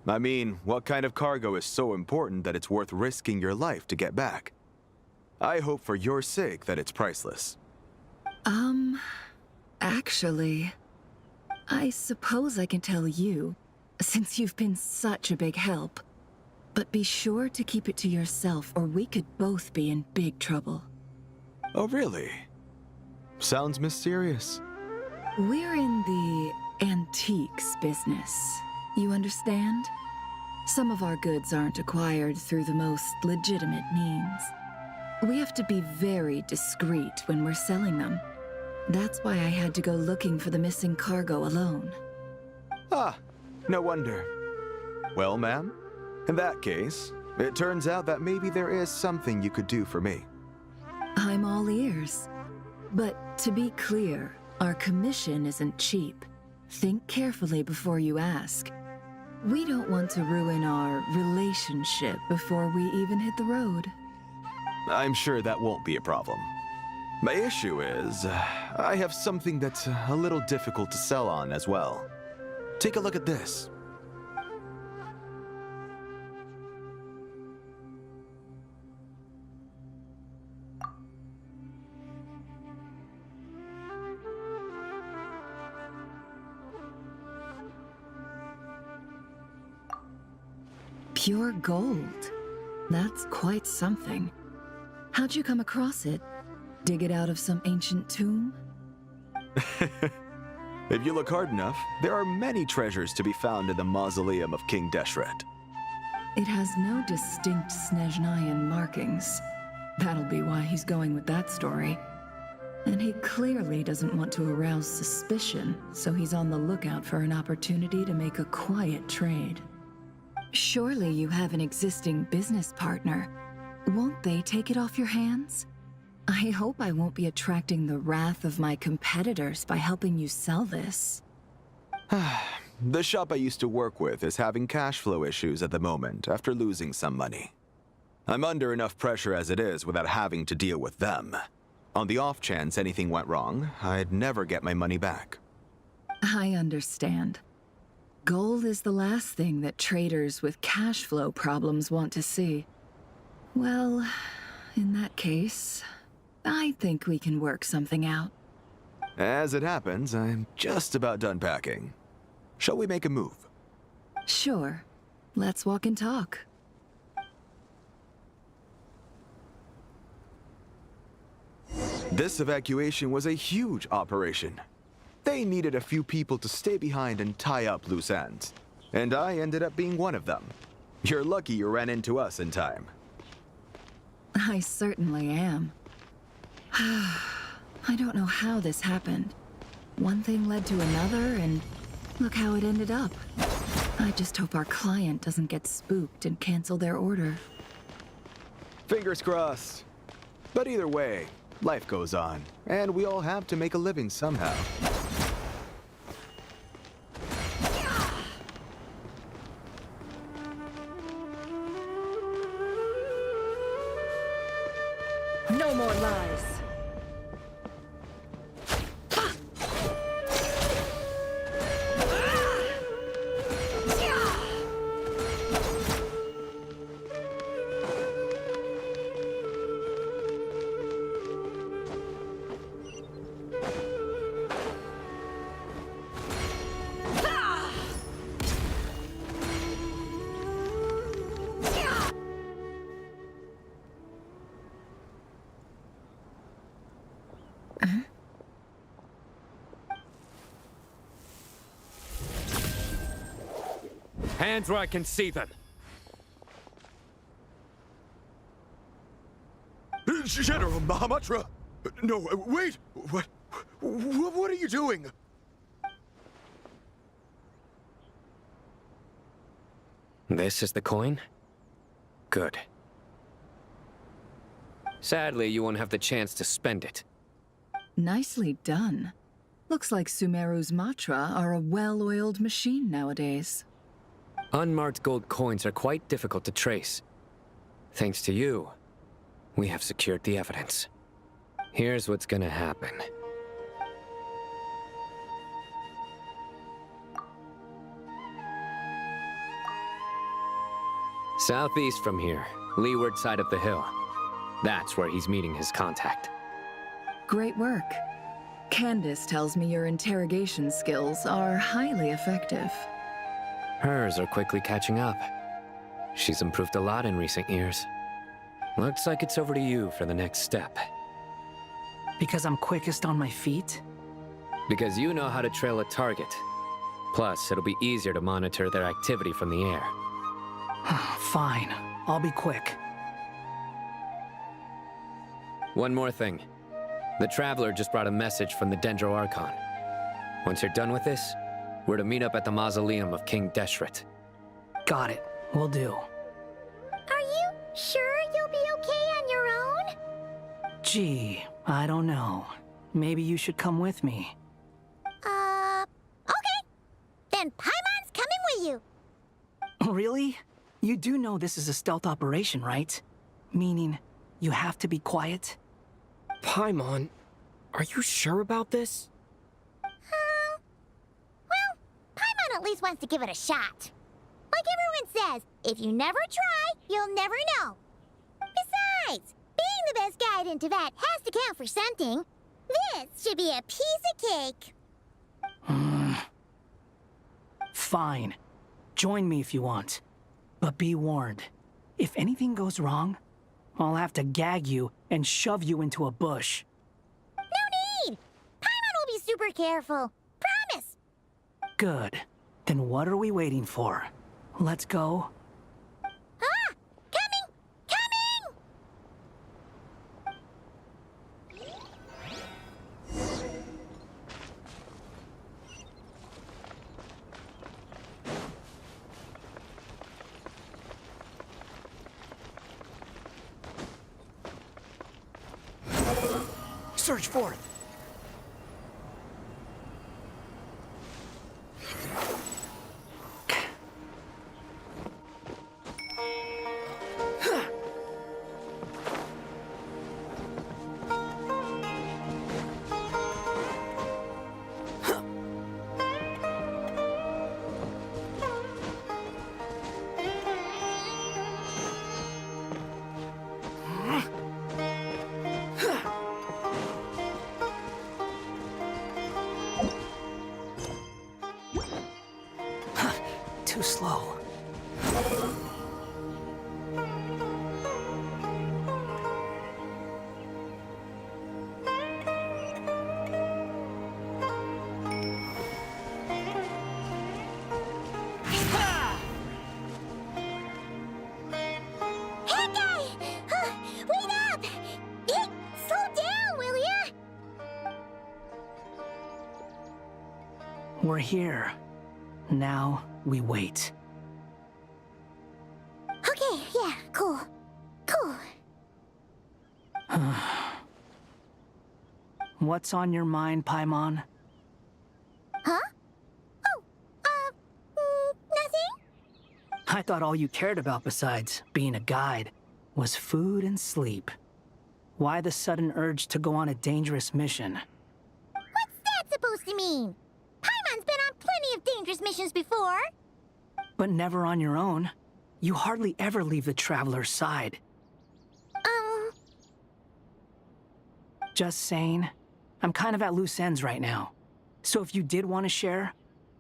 I mean, what kind of cargo is so important that it's worth risking your life to get back? I hope for your sake that it's priceless. Actually, I suppose I can tell you, since you've been such a big help. But be sure to keep it to yourself, or we could both be in big trouble. Oh, really? Sounds mysterious. We're in the antiques business. You understand? Some of our goods aren't acquired through the most legitimate means. We have to be very discreet when we're selling them. That's why I had to go looking for the missing cargo alone. Ah, no wonder. Well, ma'am, in that case, it turns out that maybe there is something you could do for me. I'm all ears. But to be clear, our commission isn't cheap. Think carefully before you ask. We don't want to ruin our relationship before we even hit the road. I'm sure that won't be a problem. My issue is, I have something that's a little difficult to sell on as well. Take a look at this. Pure gold. That's quite something. How'd you come across it? Dig it out of some ancient tomb? If you look hard enough, there are many treasures to be found in the mausoleum of King Deshret. It has no distinct Snezhnayan markings. That'll be why he's going with that story. And he clearly doesn't want to arouse suspicion, so he's on the lookout for an opportunity to make a quiet trade. Surely you have an existing business partner. Won't they take it off your hands? I hope I won't be attracting the wrath of my competitors by helping you sell this. The shop I used to work with is having cash flow issues at the moment after losing some money. I'm under enough pressure as it is without having to deal with them. On the off chance anything went wrong, I'd never get my money back. I understand. Gold is the last thing that traders with cash flow problems want to see. Well, in that case, I think we can work something out. As it happens, I'm just about done packing. Shall we make a move? Sure. Let's walk and talk. This evacuation was a huge operation. They needed a few people to stay behind and tie up loose ends. And I ended up being one of them. You're lucky you ran into us in time. I certainly am. I don't know how this happened. One thing led to another, and look how it ended up. I just hope our client doesn't get spooked and cancel their order. Fingers crossed. But either way, life goes on, and we all have to make a living somehow. No more lies. Hands where I can see them. General Mahamatra! No, wait! What are you doing? This is the coin? Good. Sadly, you won't have the chance to spend it. Nicely done. Looks like Sumeru's Matra are a well-oiled machine nowadays. Unmarked gold coins are quite difficult to trace. Thanks to you, we have secured the evidence. Here's what's gonna happen. Southeast from here, leeward side of the hill. That's where he's meeting his contact. Great work. Candace tells me your interrogation skills are highly effective. Hers are quickly catching up. She's improved a lot in recent years. Looks like it's over to you for the next step. Because I'm quickest on my feet? Because you know how to trail a target. Plus, it'll be easier to monitor their activity from the air. Fine. I'll be quick. One more thing. The Traveler just brought a message from the Dendro Archon. Once you're done with this, we're to meet up at the mausoleum of King Deshret. Got it. Will do. Are you sure you'll be okay on your own? Gee, I don't know. Maybe you should come with me. Okay. Then Paimon's coming with you. Really? You do know this is a stealth operation, right? Meaning, you have to be quiet? Paimon, are you sure about this? Well, Paimon at least wants to give it a shot. Like everyone says, if you never try, you'll never know. Besides, being the best guide in Teyvat has to count for something. This should be a piece of cake. Fine. Join me if you want. But be warned. If anything goes wrong, I'll have to gag you and shove you into a bush. No need! Paimon will be super careful. Promise! Good. Then what are we waiting for? Let's go. Ah! Coming! Coming! Search for it. Too slow. Hey, guy! Wait up! Slow down, will ya? We're here. Now we wait. Okay, yeah, cool. Cool. What's on your mind, Paimon? Huh? Nothing? I thought all you cared about besides being a guide was food and sleep. Why the sudden urge to go on a dangerous mission? What's that supposed to mean? Paimon's been on plenty of dangerous missions before. But never on your own. You hardly ever leave the Traveler's side. Just saying. I'm kind of at loose ends right now. So if you did want to share,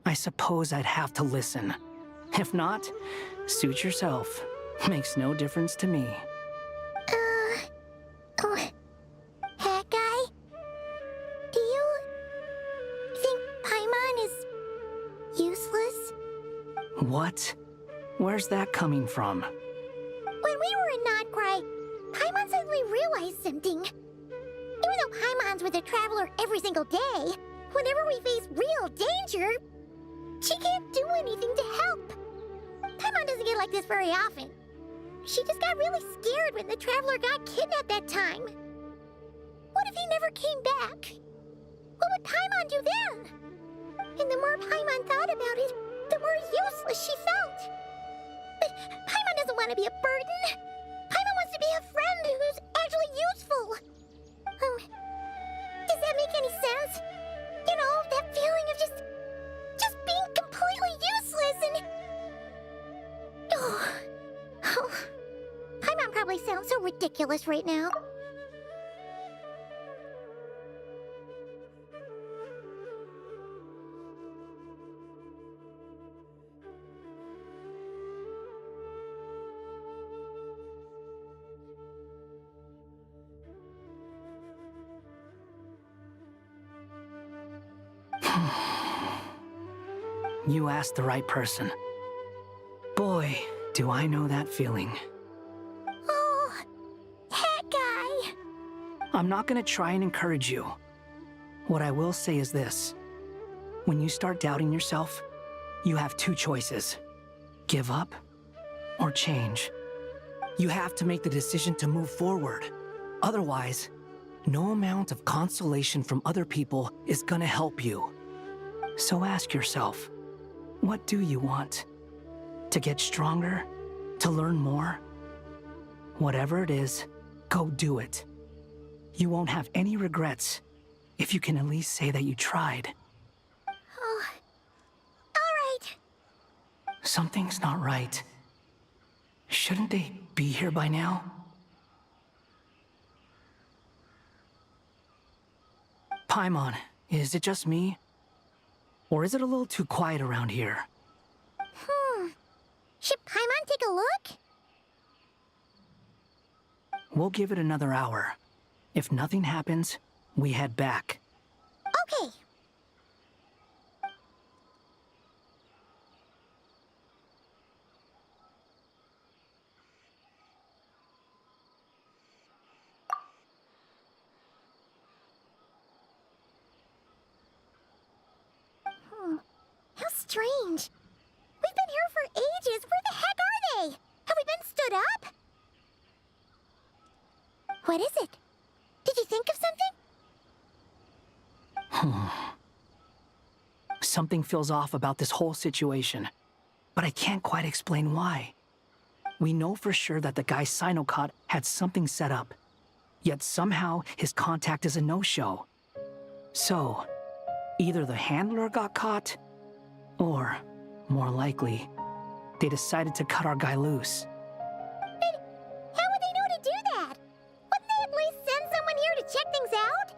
I suppose I'd have to listen. If not, suit yourself. Makes no difference to me. That guy? Do you think Paimon is useless? What? Where's that coming from? When we were in Notcry, Paimon suddenly realized something. Even though Paimon's with a Traveler every single day, whenever we face real danger, she can't do anything to help. Paimon doesn't get like this very often. She just got really scared when the Traveler got kidnapped that time. What if he never came back? What would Paimon do then? And the more Paimon thought about it, the more useless she felt. But Paimon doesn't want to be a burden. Paimon wants to be a friend who's actually useful. Does that make any sense? You know, that feeling of just being completely useless and... Oh. Paimon probably sounds so ridiculous right now. You asked the right person. Boy, do I know that feeling. Oh, that guy. I'm not gonna try and encourage you. What I will say is this. When you start doubting yourself, you have two choices. Give up or change. You have to make the decision to move forward. Otherwise, no amount of consolation from other people is gonna help you. So ask yourself, what do you want? To get stronger? To learn more? Whatever it is, go do it. You won't have any regrets if you can at least say that you tried. Oh, all right. Something's not right. Shouldn't they be here by now? Paimon, is it just me? Or is it a little too quiet around here? Should Paimon take a look? We'll give it another hour. If nothing happens, we head back. Okay. How strange. We've been here for ages. Where the heck are they? Have we been stood up? What is it? Did you think of something? Something feels off about this whole situation, but I can't quite explain why. We know for sure that the guy Sinocot had something set up, yet somehow his contact is a no-show. So, either the handler got caught, or, more likely, they decided to cut our guy loose. But how would they know to do that? Wouldn't they at least send someone here to check things out?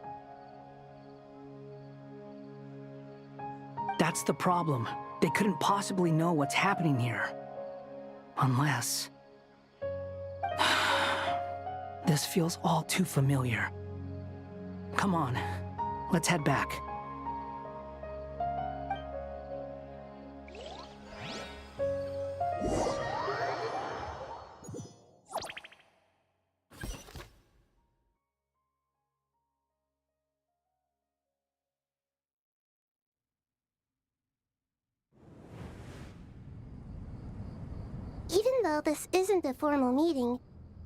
That's the problem. They couldn't possibly know what's happening here. Unless... This feels all too familiar. Come on, let's head back. Even though this isn't a formal meeting,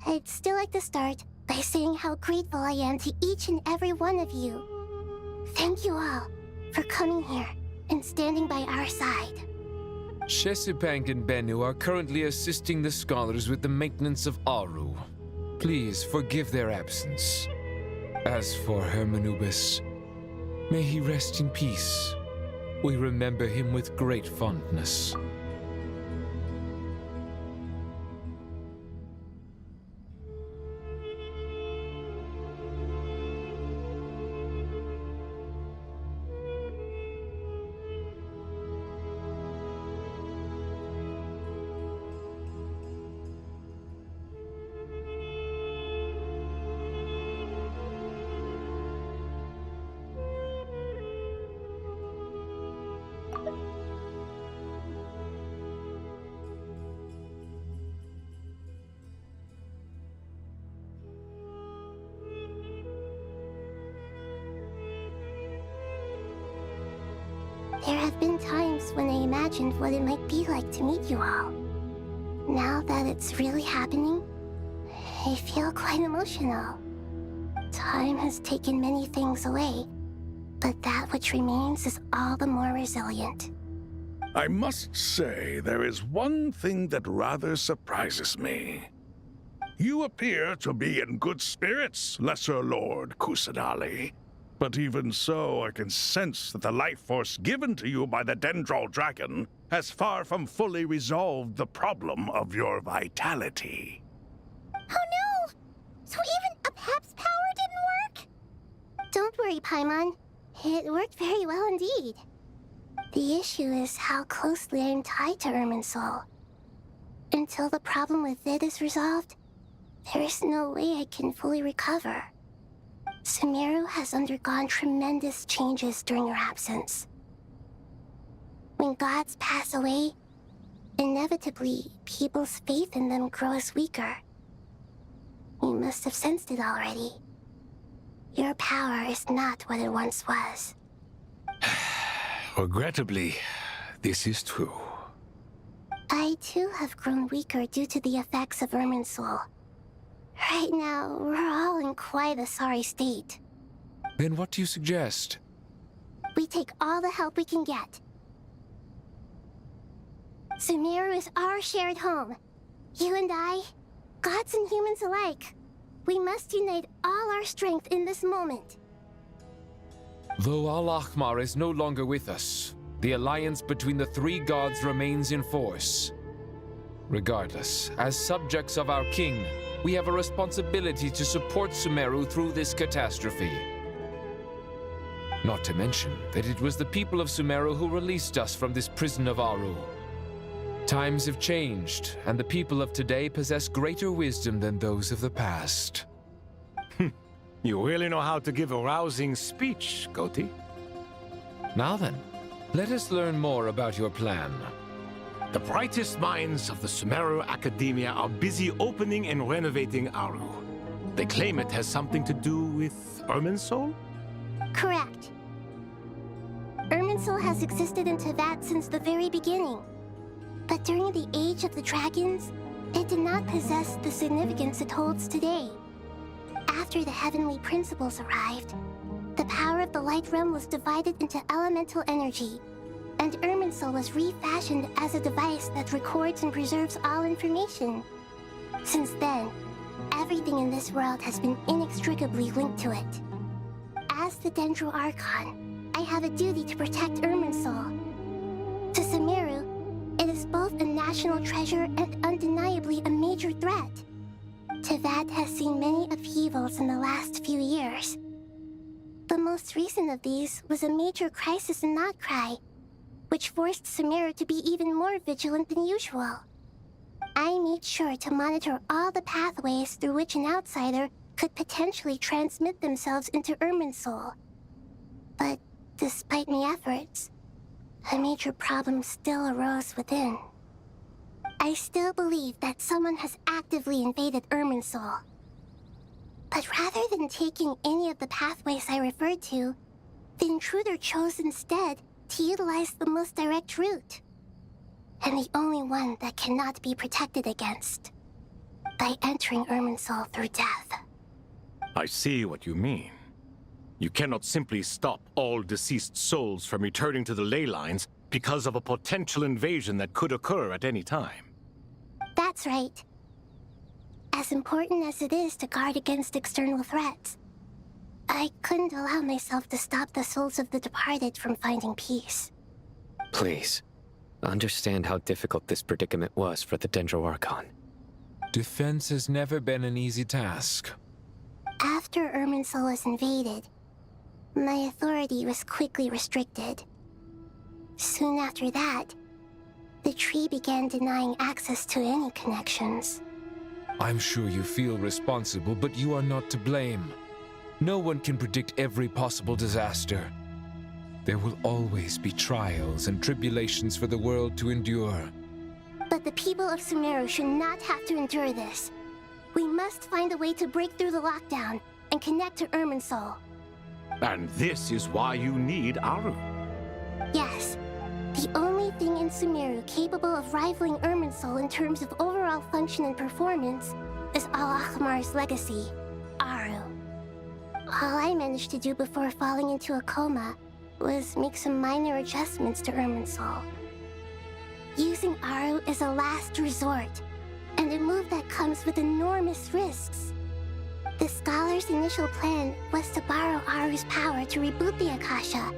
I'd still like to start by saying how grateful I am to each and every one of you. Thank you all for coming here and standing by our side. Chesipank and Bennu are currently assisting the scholars with the maintenance of Aru. Please forgive their absence. As for Hermanubis, may he rest in peace. We remember him with great fondness. There have been times when I imagined what it might be like to meet you all. Now that it's really happening, I feel quite emotional. Time has taken many things away, but that which remains is all the more resilient. I must say, there is one thing that rather surprises me. You appear to be in good spirits, Lesser Lord Kusanali. But even so, I can sense that the life force given to you by the Dendral Dragon has far from fully resolved the problem of your vitality. Oh no! So even a Pep's power didn't work? Don't worry, Paimon. It worked very well indeed. The issue is how closely I am tied to Irminsul. Until the problem with it is resolved, there is no way I can fully recover. Sumeru has undergone tremendous changes during your absence. When gods pass away, inevitably, people's faith in them grows weaker. You must have sensed it already. Your power is not what it once was. Regrettably, this is true. I too have grown weaker due to the effects of Irminsul. Right now, we're all in quite a sorry state. Then what do you suggest? We take all the help we can get. Sumeru is our shared home. You and I, gods and humans alike. We must unite all our strength in this moment. Though Al-Ahmar is no longer with us, the alliance between the three gods remains in force. Regardless, as subjects of our king, we have a responsibility to support Sumeru through this catastrophe. Not to mention that it was the people of Sumeru who released us from this prison of Aru. Times have changed, and the people of today possess greater wisdom than those of the past. You really know how to give a rousing speech, Goti. Now then, let us learn more about your plan. The brightest minds of the Sumeru Academia are busy opening and renovating Aru. They claim it has something to do with Irminsul? Correct. Irminsul has existed in Teyvat since the very beginning. But during the Age of the Dragons, it did not possess the significance it holds today. After the Heavenly Principles arrived, the power of the Light Realm was divided into elemental energy, and Irminsul was refashioned as a device that records and preserves all information. Since then, everything in this world has been inextricably linked to it. As the Dendro Archon, I have a duty to protect Irminsul. To Sumeru, it is both a national treasure and undeniably a major threat. Teyvat has seen many upheavals in the last few years. The most recent of these was a major crisis in Notcry, which forced Sumeru to be even more vigilant than usual. I made sure to monitor all the pathways through which an outsider could potentially transmit themselves into Irminsul. But despite my efforts, a major problem still arose within. I still believe that someone has actively invaded Irminsul. But rather than taking any of the pathways I referred to, the intruder chose instead to utilize the most direct route, and the only one that cannot be protected against, by entering Irminsul through death. I see what you mean. You cannot simply stop all deceased souls from returning to the ley lines because of a potential invasion that could occur at any time. That's right. As important as it is to guard against external threats, I couldn't allow myself to stop the souls of the departed from finding peace. Please, understand how difficult this predicament was for the Dendro Archon. Defense has never been an easy task. After Irminsul was invaded, my authority was quickly restricted. Soon after that, the tree began denying access to any connections. I'm sure you feel responsible, but you are not to blame. No one can predict every possible disaster. There will always be trials and tribulations for the world to endure. But the people of Sumeru should not have to endure this. We must find a way to break through the lockdown and connect to Irminsul. And this is why you need Aru. Yes. The only thing in Sumeru capable of rivaling Irminsul in terms of overall function and performance is Al-Ahmar's legacy, Aru. All I managed to do before falling into a coma was make some minor adjustments to Irminsul. Using Aru is a last resort, and a move that comes with enormous risks. The Scholar's initial plan was to borrow Aru's power to reboot the Akasha,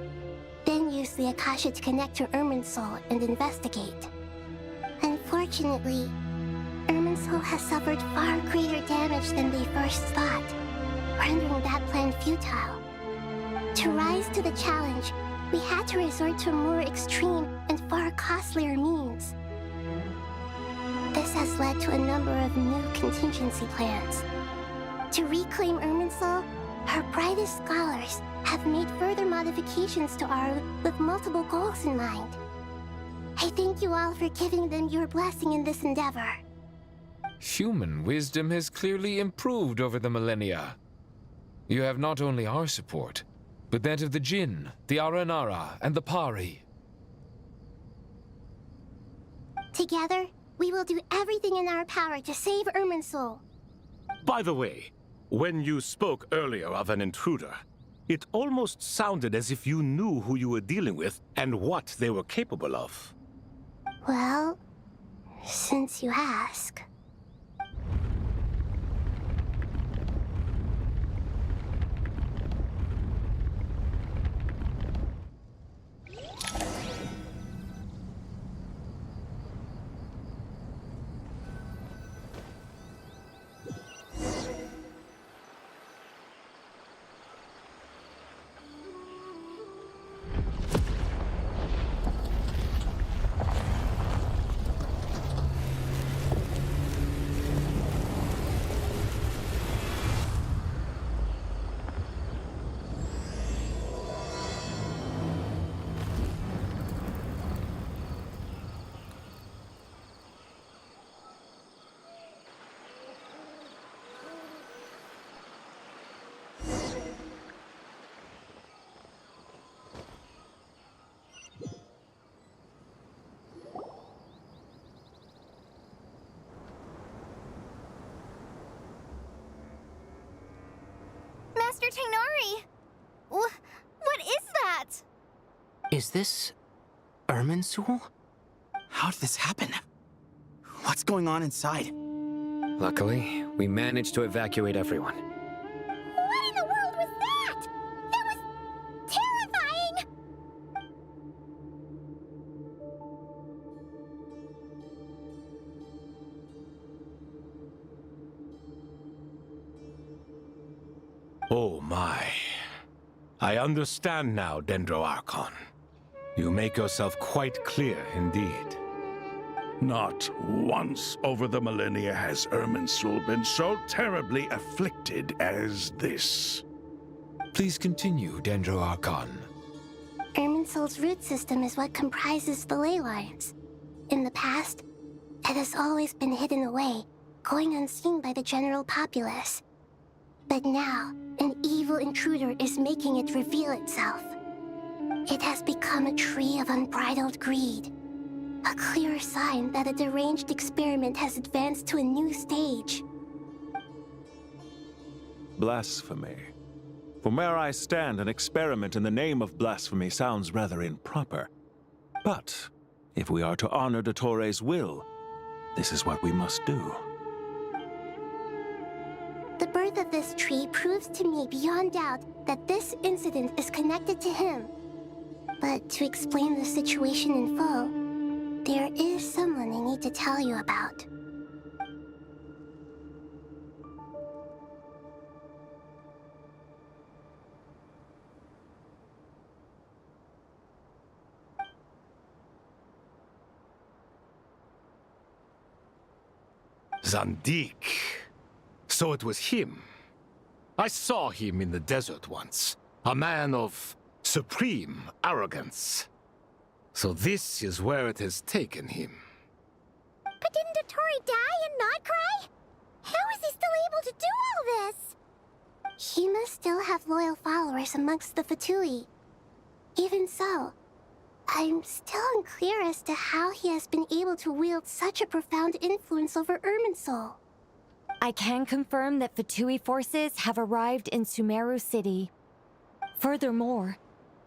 then use the Akasha to connect to Irminsul and investigate. Unfortunately, Irminsul has suffered far greater damage than they first thought, rendering that plan futile. To rise to the challenge, we had to resort to a more extreme and far costlier means. This has led to a number of new contingency plans. To reclaim Irminsul, our brightest scholars have made further modifications to Aru with multiple goals in mind. I thank you all for giving them your blessing in this endeavor. Human wisdom has clearly improved over the millennia. You have not only our support, but that of the Jinn, the Aranara, and the Pari. Together, we will do everything in our power to save Irminsul. By the way, when you spoke earlier of an intruder, it almost sounded as if you knew who you were dealing with and what they were capable of. Well, since you ask. Dr. Tighnari! What is that? Is this Irminsul? How did this happen? What's going on inside? Luckily, we managed to evacuate everyone. What in the world was that? That was terrifying! Oh my. I understand now, Dendro Archon. You make yourself quite clear indeed. Not once over the millennia has Irminsul been so terribly afflicted as this. Please continue, Dendro Archon. Irminsul's root system is what comprises the ley lines. In the past, it has always been hidden away, going unseen by the general populace. But now, an evil intruder is making it reveal itself. It has become a tree of unbridled greed. A clear sign that a deranged experiment has advanced to a new stage. Blasphemy. From where I stand, an experiment in the name of blasphemy sounds rather improper. But if we are to honor Dottores' will, this is what we must do. The birth of this tree proves to me beyond doubt that this incident is connected to him. But to explain the situation in full, there is someone I need to tell you about. Zandik. So it was him. I saw him in the desert once. A man of supreme arrogance. So this is where it has taken him. But didn't Dottore die and not cry? How is he still able to do all this? He must still have loyal followers amongst the Fatui. Even so, I'm still unclear as to how he has been able to wield such a profound influence over Irminsul. I can confirm that Fatui forces have arrived in Sumeru City. Furthermore,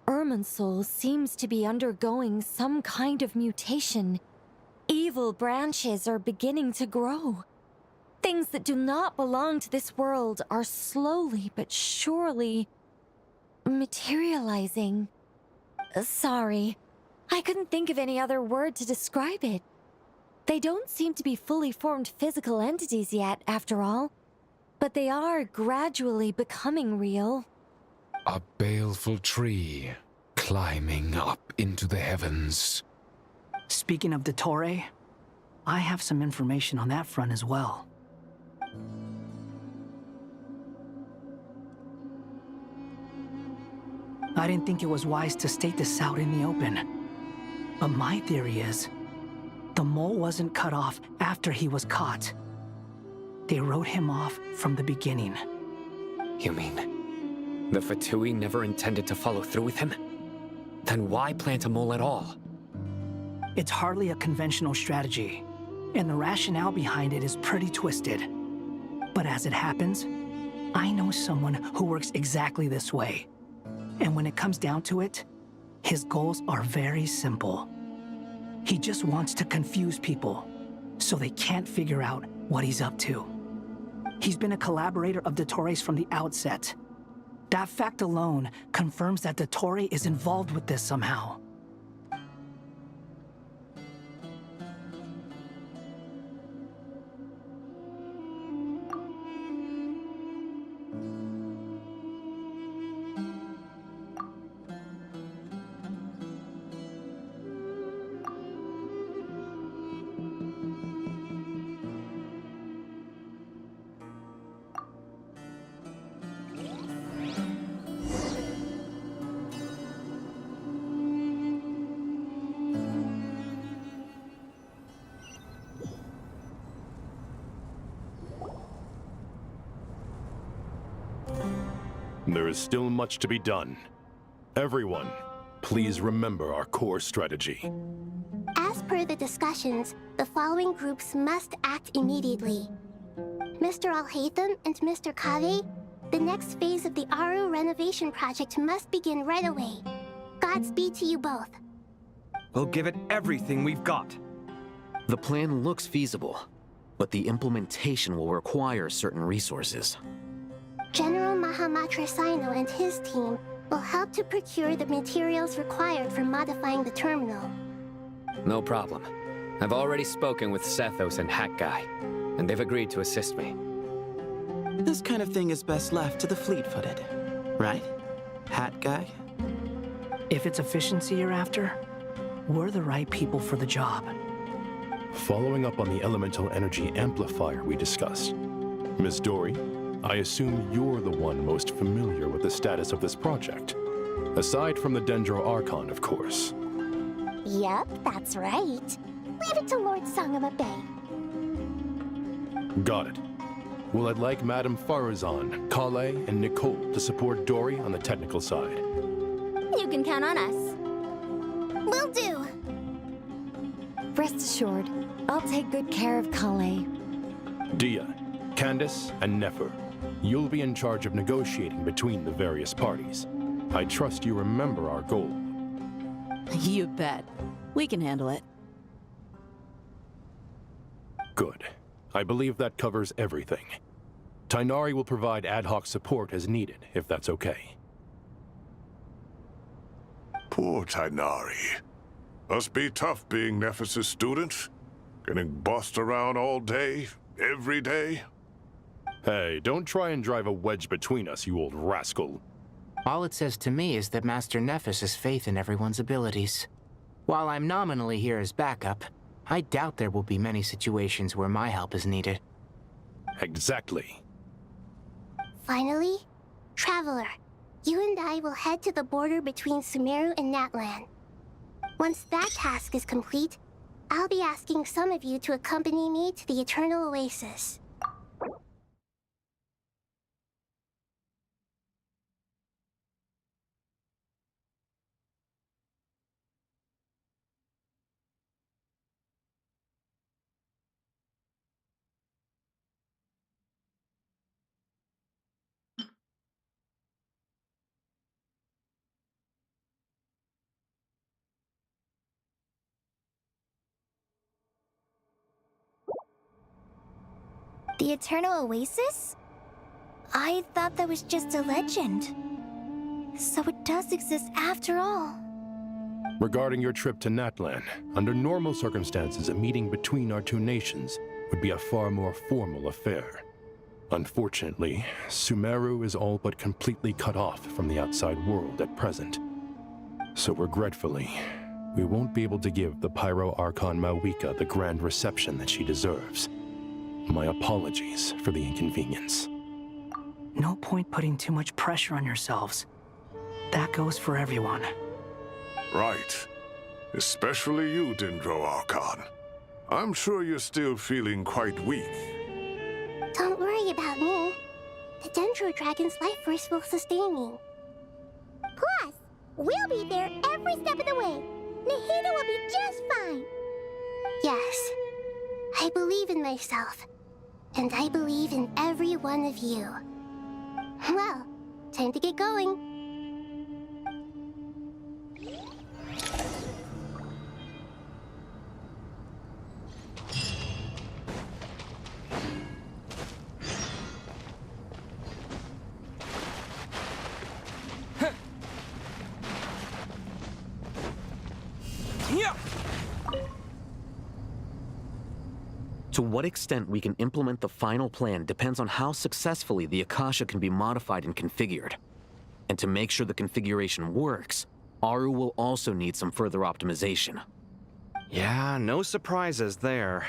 Irminsul seems to be undergoing some kind of mutation. Evil branches are beginning to grow. Things that do not belong to this world are slowly but surely materializing. Sorry, I couldn't think of any other word to describe it. They don't seem to be fully formed physical entities yet, after all. But they are gradually becoming real. A baleful tree, climbing up into the heavens. Speaking of Dottore, I have some information on that front as well. I didn't think it was wise to state this out in the open. But my theory is, the mole wasn't cut off after he was caught. They wrote him off from the beginning. You mean, the Fatui never intended to follow through with him? Then why plant a mole at all? It's hardly a conventional strategy, and the rationale behind it is pretty twisted. But as it happens, I know someone who works exactly this way. And when it comes down to it, his goals are very simple. He just wants to confuse people, so they can't figure out what he's up to. He's been a collaborator of Dottore's from the outset. That fact alone confirms that Dottore is involved with this somehow. There is still much to be done. Everyone, please remember our core strategy. As per the discussions, the following groups must act immediately. Mr. Alhaitham and Mr. Kaveh, The next phase of the Aru renovation project must begin right away. Godspeed to you both. We'll give it everything we've got. The plan looks feasible, but the implementation will require certain resources. General Mahamatra Sino and his team will help to procure the materials required for modifying the terminal. No problem. I've already spoken with Sethos and Hat Guy, and they've agreed to assist me. This kind of thing is best left to the fleet-footed, right? Hat Guy? If it's efficiency you're after, we're the right people for the job. Following up on the elemental energy amplifier we discussed, Ms. Dory, I assume you're the one most familiar with the status of this project. Aside from the Dendro Archon, of course. Yep, that's right. Leave it to Lord Sangama Bay. Got it. Well, I'd like Madame Farazan, Kale, and Nicole to support Dory on the technical side. You can count on us. Will do. Rest assured, I'll take good care of Kale. Dia, Candace, and Nefer, you'll be in charge of negotiating between the various parties. I trust you remember our goal. You bet. We can handle it. Good. I believe that covers everything. Tighnari will provide ad hoc support as needed, if that's okay. Poor Tighnari. Must be tough being Nephis' student. Getting bossed around all day, every day. Hey, don't try and drive a wedge between us, you old rascal. All it says to me is that Master Nephis has faith in everyone's abilities. While I'm nominally here as backup, I doubt there will be many situations where my help is needed. Exactly. Finally, Traveler, you and I will head to the border between Sumeru and Natlan. Once that task is complete, I'll be asking some of you to accompany me to the Eternal Oasis. The Eternal Oasis? I thought that was just a legend. So it does exist after all. Regarding your trip to Natlan, under normal circumstances, a meeting between our two nations would be a far more formal affair. Unfortunately, Sumeru is all but completely cut off from the outside world at present. So regretfully, we won't be able to give the Pyro Archon Mawika the grand reception that she deserves. My apologies for the inconvenience. No point putting too much pressure on yourselves. That goes for everyone. Right. Especially you, Dendro Archon. I'm sure you're still feeling quite weak. Don't worry about me. The Dendro Dragon's life force will sustain me. Plus, we'll be there every step of the way. Nahida will be just fine. Yes, I believe in myself. And I believe in every one of you. Well, time to get going. To what extent we can implement the final plan depends on how successfully the Akasha can be modified and configured. And to make sure the configuration works, Aru will also need some further optimization. Yeah, no surprises there.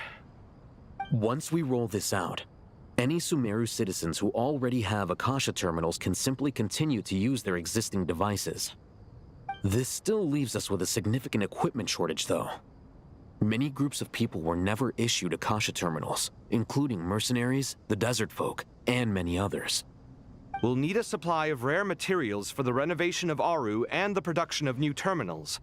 Once we roll this out, any Sumeru citizens who already have Akasha terminals can simply continue to use their existing devices. This still leaves us with a significant equipment shortage, though. Many groups of people were never issued Akasha terminals, including mercenaries, the desert folk, and many others. We'll need a supply of rare materials for the renovation of Aru and the production of new terminals.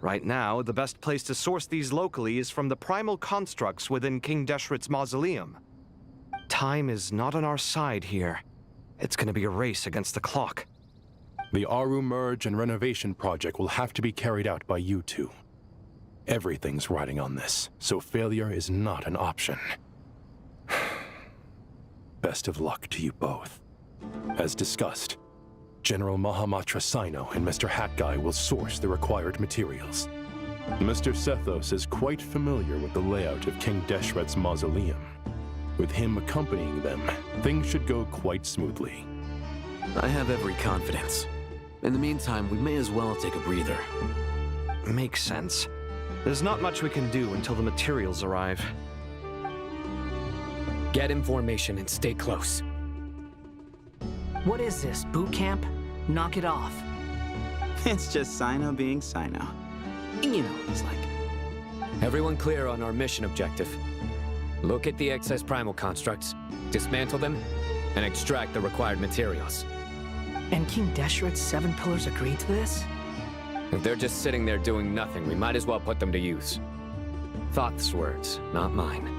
Right now, the best place to source these locally is from the primal constructs within King Deshret's mausoleum. Time is not on our side here, It's gonna be a race against the clock. The Aru merge and renovation project will have to be carried out by you two. Everything's riding on this, so failure is not an option. Best of luck to you both. As discussed, General Mahamatra Sino and Mr. Hat Guy will source the required materials. Mr. Sethos is quite familiar with the layout of King Deshret's mausoleum. With him accompanying them, things should go quite smoothly. I have every confidence. In the meantime, we may as well take a breather. Makes sense. There's not much we can do until the materials arrive. Get information and stay close. What is this, boot camp? Knock it off. It's just Sino being Sino. You know what he's like. Everyone clear on our mission objective. Look at the excess primal constructs, dismantle them, and extract the required materials. And King Deshret's 7 pillars agreed to this? If they're just sitting there doing nothing, we might as well put them to use. Thoth's words, not mine.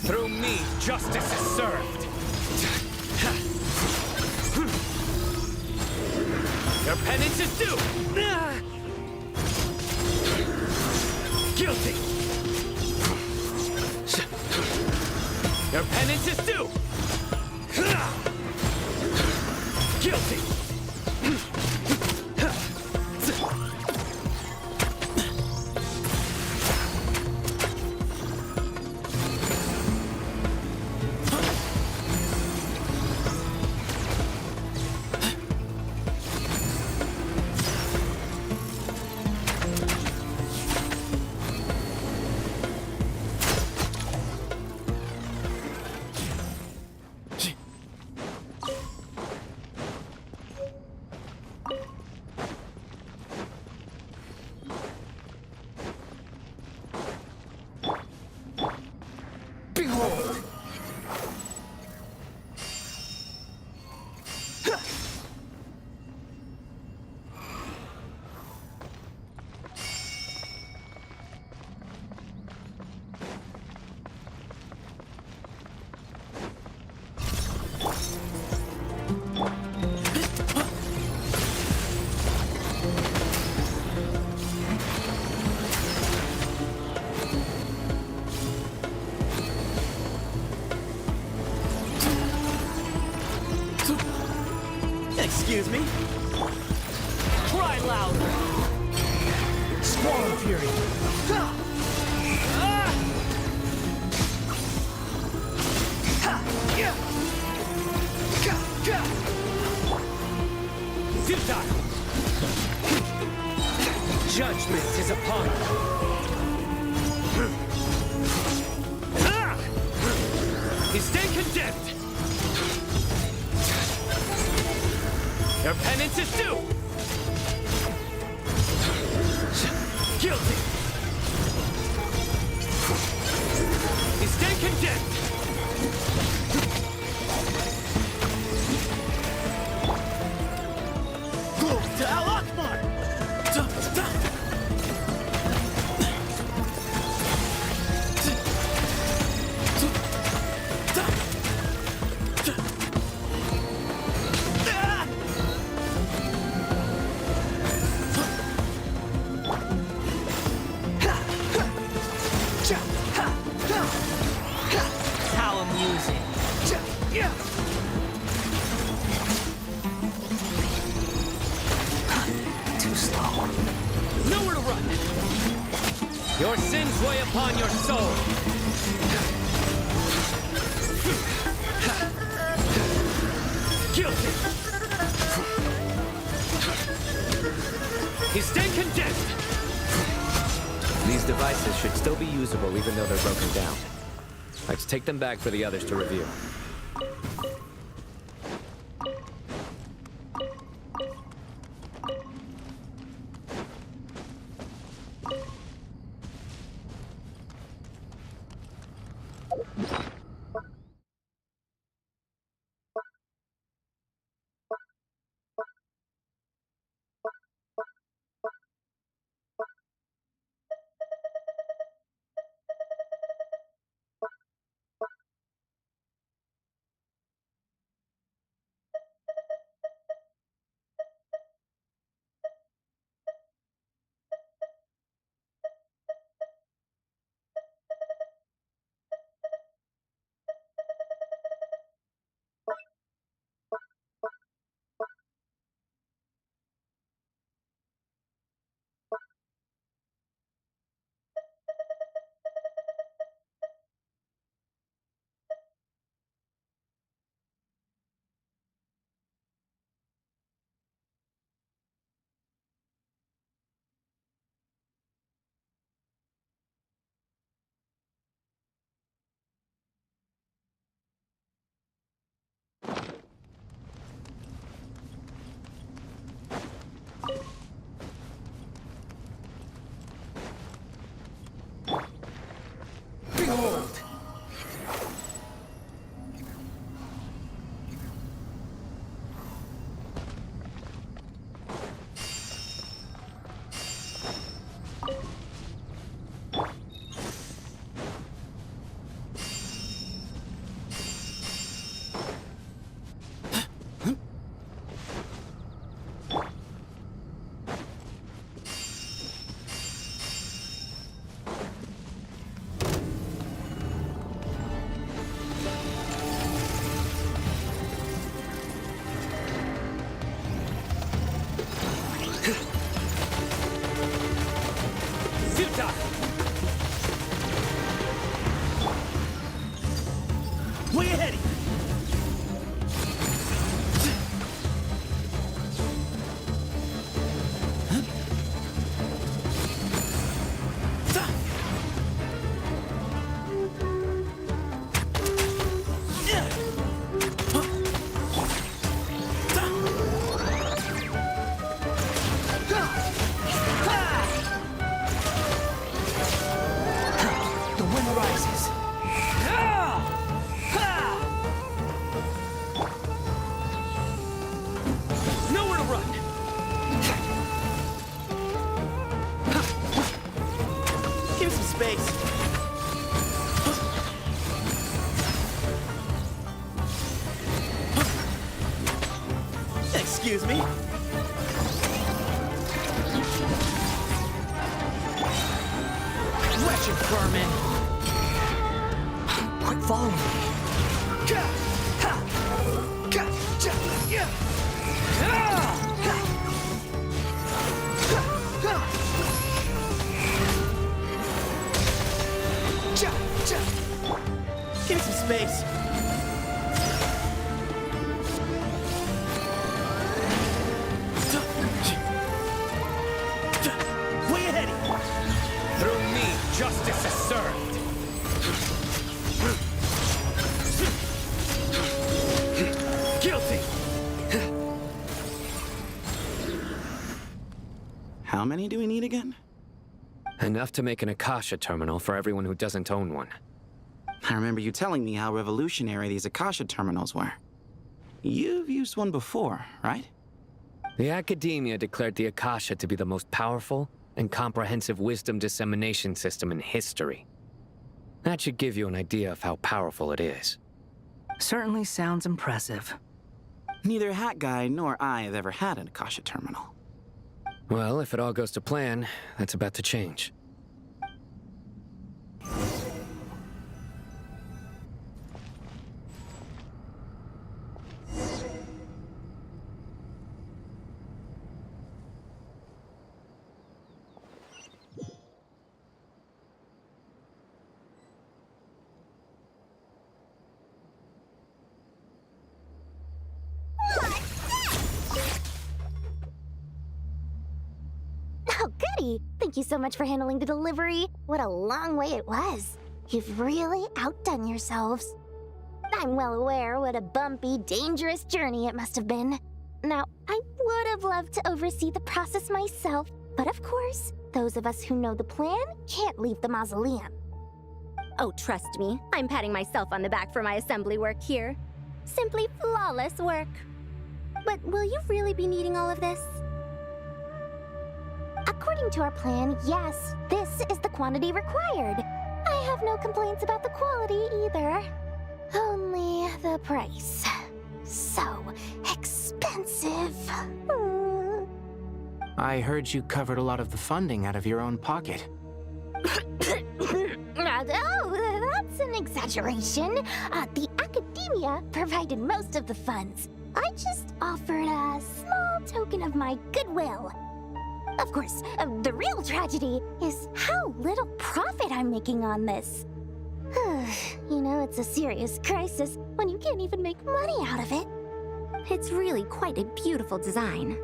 Through me, justice is served. Your penance is due! Guilty! Your penance is due! Guilty! Excuse me? Cry louder! Squall of Fury! Futile! Judgment is upon you! You stand condemned! Your penance is due! Guilty! You stand condemned! To Al-Akbar! How amusing! Too slow. Nowhere to run! Your sins weigh upon your soul! He's staying condensed! These devices should still be usable even though they're broken down. Let's take them back for the others to review. Behold! Way ahead! The wind rises. Nowhere to run! Give me some space. Excuse me. Wretched vermin! Quit following me. Give me some space. Way ahead! Through me, justice is served! Guilty! How many do we need again? Enough to make an Akasha terminal for everyone who doesn't own one. I remember you telling me how revolutionary these Akasha terminals were. You've used one before, right? The Academia declared the Akasha to be the most powerful and comprehensive wisdom dissemination system in history. That should give you an idea of how powerful it is. Certainly sounds impressive. Neither Hat Guy nor I have ever had an Akasha terminal. Well, if it all goes to plan, that's about to change. Hey, thank you so much for handling the delivery. What a long way it was. You've really outdone yourselves. I'm well aware what a bumpy, dangerous journey it must have been. Now, I would have loved to oversee the process myself, but of course, those of us who know the plan can't leave the mausoleum. Oh, trust me, I'm patting myself on the back for my assembly work here. Simply flawless work. But will you really be needing all of this? According to our plan, yes, this is the quantity required. I have no complaints about the quality either. Only the price. So expensive. I heard you covered a lot of the funding out of your own pocket. Oh, that's an exaggeration. The academia provided most of the funds. I just offered a small token of my goodwill. Of course, the real tragedy is how little profit I'm making on this. You know, it's a serious crisis when you can't even make money out of it. It's really quite a beautiful design.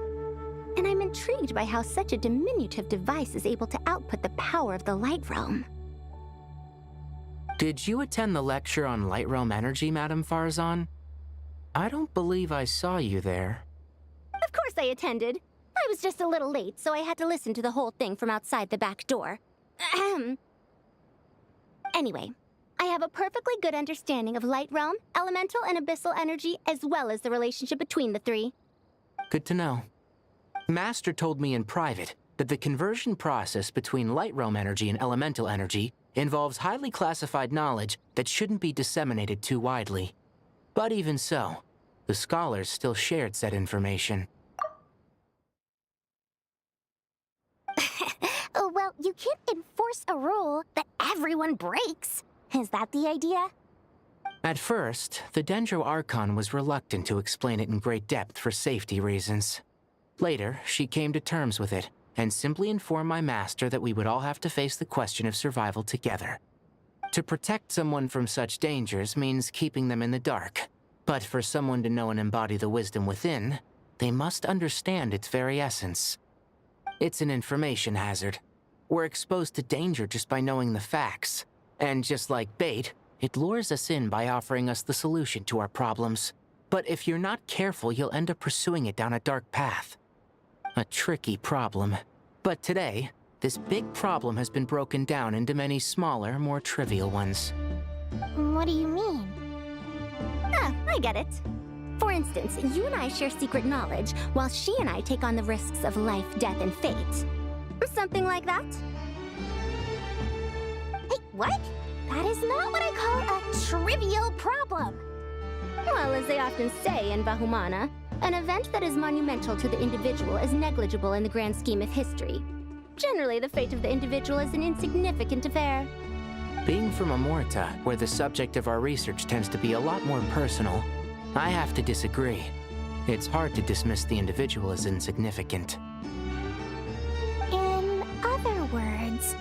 And I'm intrigued by how such a diminutive device is able to output the power of the Light Realm. Did you attend the lecture on Light Realm energy, Madame Farzan? I don't believe I saw you there. Of course I attended. I was just a little late, so I had to listen to the whole thing from outside the back door. Anyway, I have a perfectly good understanding of Light Realm, elemental and abyssal energy, as well as the relationship between the three. Good to know. Master told me in private that the conversion process between Light Realm energy and elemental energy involves highly classified knowledge that shouldn't be disseminated too widely. But even so, the scholars still shared said information. Well, you can't enforce a rule that everyone breaks. Is that the idea? At first, the Dendro Archon was reluctant to explain it in great depth for safety reasons. Later, she came to terms with it, and simply informed my master that we would all have to face the question of survival together. To protect someone from such dangers means keeping them in the dark, but for someone to know and embody the wisdom within, they must understand its very essence. It's an information hazard. We're exposed to danger just by knowing the facts, and just like bait, it lures us in by offering us the solution to our problems. But if you're not careful, you'll end up pursuing it down a dark path. A tricky problem. But today, this big problem has been broken down into many smaller, more trivial ones. What do you mean? Ah, I get it. For instance, you and I share secret knowledge, while she and I take on the risks of life, death, and fate. Something like that? Hey, what? That is not what I call a trivial problem. Well, as they often say in Vahumana, an event that is monumental to the individual is negligible in the grand scheme of history. Generally, the fate of the individual is an insignificant affair. Being from Amorta, where the subject of our research tends to be a lot more personal, I have to disagree. It's hard to dismiss the individual as insignificant. In other words,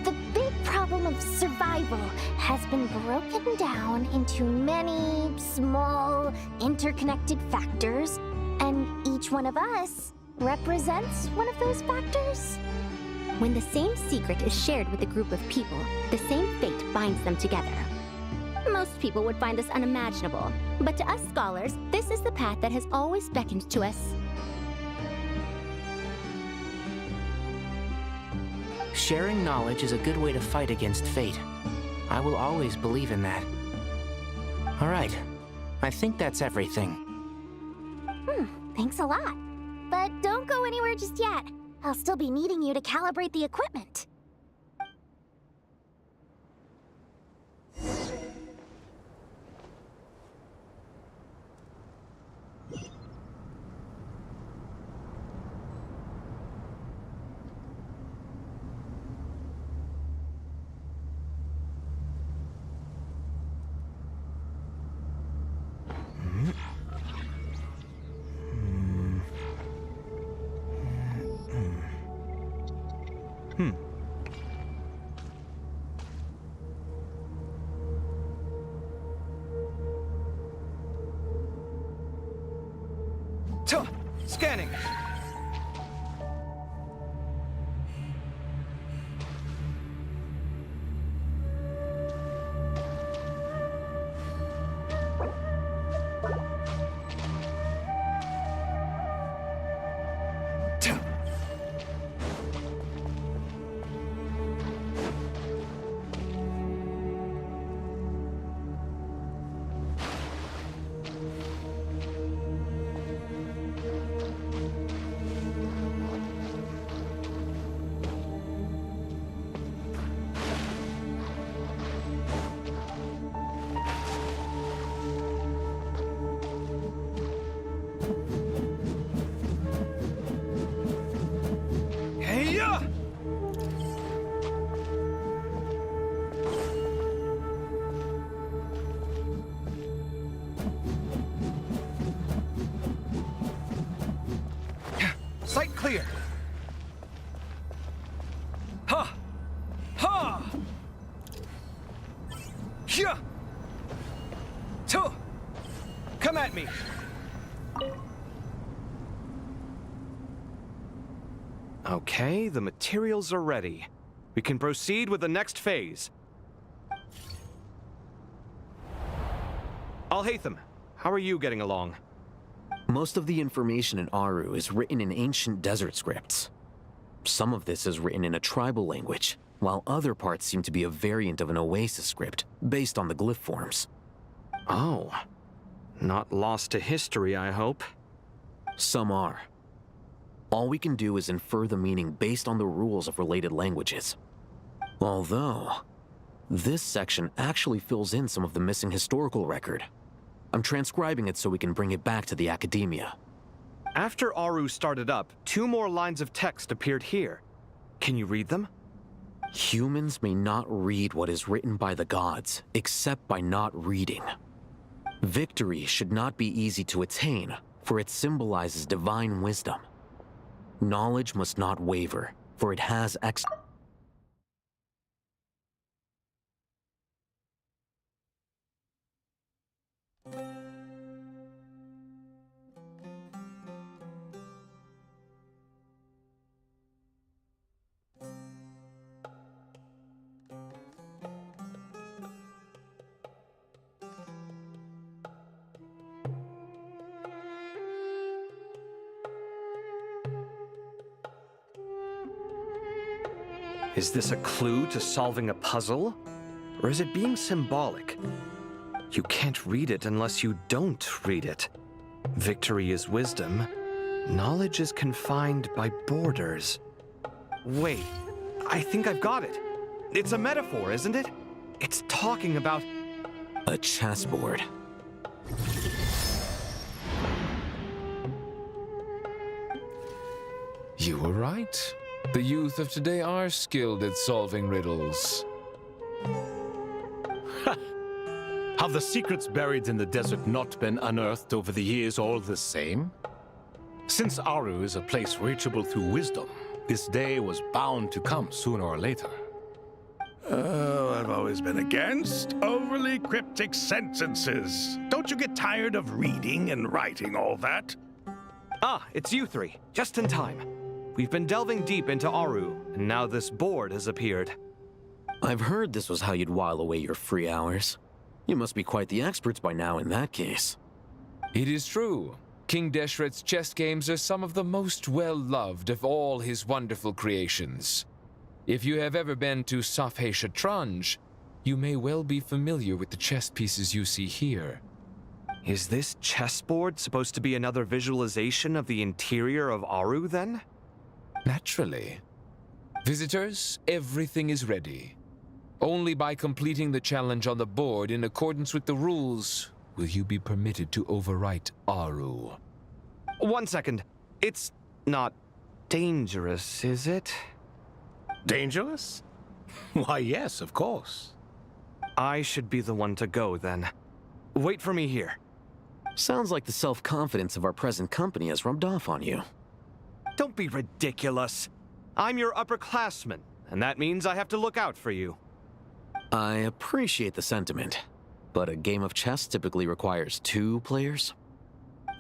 the big problem of survival has been broken down into many small, interconnected factors, and each one of us represents one of those factors. When the same secret is shared with a group of people, the same fate binds them together. Most people would find this unimaginable, but to us scholars, this is the path that has always beckoned to us. Sharing knowledge is a good way to fight against fate. I will always believe in that. All right, I think that's everything. Thanks a lot. But don't go anywhere just yet. I'll still be needing you to calibrate the equipment. Scanning. clear. Ha! Ha! Hyah! Tuh! Come at me! Okay, the materials are ready. We can proceed with the next phase. Alhaitham, how are you getting along? Most of the information in Aru is written in ancient desert scripts. Some of this is written in a tribal language, while other parts seem to be a variant of an Oasis script, based on the glyph forms. Oh. Not lost to history, I hope. Some are. All we can do is infer the meaning based on the rules of related languages. Although, this section actually fills in some of the missing historical record. I'm transcribing it so we can bring it back to the Academia. After Aru started up, 2 more lines of text appeared here. Can you read them? Humans may not read what is written by the gods, except by not reading. Victory should not be easy to attain, for it symbolizes divine wisdom. Knowledge must not waver, for it has Is this a clue to solving a puzzle? Or is it being symbolic? You can't read it unless you don't read it. Victory is wisdom. Knowledge is confined by borders. Wait, I think I've got it. It's a metaphor, isn't it? It's talking about a chessboard. You were right. The youth of today are skilled at solving riddles. Have the secrets buried in the desert not been unearthed over the years all the same? Since Aru is a place reachable through wisdom, this day was bound to come sooner or later. Oh, I've always been against overly cryptic sentences. Don't you get tired of reading and writing all that? Ah, it's you 3. Just in time. We've been delving deep into Aru, and now this board has appeared. I've heard this was how you'd while away your free hours. You must be quite the experts by now in that case. It is true. King Deshret's chess games are some of the most well-loved of all his wonderful creations. If you have ever been to Safhe Shatranj, you may well be familiar with the chess pieces you see here. Is this chessboard supposed to be another visualization of the interior of Aru, then? Naturally. Visitors, everything is ready. Only by completing the challenge on the board in accordance with the rules will you be permitted to overwrite Aru. 1 second. It's not dangerous, is it? Dangerous? Why, yes, of course. I should be the one to go, then. Wait for me here. Sounds like the self-confidence of our present company has rubbed off on you. Don't be ridiculous. I'm your upperclassman, and that means I have to look out for you. I appreciate the sentiment, but a game of chess typically requires 2 players.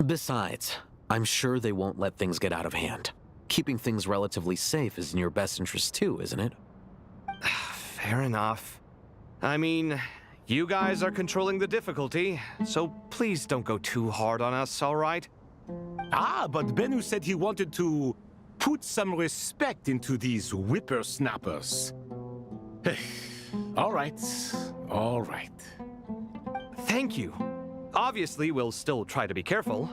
Besides, I'm sure they won't let things get out of hand. Keeping things relatively safe is in your best interest too, isn't it? Fair enough. I mean, you guys are controlling the difficulty, so please don't go too hard on us, all right? Ah, but Bennu said he wanted to put some respect into these whippersnappers. All right, all right. Thank you. Obviously, we'll still try to be careful.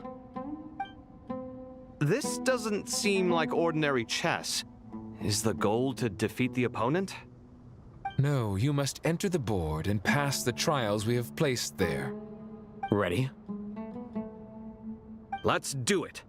This doesn't seem like ordinary chess. Is the goal to defeat the opponent? No, you must enter the board and pass the trials we have placed there. Ready? Let's do it.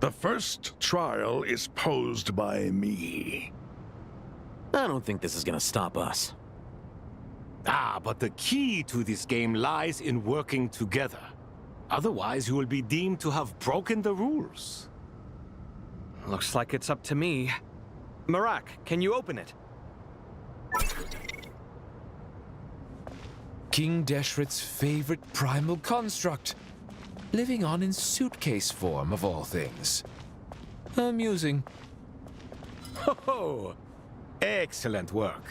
The first trial is posed by me. I don't think this is gonna stop us. Ah, but the key to this game lies in working together. Otherwise, you will be deemed to have broken the rules. Looks like it's up to me. Marak, can you open it? King Deshret's favorite primal construct. Living on in suitcase form, of all things. Amusing. Ho ho! Excellent work.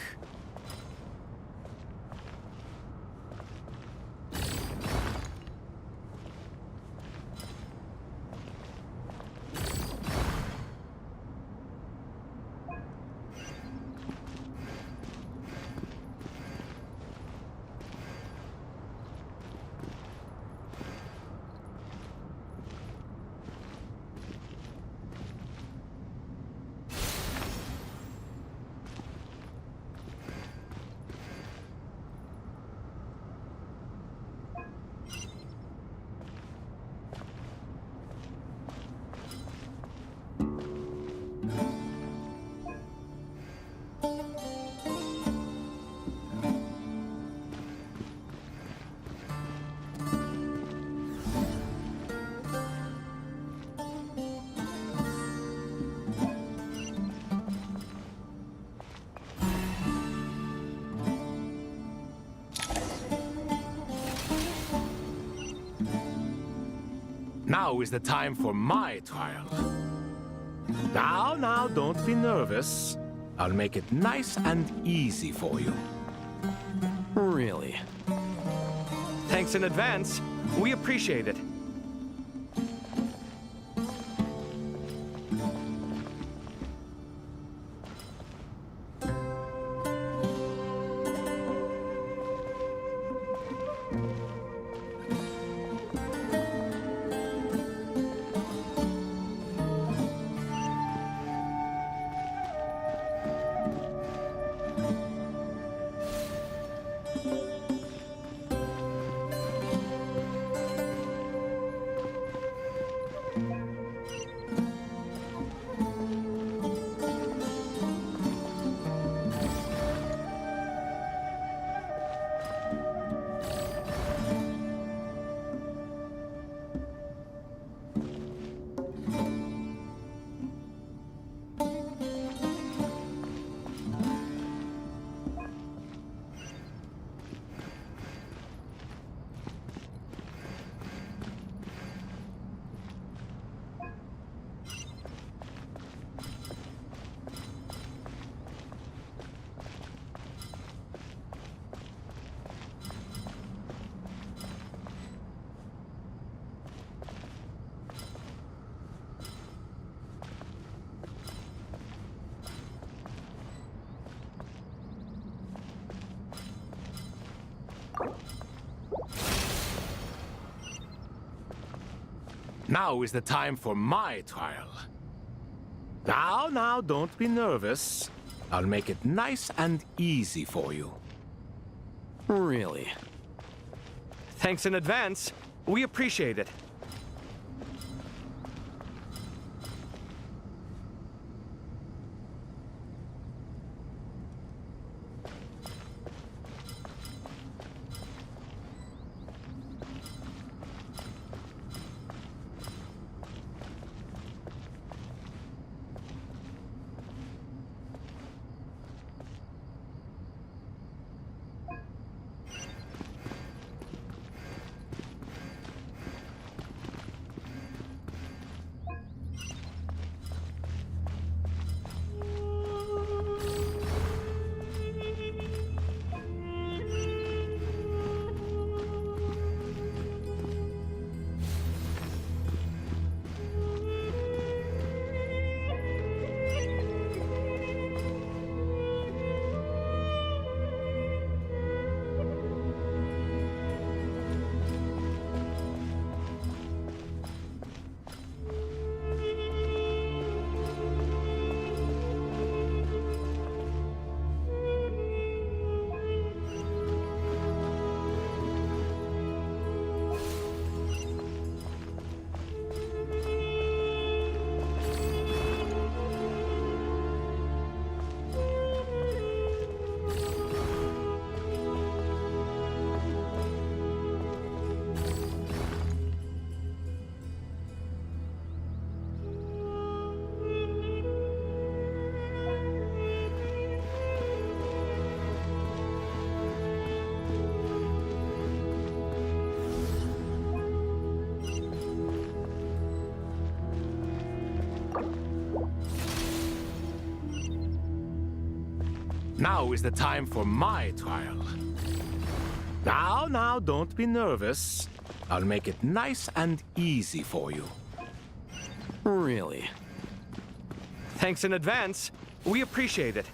Now is the time for my trial. Now, don't be nervous. I'll make it nice and easy for you. Really? Thanks in advance. We appreciate it. Now is the time for my trial. Now, don't be nervous. I'll make it nice and easy for you. Really? Thanks in advance. We appreciate it. Now is the time for my trial. Now, don't be nervous. I'll make it nice and easy for you. Really? Thanks in advance. We appreciate it.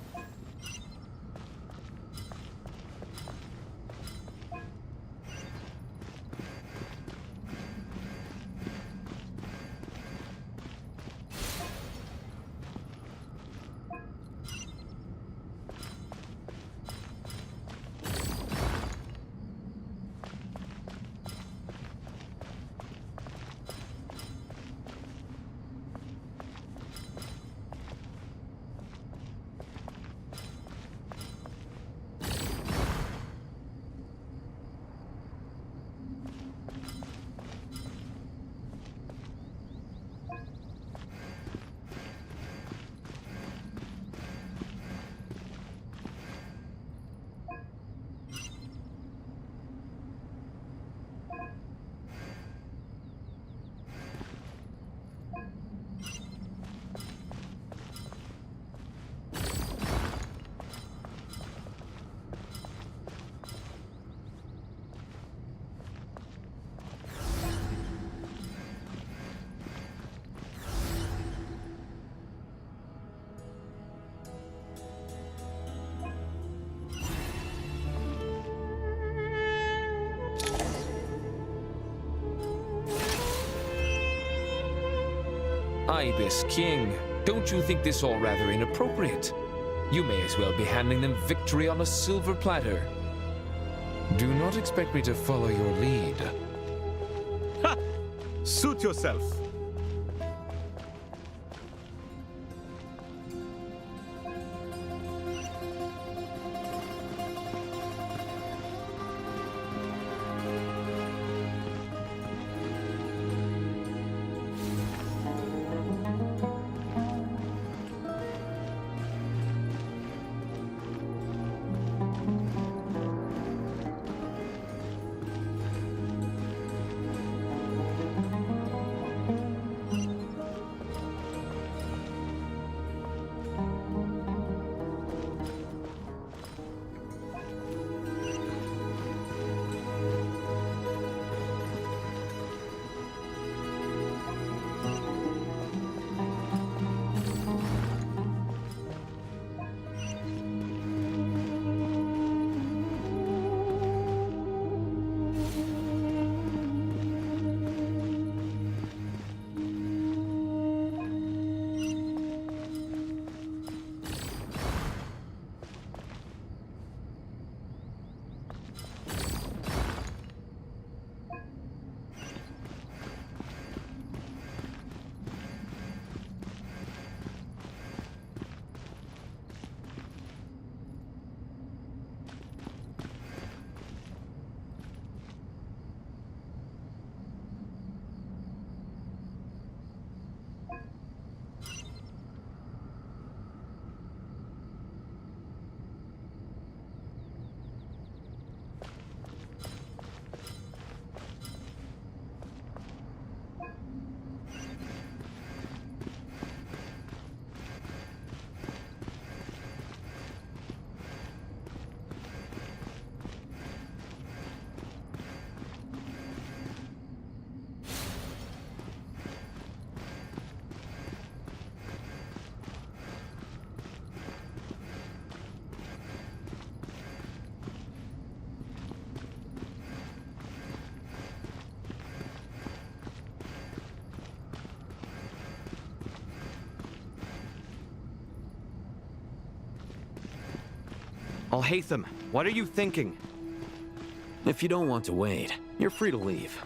Ibis King, don't you think this all rather inappropriate? You may as well be handing them victory on a silver platter. Do not expect me to follow your lead. Ha! Suit yourself. Alhaitham, what are you thinking? If you don't want to wait, you're free to leave.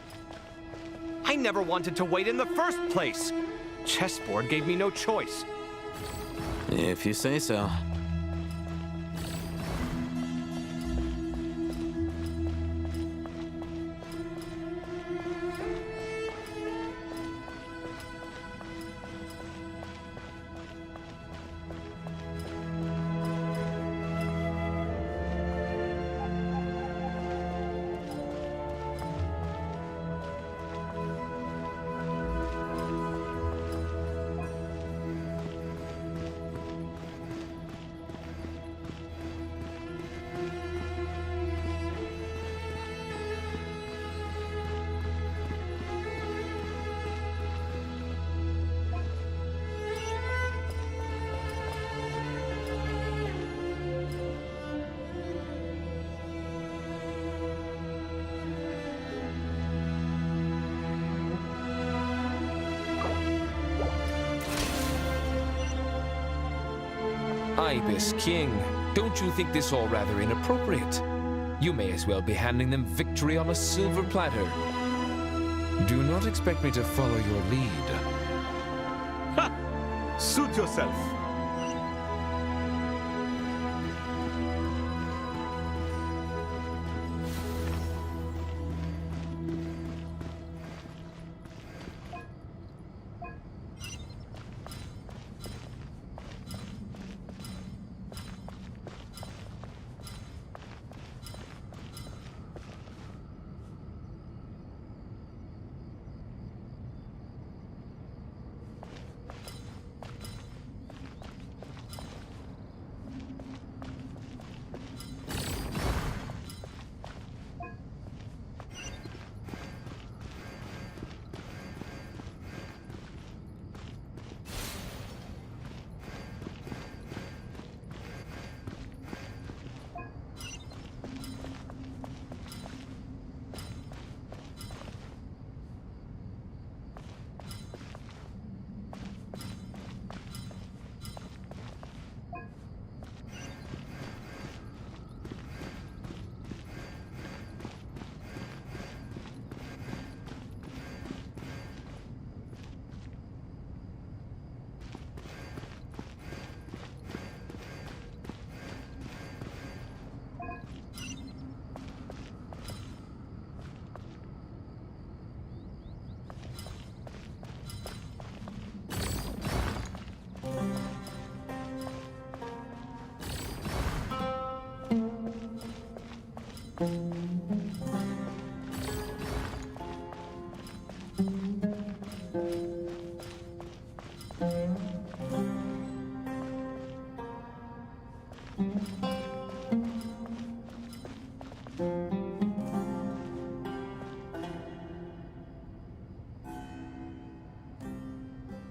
I never wanted to wait in the first place! Chessboard gave me no choice. If you say so. Ibis King, don't you think this all rather inappropriate? You may as well be handing them victory on a silver platter. Do not expect me to follow your lead. Ha! Suit yourself.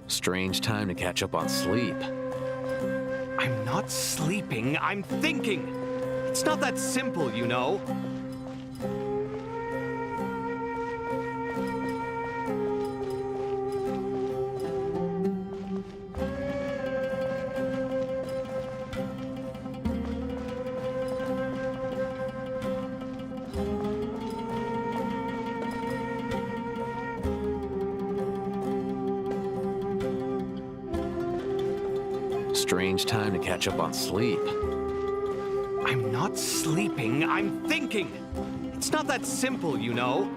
Strange time to catch up on sleep. I'm not sleeping, I'm thinking. It's not that simple, you know. Strange time to catch up on sleep. I'm not sleeping, I'm thinking. It's not that simple, you know.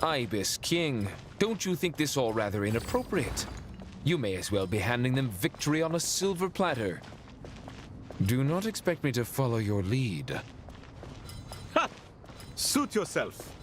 Ibis King, don't you think this all rather inappropriate? You may as well be handing them victory on a silver platter. Do not expect me to follow your lead. Ha! Suit yourself.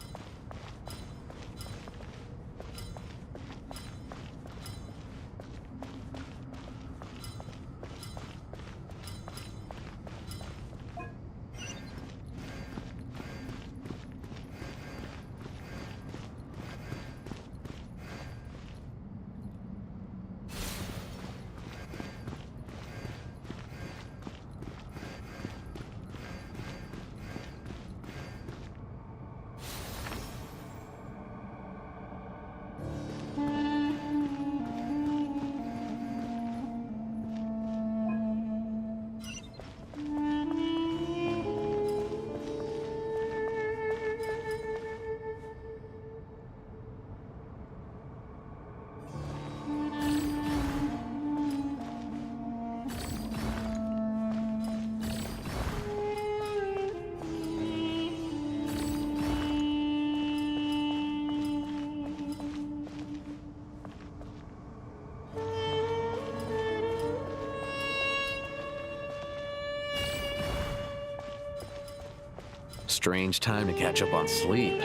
strange time to catch up on sleep.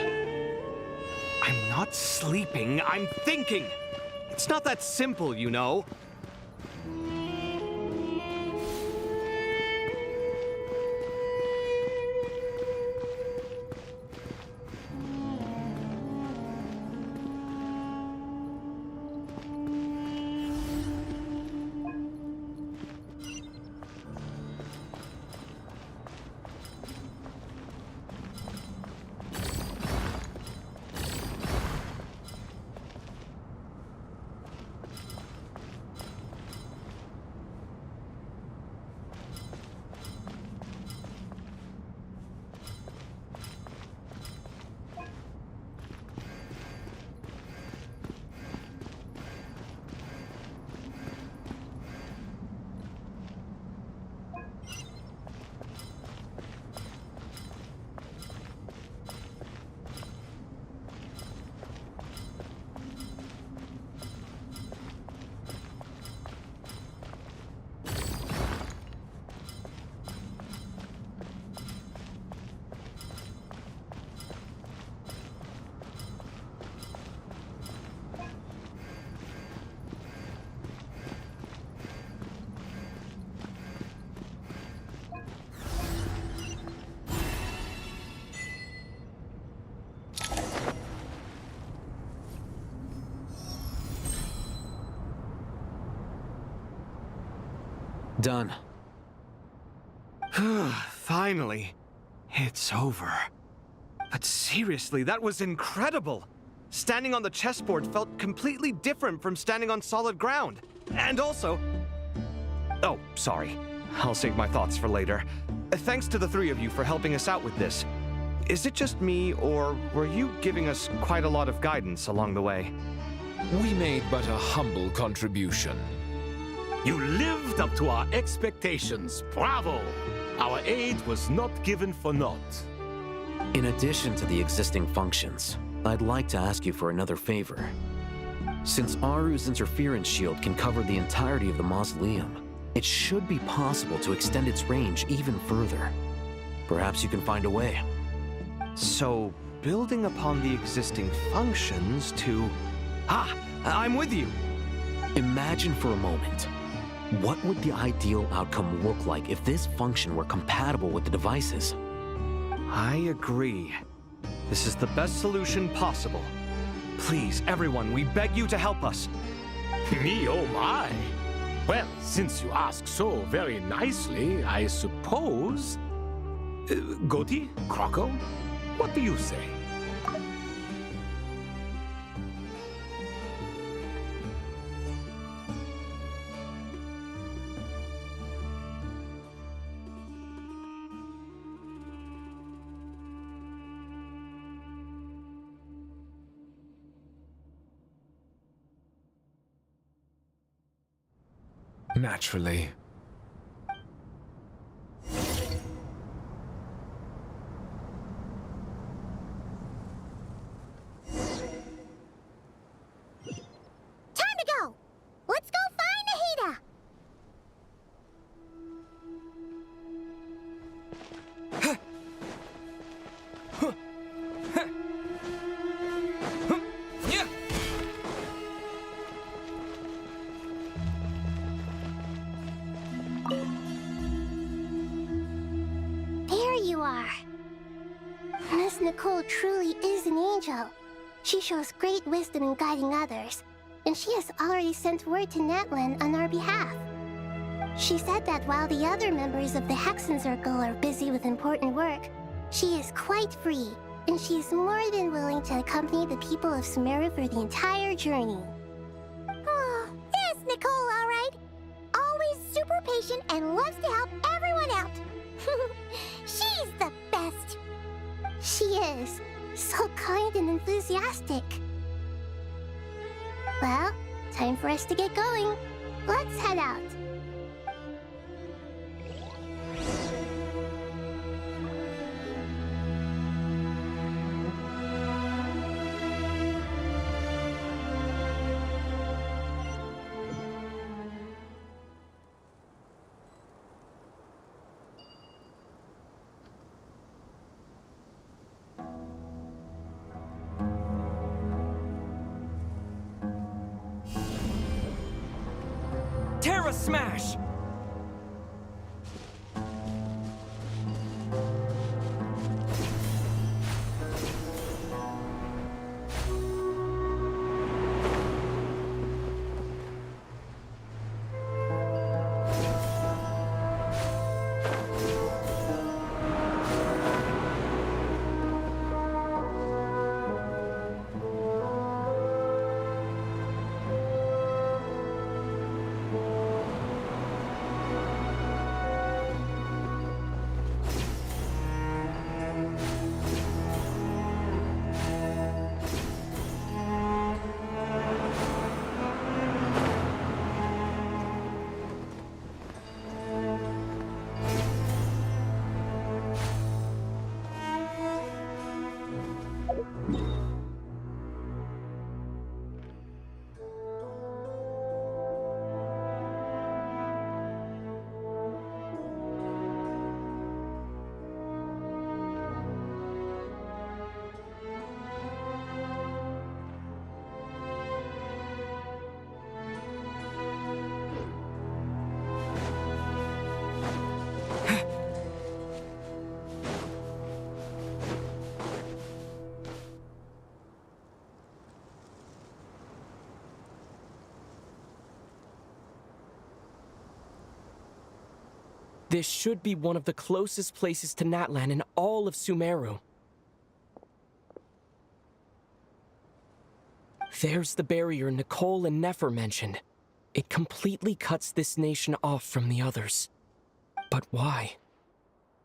I'm not sleeping, I'm thinking! It's not that simple, you know. Done. Finally. It's over. But seriously, that was incredible! Standing on the chessboard felt completely different from standing on solid ground. And also... Oh, sorry. I'll save my thoughts for later. Thanks to the three of you for helping us out with this. Is it just me, or were you giving us quite a lot of guidance along the way? We made but a humble contribution. You lived up to our expectations. Bravo! Our aid was not given for naught. In addition to the existing functions, I'd like to ask you for another favor. Since Aru's interference shield can cover the entirety of the mausoleum, it should be possible to extend its range even further. Perhaps you can find a way. So, building upon the existing functions to... Ah! I'm with you! Imagine for a moment. What would the ideal outcome look like if this function were compatible with the devices? I agree. This is the best solution possible. Please, everyone, we beg you to help us. Me, oh my! Well, since you ask so very nicely, I suppose... Goti? Kroko? What do you say? Naturally. Time to go! Let's go find Nahida! There you are. Miss Nicole truly is an angel. She shows great wisdom in guiding others, and she has already sent word to Natlan on our behalf. She said that while the other members of the Hexen Circle are busy with important work, she is quite free, and she is more than willing to accompany the people of Sumeru for the entire journey. Oh, yes, Nicole, all right. Always super patient and loves to help everyone out. She's the best. She is. So kind and enthusiastic. Well, time for us to get going. Let's head out. Aura Smash! This should be one of the closest places to Natlan in all of Sumeru. There's the barrier Nicole and Nefer mentioned. It completely cuts this nation off from the others. But why?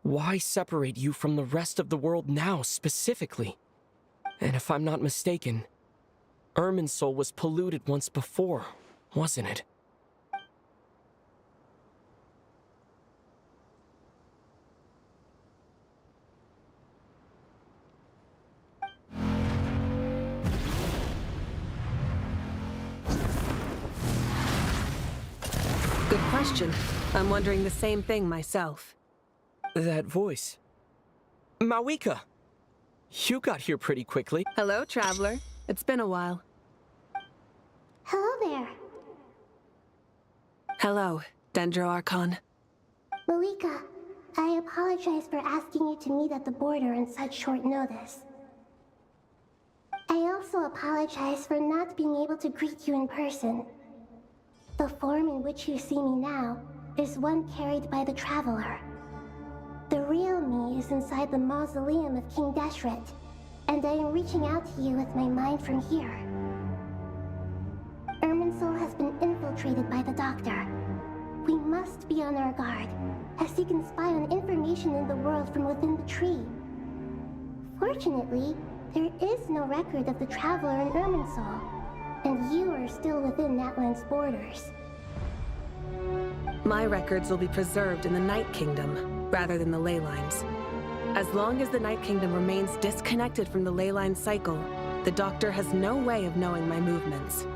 Why separate you from the rest of the world now, specifically? And if I'm not mistaken, Irminsul was polluted once before, wasn't it? Good question. I'm wondering the same thing myself. That voice. Mawika! You got here pretty quickly. Hello, traveler. It's been a while. Hello there. Hello, Dendro Archon. Mawika, I apologize for asking you to meet at the border on such short notice. I also apologize for not being able to greet you in person. The form in which you see me now is one carried by the Traveler. The real me is inside the mausoleum of King Deshret, and I am reaching out to you with my mind from here. Irminsul has been infiltrated by the Doctor. We must be on our guard, as he can spy on information in the world from within the tree. Fortunately, there is no record of the Traveler in Irminsul, and you are still within Natlan's borders. My records will be preserved in the Night Kingdom, rather than the ley lines. As long as the Night Kingdom remains disconnected from the ley line cycle, the Doctor has no way of knowing my movements.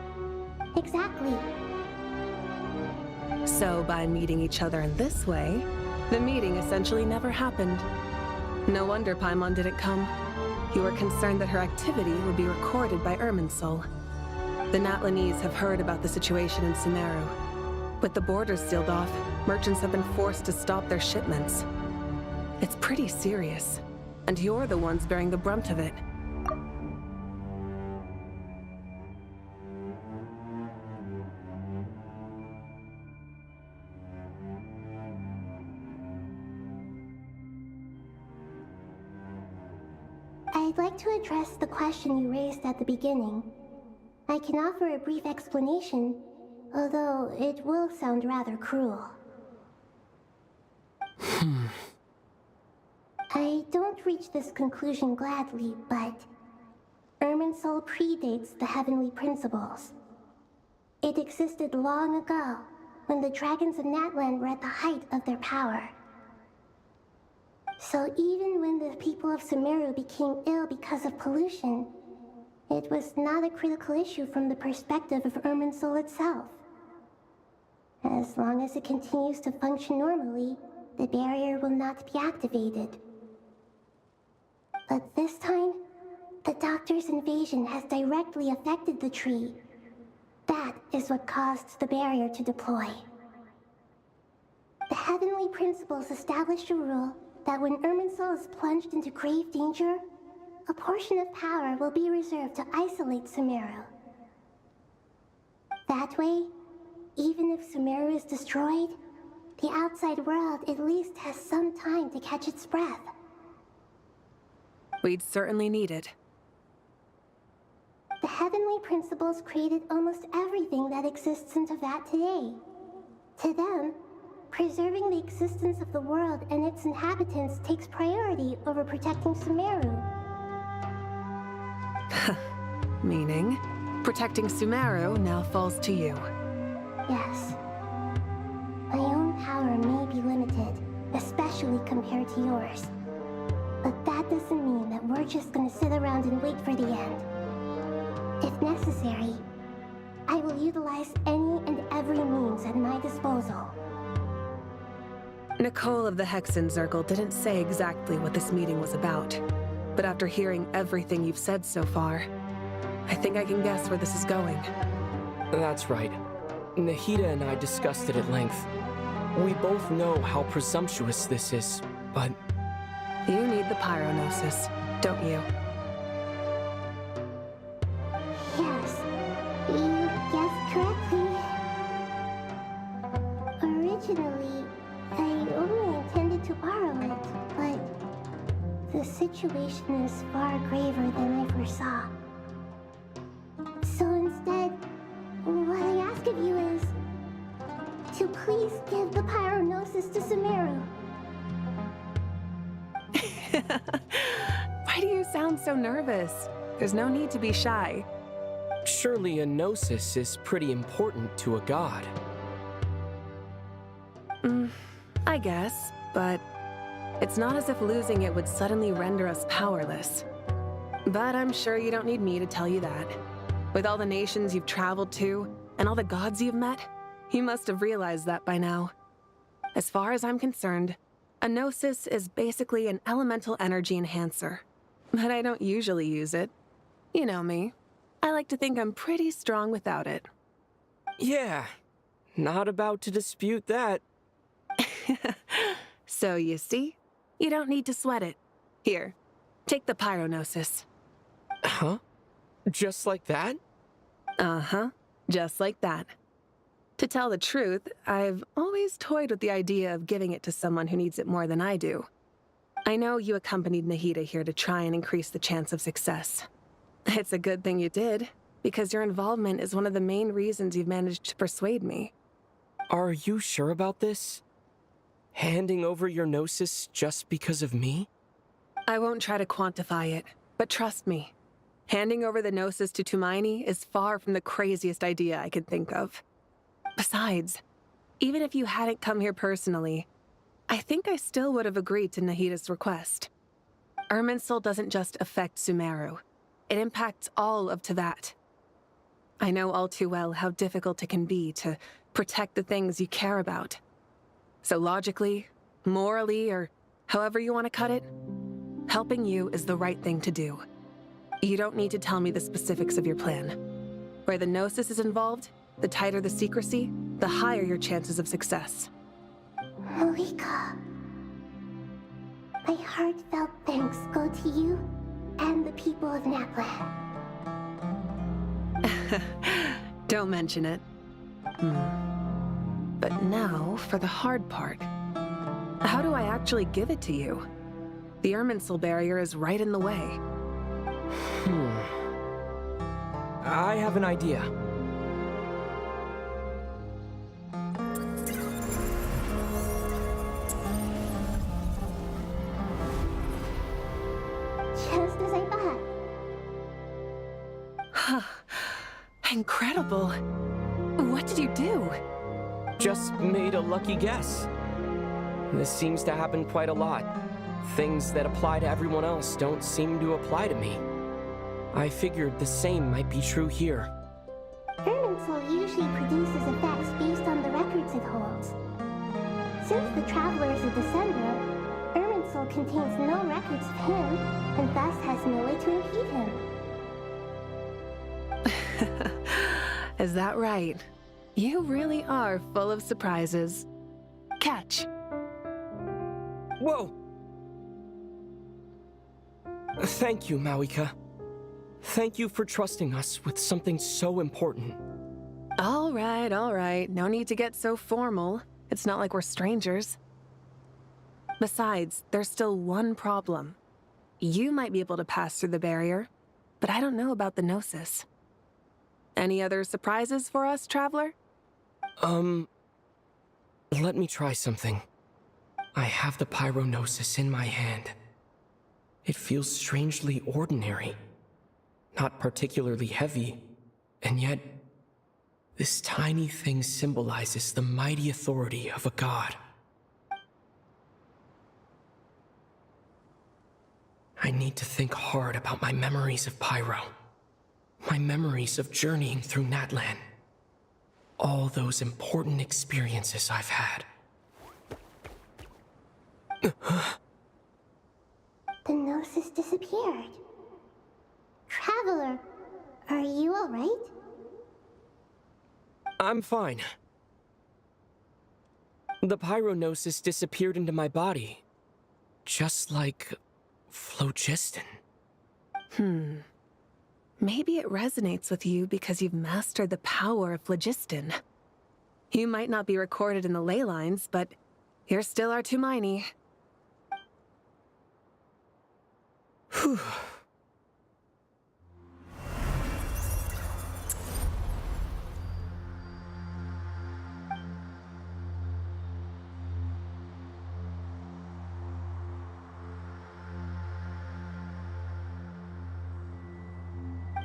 Exactly. So by meeting each other in this way, the meeting essentially never happened. No wonder Paimon didn't come. You were concerned that her activity would be recorded by Irminsul. The Natlanese have heard about the situation in Sumeru. With the borders sealed off, merchants have been forced to stop their shipments. It's pretty serious, and you're the ones bearing the brunt of it. I'd like to address the question you raised at the beginning. I can offer a brief explanation, although it will sound rather cruel. I don't reach this conclusion gladly, but Irminsul predates the heavenly principles. It existed long ago, when the dragons of Natlan were at the height of their power. So even when the people of Sumeru became ill because of pollution, it was not a critical issue from the perspective of Irminsul itself. As long as it continues to function normally, the barrier will not be activated. But this time, the Doctor's invasion has directly affected the tree. That is what caused the barrier to deploy. The Heavenly Principles established a rule that when Irminsul is plunged into grave danger, a portion of power will be reserved to isolate Sumeru. That way, even if Sumeru is destroyed, the outside world at least has some time to catch its breath. We'd certainly need it. The Heavenly Principles created almost everything that exists in Teyvat today. To them, preserving the existence of the world and its inhabitants takes priority over protecting Sumeru. Meaning, protecting Sumeru now falls to you. Yes. My own power may be limited, especially compared to yours. But that doesn't mean that we're just gonna sit around and wait for the end. If necessary, I will utilize any and every means at my disposal. Nicole of the Hexen Circle didn't say exactly what this meeting was about, but after hearing everything you've said so far, I think I can guess where this is going. That's right. Nahida and I discussed it at length. We both know how presumptuous this is, but... You need the Pyronosis, don't you? Yes, you guessed correctly. Originally, I only intended to borrow it, but the situation is far graver than I foresaw. So instead, what I ask of you is to please give the Pyronosis to Sumeru. Why do you sound so nervous? There's no need to be shy. Surely a gnosis is pretty important to a god. I guess, but it's not as if losing it would suddenly render us powerless. But I'm sure you don't need me to tell you that. With all the nations you've traveled to, and all the gods you've met, you must have realized that by now. As far as I'm concerned, a gnosis is basically an elemental energy enhancer. But I don't usually use it. You know me. I like to think I'm pretty strong without it. Yeah, not about to dispute that. So you see, you don't need to sweat it. Here, take the Pyronosis. Huh? Just like that? Uh-huh, just like that. To tell the truth, I've always toyed with the idea of giving it to someone who needs it more than I do. I know you accompanied Nahida here to try and increase the chance of success. It's a good thing you did, because your involvement is one of the main reasons you've managed to persuade me. Are you sure about this? Handing over your gnosis just because of me? I won't try to quantify it, but trust me. Handing over the gnosis to Tumaini is far from the craziest idea I could think of. Besides, even if you hadn't come here personally, I think I still would have agreed to Nahida's request. Irminsul doesn't just affect Sumeru. It impacts all of Teyvat. I know all too well how difficult it can be to protect the things you care about. So logically, morally, or however you want to cut it, helping you is the right thing to do. You don't need to tell me the specifics of your plan. Where the Gnosis is involved, the tighter the secrecy, the higher your chances of success. Malika, my heartfelt thanks go to you and the people of Naplan. Don't mention it. But now for the hard part. How do I actually give it to you? The Irminsul barrier is right in the way. I have an idea. Just as I thought. Incredible. What did you do? Just made a lucky guess. This seems to happen quite a lot. Things that apply to everyone else don't seem to apply to me. I figured the same might be true here. Irminsul usually produces effects based on the records it holds. Since the Traveler is a descender, Irminsul contains no records of him, and thus has no way to impede him. Is that right? You really are full of surprises. Catch. Whoa! Thank you, Mauika. Thank you for trusting us with something so important. All right. No need to get so formal. It's not like we're strangers. Besides, there's still one problem. You might be able to pass through the barrier, but I don't know about the Gnosis. Any other surprises for us, Traveler? Let me try something. I have the Pyrognosis in my hand. It feels strangely ordinary. Not particularly heavy, and yet, this tiny thing symbolizes the mighty authority of a god. I need to think hard about my memories of Pyro. My memories of journeying through Natlan. All those important experiences I've had. The Gnosis disappeared. Traveler, are you alright? I'm fine. The Pyrognosis disappeared into my body. Just like Phlogiston. Maybe it resonates with you because you've mastered the power of Phlogiston. You might not be recorded in the ley lines, but you're still our Tumaini. Whew.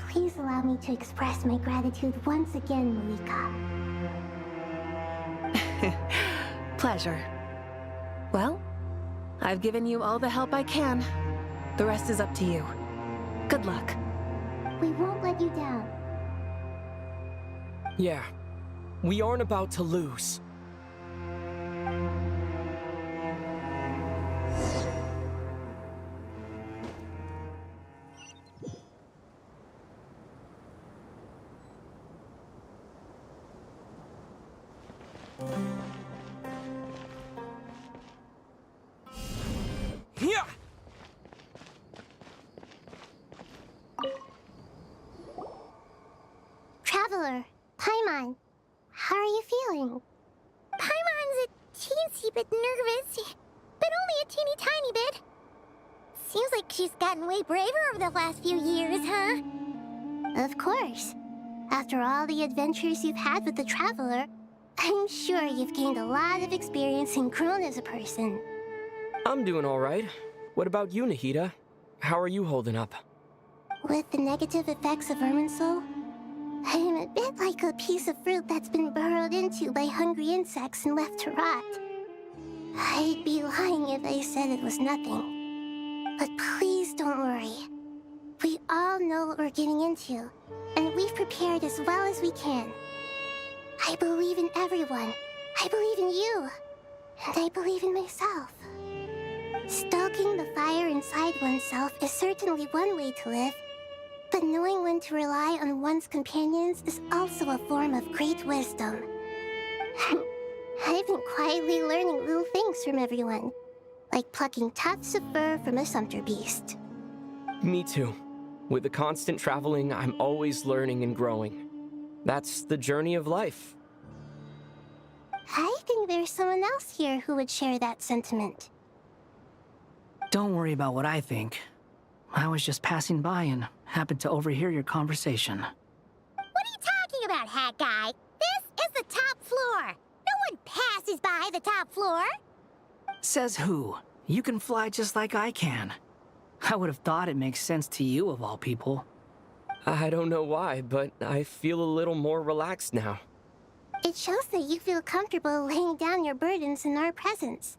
Please allow me to express my gratitude once again, Mauika. Pleasure. Well, I've given you all the help I can. The rest is up to you. Good luck. We won't let you down. Yeah, we aren't about to lose. Yeah! Traveler, Paimon, how are you feeling? Paimon's a teensy bit nervous, but only a teeny tiny bit. Seems like she's gotten way braver over the last few years, huh? Of course. After all the adventures you've had with the Traveler, I'm sure you've gained a lot of experience and grown as a person. I'm doing all right. What about you, Nahida? How are you holding up? With the negative effects of Irminsul, I'm a bit like a piece of fruit that's been burrowed into by hungry insects and left to rot. I'd be lying if I said it was nothing. But please don't worry. We all know what we're getting into, and we've prepared as well as we can. I believe in everyone. I believe in you. And I believe in myself. Stoking the fire inside oneself is certainly one way to live, but knowing when to rely on one's companions is also a form of great wisdom. I've been quietly learning little things from everyone, like plucking tufts of fur from a sumpter beast. Me too. With the constant traveling, I'm always learning and growing. That's the journey of life. I think there's someone else here who would share that sentiment. Don't worry about what I think. I was just passing by and happened to overhear your conversation. What are you talking about, Hat Guy? This is the top floor. No one passes by the top floor. Says who? You can fly just like I can. I would have thought it makes sense to you of all people. I don't know why, but I feel a little more relaxed now. It shows that you feel comfortable laying down your burdens in our presence.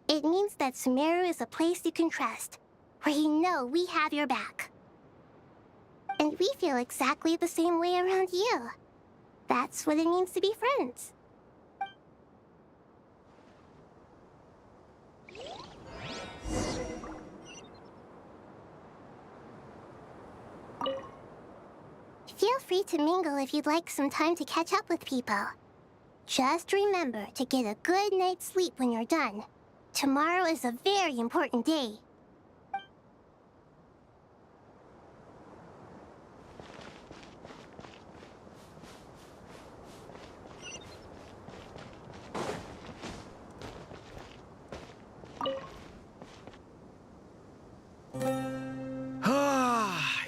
It means that Sumeru is a place you can trust, where you know we have your back. And we feel exactly the same way around you. That's what it means to be friends. Feel free to mingle if you'd like some time to catch up with people. Just remember to get a good night's sleep when you're done. Tomorrow is a very important day.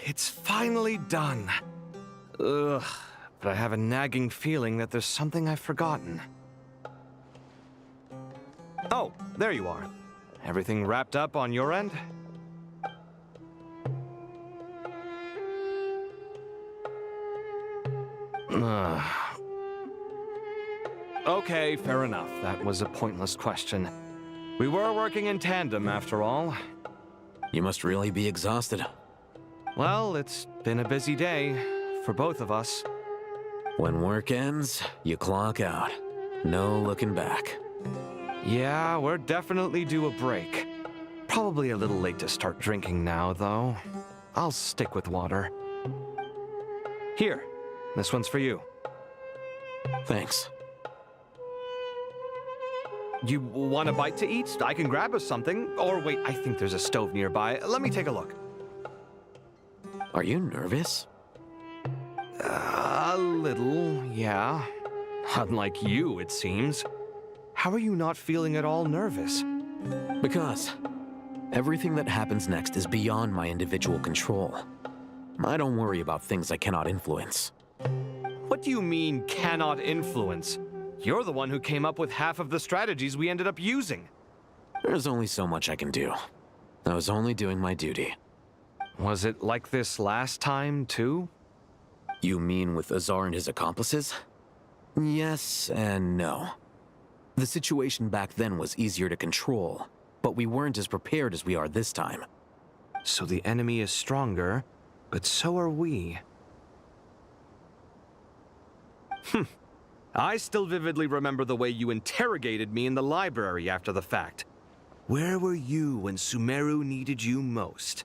It's finally done. Ugh, but I have a nagging feeling that there's something I've forgotten. Oh, there you are. Everything wrapped up on your end? Okay, fair enough. That was a pointless question. We were working in tandem, after all. You must really be exhausted. Well, it's been a busy day for both of us. When work ends, you clock out. No looking back. Yeah, we're definitely due a break. Probably a little late to start drinking now, though. I'll stick with water. Here, this one's for you. Thanks. You want a bite to eat? I can grab us something. Or wait, I think there's a stove nearby. Let me take a look. Are you nervous? A little, yeah. Unlike you, it seems. How are you not feeling at all nervous? Because everything that happens next is beyond my individual control. I don't worry about things I cannot influence. What do you mean, cannot influence? You're the one who came up with half of the strategies we ended up using. There's only so much I can do. I was only doing my duty. Was it like this last time, too? You mean with Azar and his accomplices? Yes and no. The situation back then was easier to control, but we weren't as prepared as we are this time. So the enemy is stronger, but so are we. I still vividly remember the way you interrogated me in the library after the fact. Where were you when Sumeru needed you most?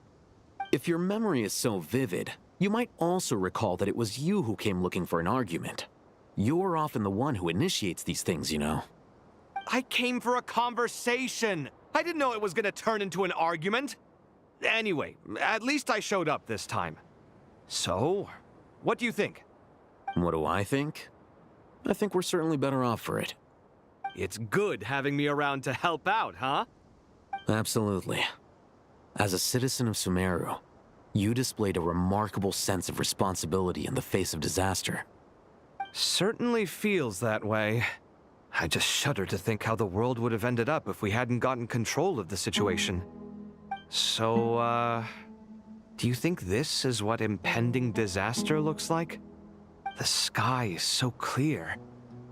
If your memory is so vivid, you might also recall that it was you who came looking for an argument. You're often the one who initiates these things, you know. I came for a conversation! I didn't know it was gonna turn into an argument! Anyway, at least I showed up this time. So, what do you think? What do I think? I think we're certainly better off for it. It's good having me around to help out, huh? Absolutely. As a citizen of Sumeru, you displayed a remarkable sense of responsibility in the face of disaster. Certainly feels that way. I just shudder to think how the world would have ended up if we hadn't gotten control of the situation. So, do you think this is what impending disaster looks like? The sky is so clear,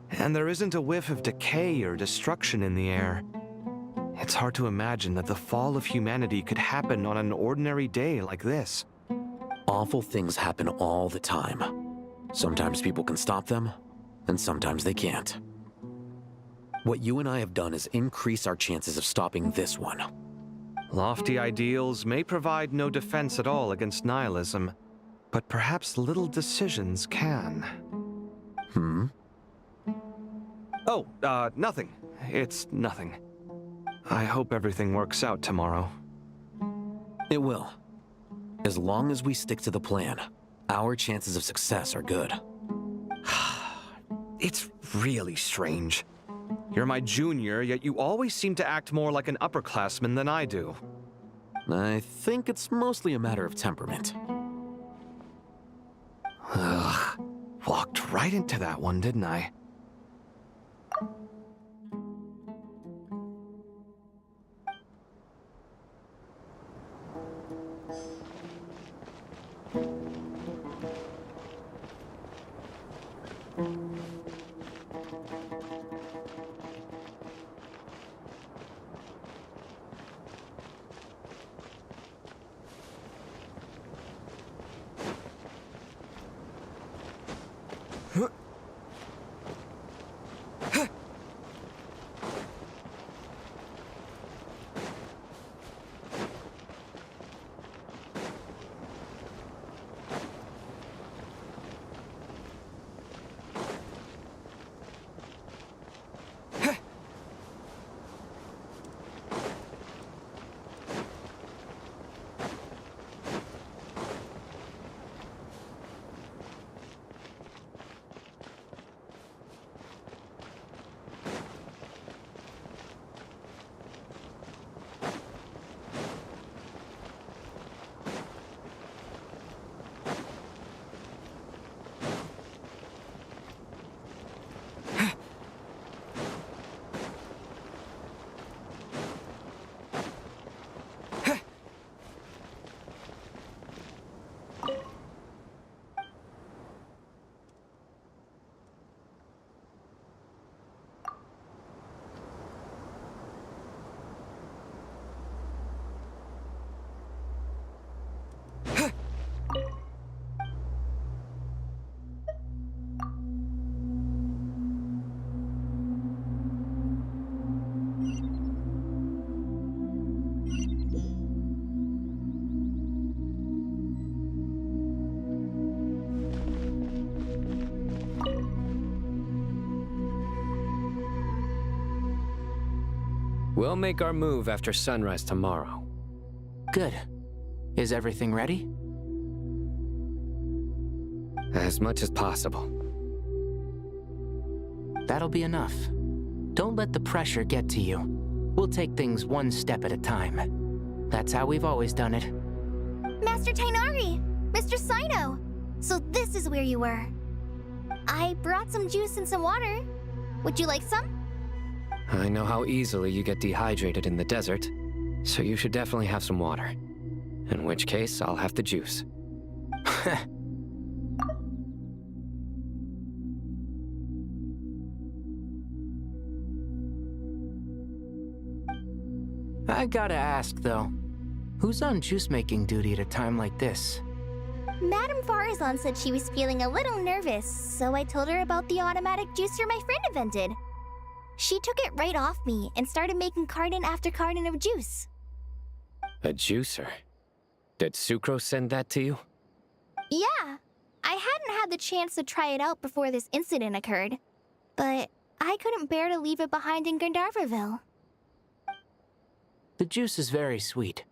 and there isn't a whiff of decay or destruction in the air. It's hard to imagine that the fall of humanity could happen on an ordinary day like this. Awful things happen all the time. Sometimes people can stop them, and sometimes they can't. What you and I have done is increase our chances of stopping this one. Lofty ideals may provide no defense at all against nihilism, but perhaps little decisions can. Oh, nothing. It's nothing. I hope everything works out tomorrow. It will. As long as we stick to the plan, our chances of success are good. It's really strange. You're my junior, yet you always seem to act more like an upperclassman than I do. I think it's mostly a matter of temperament. Ugh. Walked right into that one, didn't I? We'll make our move after sunrise tomorrow. Good. Is everything ready? As much as possible. That'll be enough. Don't let the pressure get to you. We'll take things one step at a time. That's how we've always done it. Master Tainari! Mr. Sino! So this is where you were. I brought some juice and some water. Would you like some? I know how easily you get dehydrated in the desert, so you should definitely have some water. In which case, I'll have the juice. I gotta ask, though. Who's on juice-making duty at a time like this? Madame Farazan said she was feeling a little nervous, so I told her about the automatic juicer my friend invented. She took it right off me and started making carton after carton of juice. A juicer? Did Sucrose send that to you? Yeah, I hadn't had the chance to try it out before this incident occurred, but I couldn't bear to leave it behind in Gandharvaville. The juice is very sweet.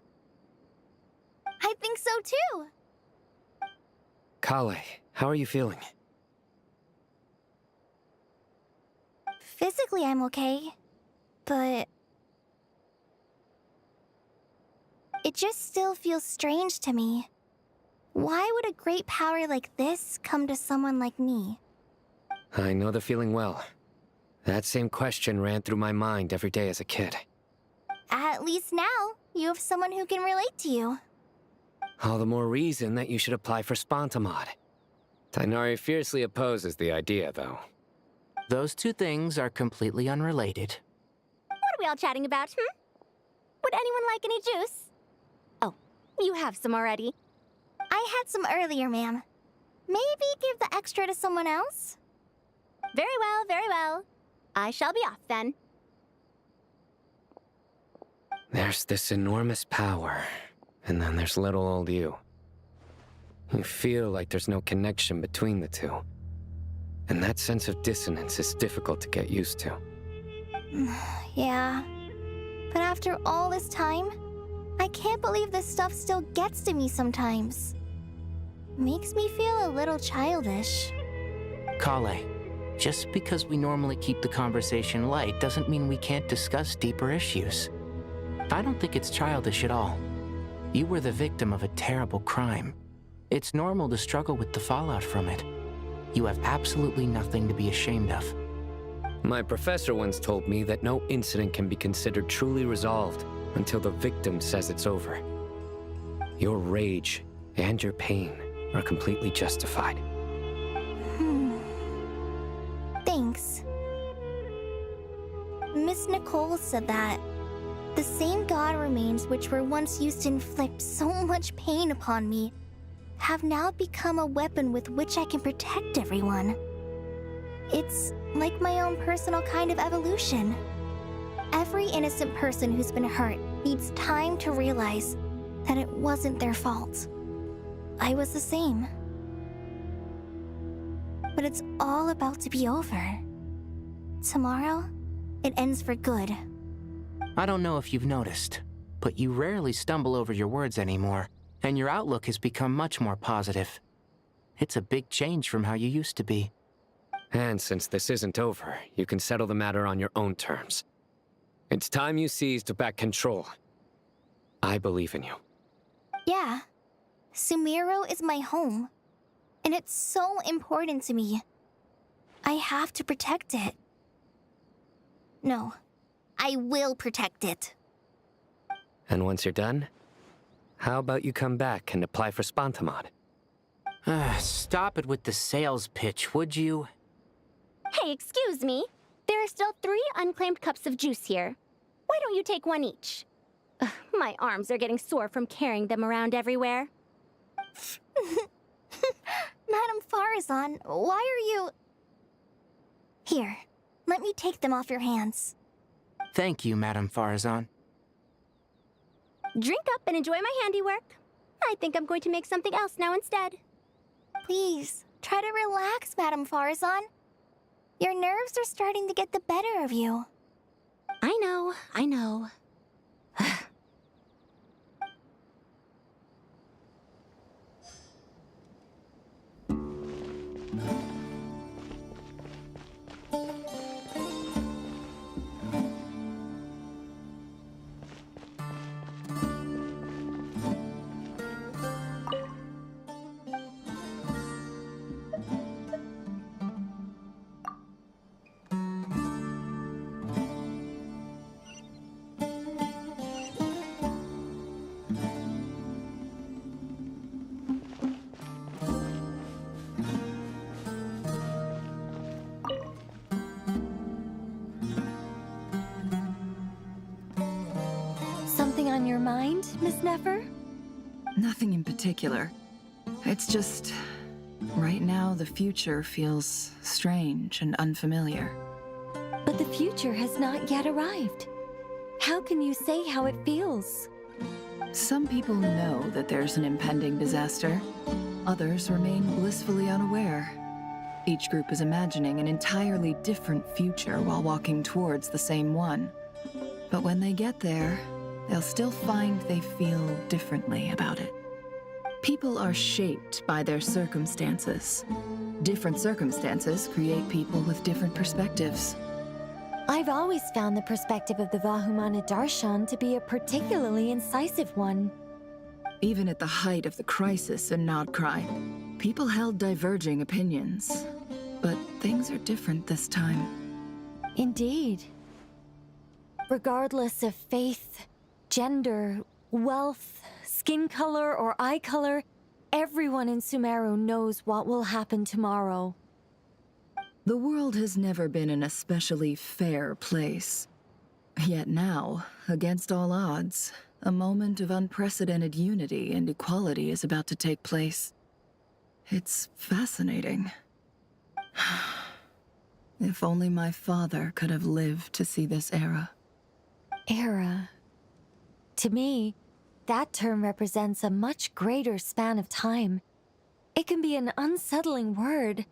I think so too. Kale, how are you feeling? Physically, I'm okay, but it just still feels strange to me. Why would a great power like this come to someone like me? I know the feeling well. That same question ran through my mind every day as a kid. At least now, you have someone who can relate to you. All the more reason that you should apply for Spantamod. Tainari fiercely opposes the idea, though. Those two things are completely unrelated. What are we all chatting about, Would anyone like any juice? Oh, you have some already. I had some earlier, ma'am. Maybe give the extra to someone else? Very well, very well. I shall be off then. There's this enormous power, and then there's little old you. You feel like there's no connection between the two. And that sense of dissonance is difficult to get used to. Yeah. But after all this time, I can't believe this stuff still gets to me sometimes. Makes me feel a little childish. Kale, just because we normally keep the conversation light doesn't mean we can't discuss deeper issues. I don't think it's childish at all. You were the victim of a terrible crime. It's normal to struggle with the fallout from it. You have absolutely nothing to be ashamed of. My professor once told me that no incident can be considered truly resolved until the victim says it's over. Your rage and your pain are completely justified. Thanks. Miss Nicole said that the same god remains which were once used to inflict so much pain upon me have now become a weapon with which I can protect everyone. It's like my own personal kind of evolution. Every innocent person who's been hurt needs time to realize that it wasn't their fault. I was the same. But it's all about to be over. Tomorrow, it ends for good. I don't know if you've noticed, but you rarely stumble over your words anymore, and your outlook has become much more positive. It's a big change from how you used to be. And since this isn't over, you can settle the matter on your own terms. It's time you seized back control. I believe in you. Yeah. Sumero is my home. And it's so important to me. I have to protect it. No. I will protect it. And once you're done, how about you come back and apply for Spantamod? Stop it with the sales pitch, would you? Hey, excuse me. There are still 3 unclaimed cups of juice here. Why don't you take one each? Ugh, my arms are getting sore from carrying them around everywhere. Madame Farazan, why are you... Here, let me take them off your hands. Thank you, Madame Farazan. Drink up and enjoy my handiwork. I think I'm going to make something else now instead. Please, try to relax, Madame Farazan. Your nerves are starting to get the better of you. I know, I know. Something on your mind, Miss Nefer? Nothing in particular. It's just... right now, the future feels strange and unfamiliar. But the future has not yet arrived. How can you say how it feels? Some people know that there's an impending disaster. Others remain blissfully unaware. Each group is imagining an entirely different future while walking towards the same one. But when they get there, they'll still find they feel differently about it. People are shaped by their circumstances. Different circumstances create people with different perspectives. I've always found the perspective of the Vahumana Darshan to be a particularly incisive one. Even at the height of the crisis in Nodcry, people held diverging opinions. But things are different this time. Indeed. Regardless of faith, gender, wealth, skin color, or eye color, everyone in Sumeru knows what will happen tomorrow. The world has never been an especially fair place. Yet now, against all odds, a moment of unprecedented unity and equality is about to take place. It's fascinating. If only my father could have lived to see this era. Era. To me, that term represents a much greater span of time. It can be an unsettling word.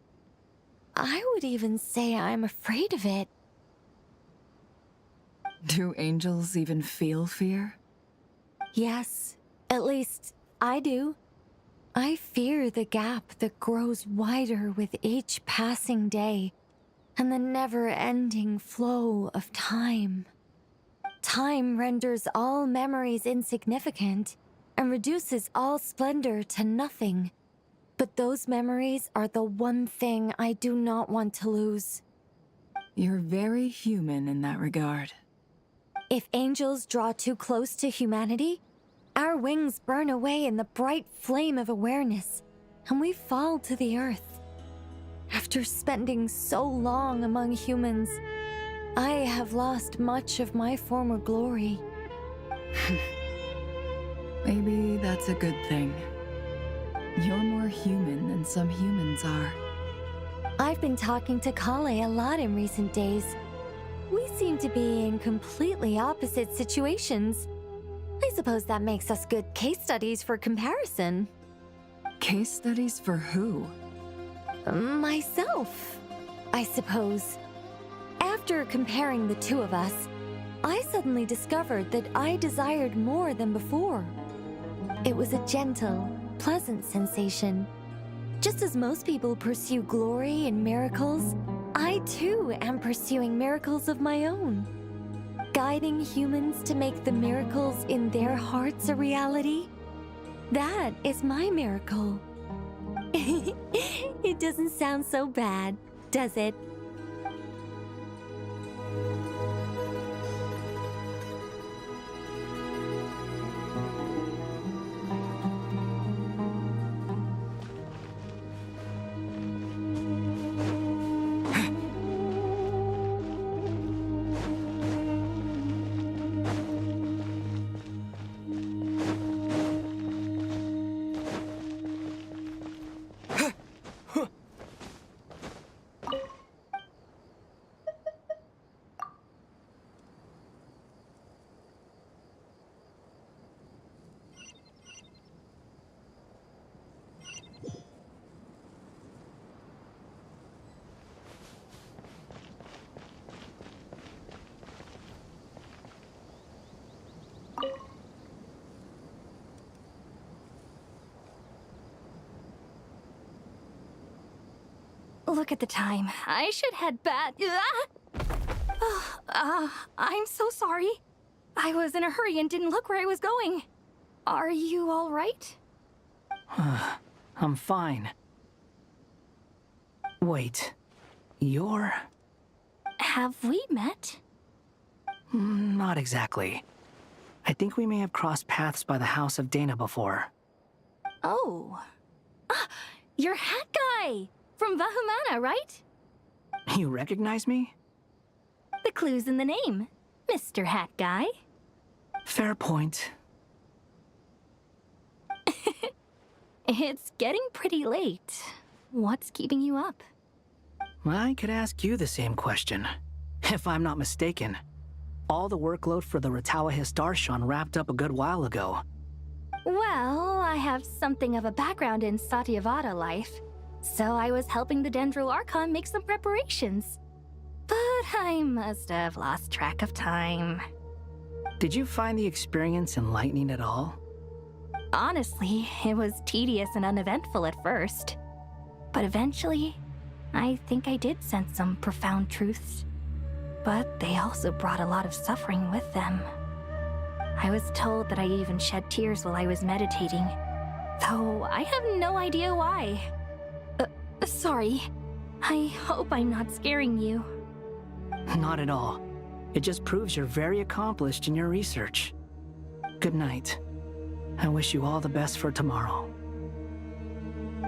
I would even say I'm afraid of it. Do angels even feel fear? Yes, at least I do. I fear the gap that grows wider with each passing day, and the never-ending flow of time. Time renders all memories insignificant, and reduces all splendor to nothing. But those memories are the one thing I do not want to lose. You're very human in that regard. If angels draw too close to humanity, our wings burn away in the bright flame of awareness, and we fall to the earth. After spending so long among humans, I have lost much of my former glory. Maybe that's a good thing. You're more human than some humans are. I've been talking to Kale a lot in recent days. We seem to be in completely opposite situations. I suppose that makes us good case studies for comparison. Case studies for who? Myself, I suppose. After comparing the two of us, I suddenly discovered that I desired more than before. It was a gentle, pleasant sensation. Just as most people pursue glory and miracles, I too am pursuing miracles of my own. Guiding humans to make the miracles in their hearts a reality. That is my miracle. It doesn't sound so bad, does it? Look at the time. I should head back. I'm so sorry. I was in a hurry and didn't look where I was going. Are you all right? I'm fine. Wait, you're... Have we met? Not exactly. I think we may have crossed paths by the house of Dana before. Oh. You're Hat Guy! From Vahumana, right? You recognize me? The clue's in the name. Mr. Hat Guy. Fair point. It's getting pretty late. What's keeping you up? I could ask you the same question. If I'm not mistaken, all the workload for the Ratawa Darshan wrapped up a good while ago. Well, I have something of a background in Satyavada life, so I was helping the Dendro Archon make some preparations. But I must have lost track of time. Did you find the experience enlightening at all? Honestly, it was tedious and uneventful at first. But eventually, I think I did sense some profound truths. But they also brought a lot of suffering with them. I was told that I even shed tears while I was meditating, though I have no idea why. Sorry. I hope I'm not scaring you. Not at all. It just proves you're very accomplished in your research. Good night. I wish you all the best for tomorrow.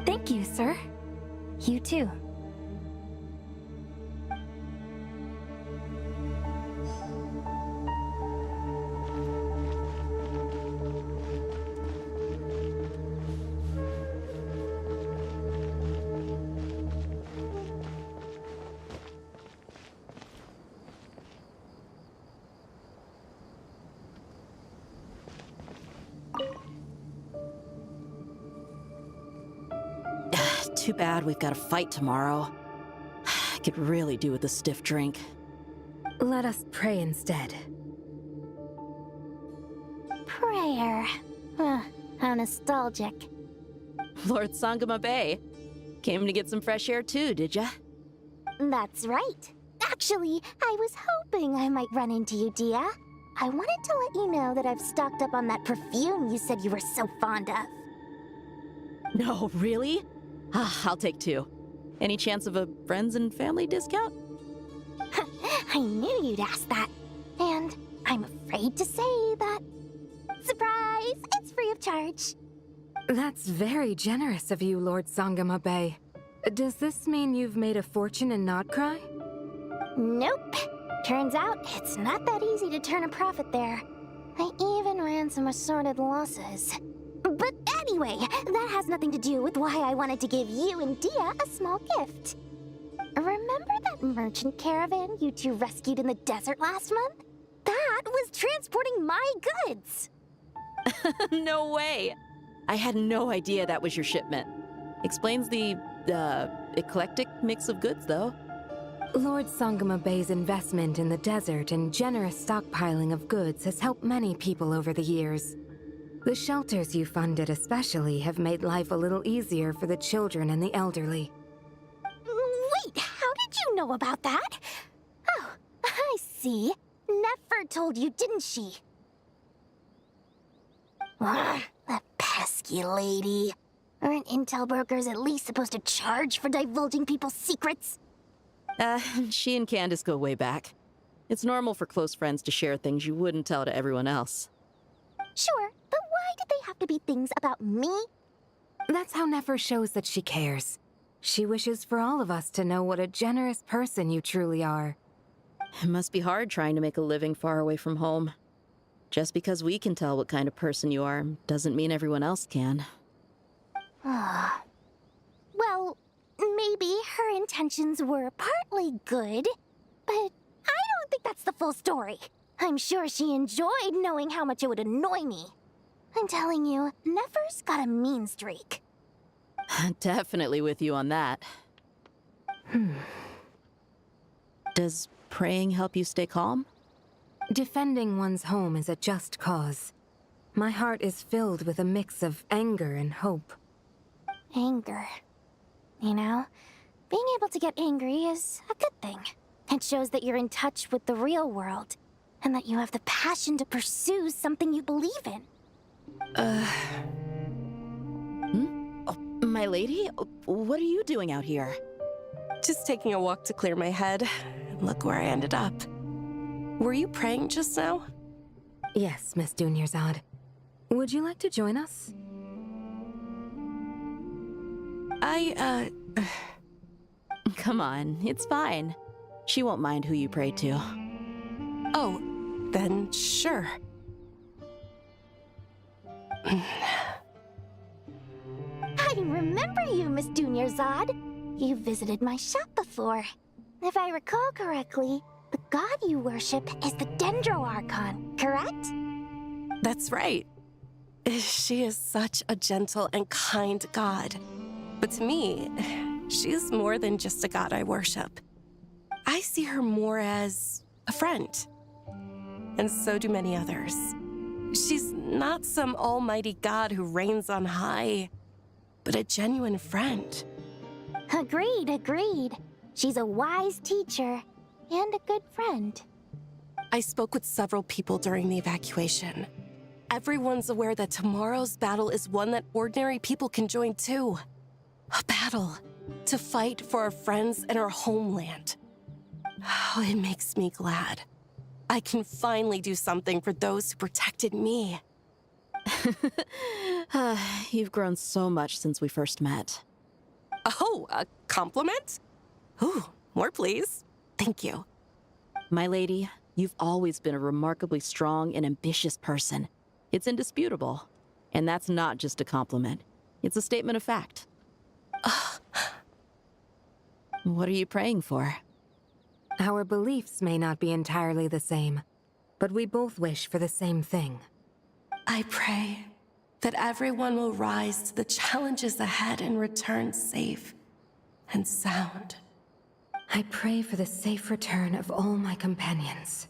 Thank you, sir. You too. Too bad we've got a fight tomorrow. I could really do with a stiff drink. Let us pray instead. Prayer. How nostalgic. Lord Sangama Bay. Came to get some fresh air too, did ya? That's right. Actually, I was hoping I might run into you, Dia. I wanted to let you know that I've stocked up on that perfume you said you were so fond of. No, really? I'll take 2. Any chance of a friends and family discount? I knew you'd ask that. And I'm afraid to say that... Surprise! It's free of charge. That's very generous of you, Lord Sangama Bay. Does this mean you've made a fortune in Nodcry? Nope. Turns out it's not that easy to turn a profit there. I even ran some assorted losses. But anyway, that has nothing to do with why I wanted to give you and Dia a small gift. Remember that merchant caravan you two rescued in the desert last month? That was transporting my goods! No way! I had no idea that was your shipment. Explains the, eclectic mix of goods, though. Lord Sangama Bay's investment in the desert and generous stockpiling of goods has helped many people over the years. The shelters you funded especially have made life a little easier for the children and the elderly. Wait, how did you know about that? Oh, I see. Nefer told you, didn't she? Ugh, that pesky lady. Aren't intel brokers at least supposed to charge for divulging people's secrets? She and Candace go way back. It's normal for close friends to share things you wouldn't tell to everyone else. Sure, but why did they have to be things about me? That's how Nefer shows that she cares. She wishes for all of us to know what a generous person you truly are. It must be hard trying to make a living far away from home. Just because we can tell what kind of person you are doesn't mean everyone else can. Well, maybe her intentions were partly good, but I don't think that's the full story. I'm sure she enjoyed knowing how much it would annoy me. I'm telling you, Nefer's got a mean streak. Definitely with you on that. Does praying help you stay calm? Defending one's home is a just cause. My heart is filled with a mix of anger and hope. Anger. You know, being able to get angry is a good thing. It shows that you're in touch with the real world, and that you have the passion to pursue something you believe in. My lady, what are you doing out here? Just taking a walk to clear my head. Look where I ended up. Were you praying just now? Yes, Miss Dunyarzad. Would you like to join us? Come on, it's fine. She won't mind who you pray to. Oh, then sure. I remember you, Miss Dunyarzad. You visited my shop before. If I recall correctly, the god you worship is the Dendro Archon, correct? That's right. She is such a gentle and kind god. But to me, she's more than just a god I worship. I see her more as a friend. And so do many others. She's not some almighty god who reigns on high, but a genuine friend. Agreed. She's a wise teacher and a good friend. I spoke with several people during the evacuation. Everyone's aware that tomorrow's battle is one that ordinary people can join too. A battle to fight for our friends and our homeland. Oh, it makes me glad. I can finally do something for those who protected me. You've grown so much since we first met. Oh, a compliment? Ooh, more please. Thank you. My lady, you've always been a remarkably strong and ambitious person. It's indisputable. And that's not just a compliment. It's a statement of fact. What are you praying for? Our beliefs may not be entirely the same, but we both wish for the same thing. I pray that everyone will rise to the challenges ahead and return safe and sound. I pray for the safe return of all my companions.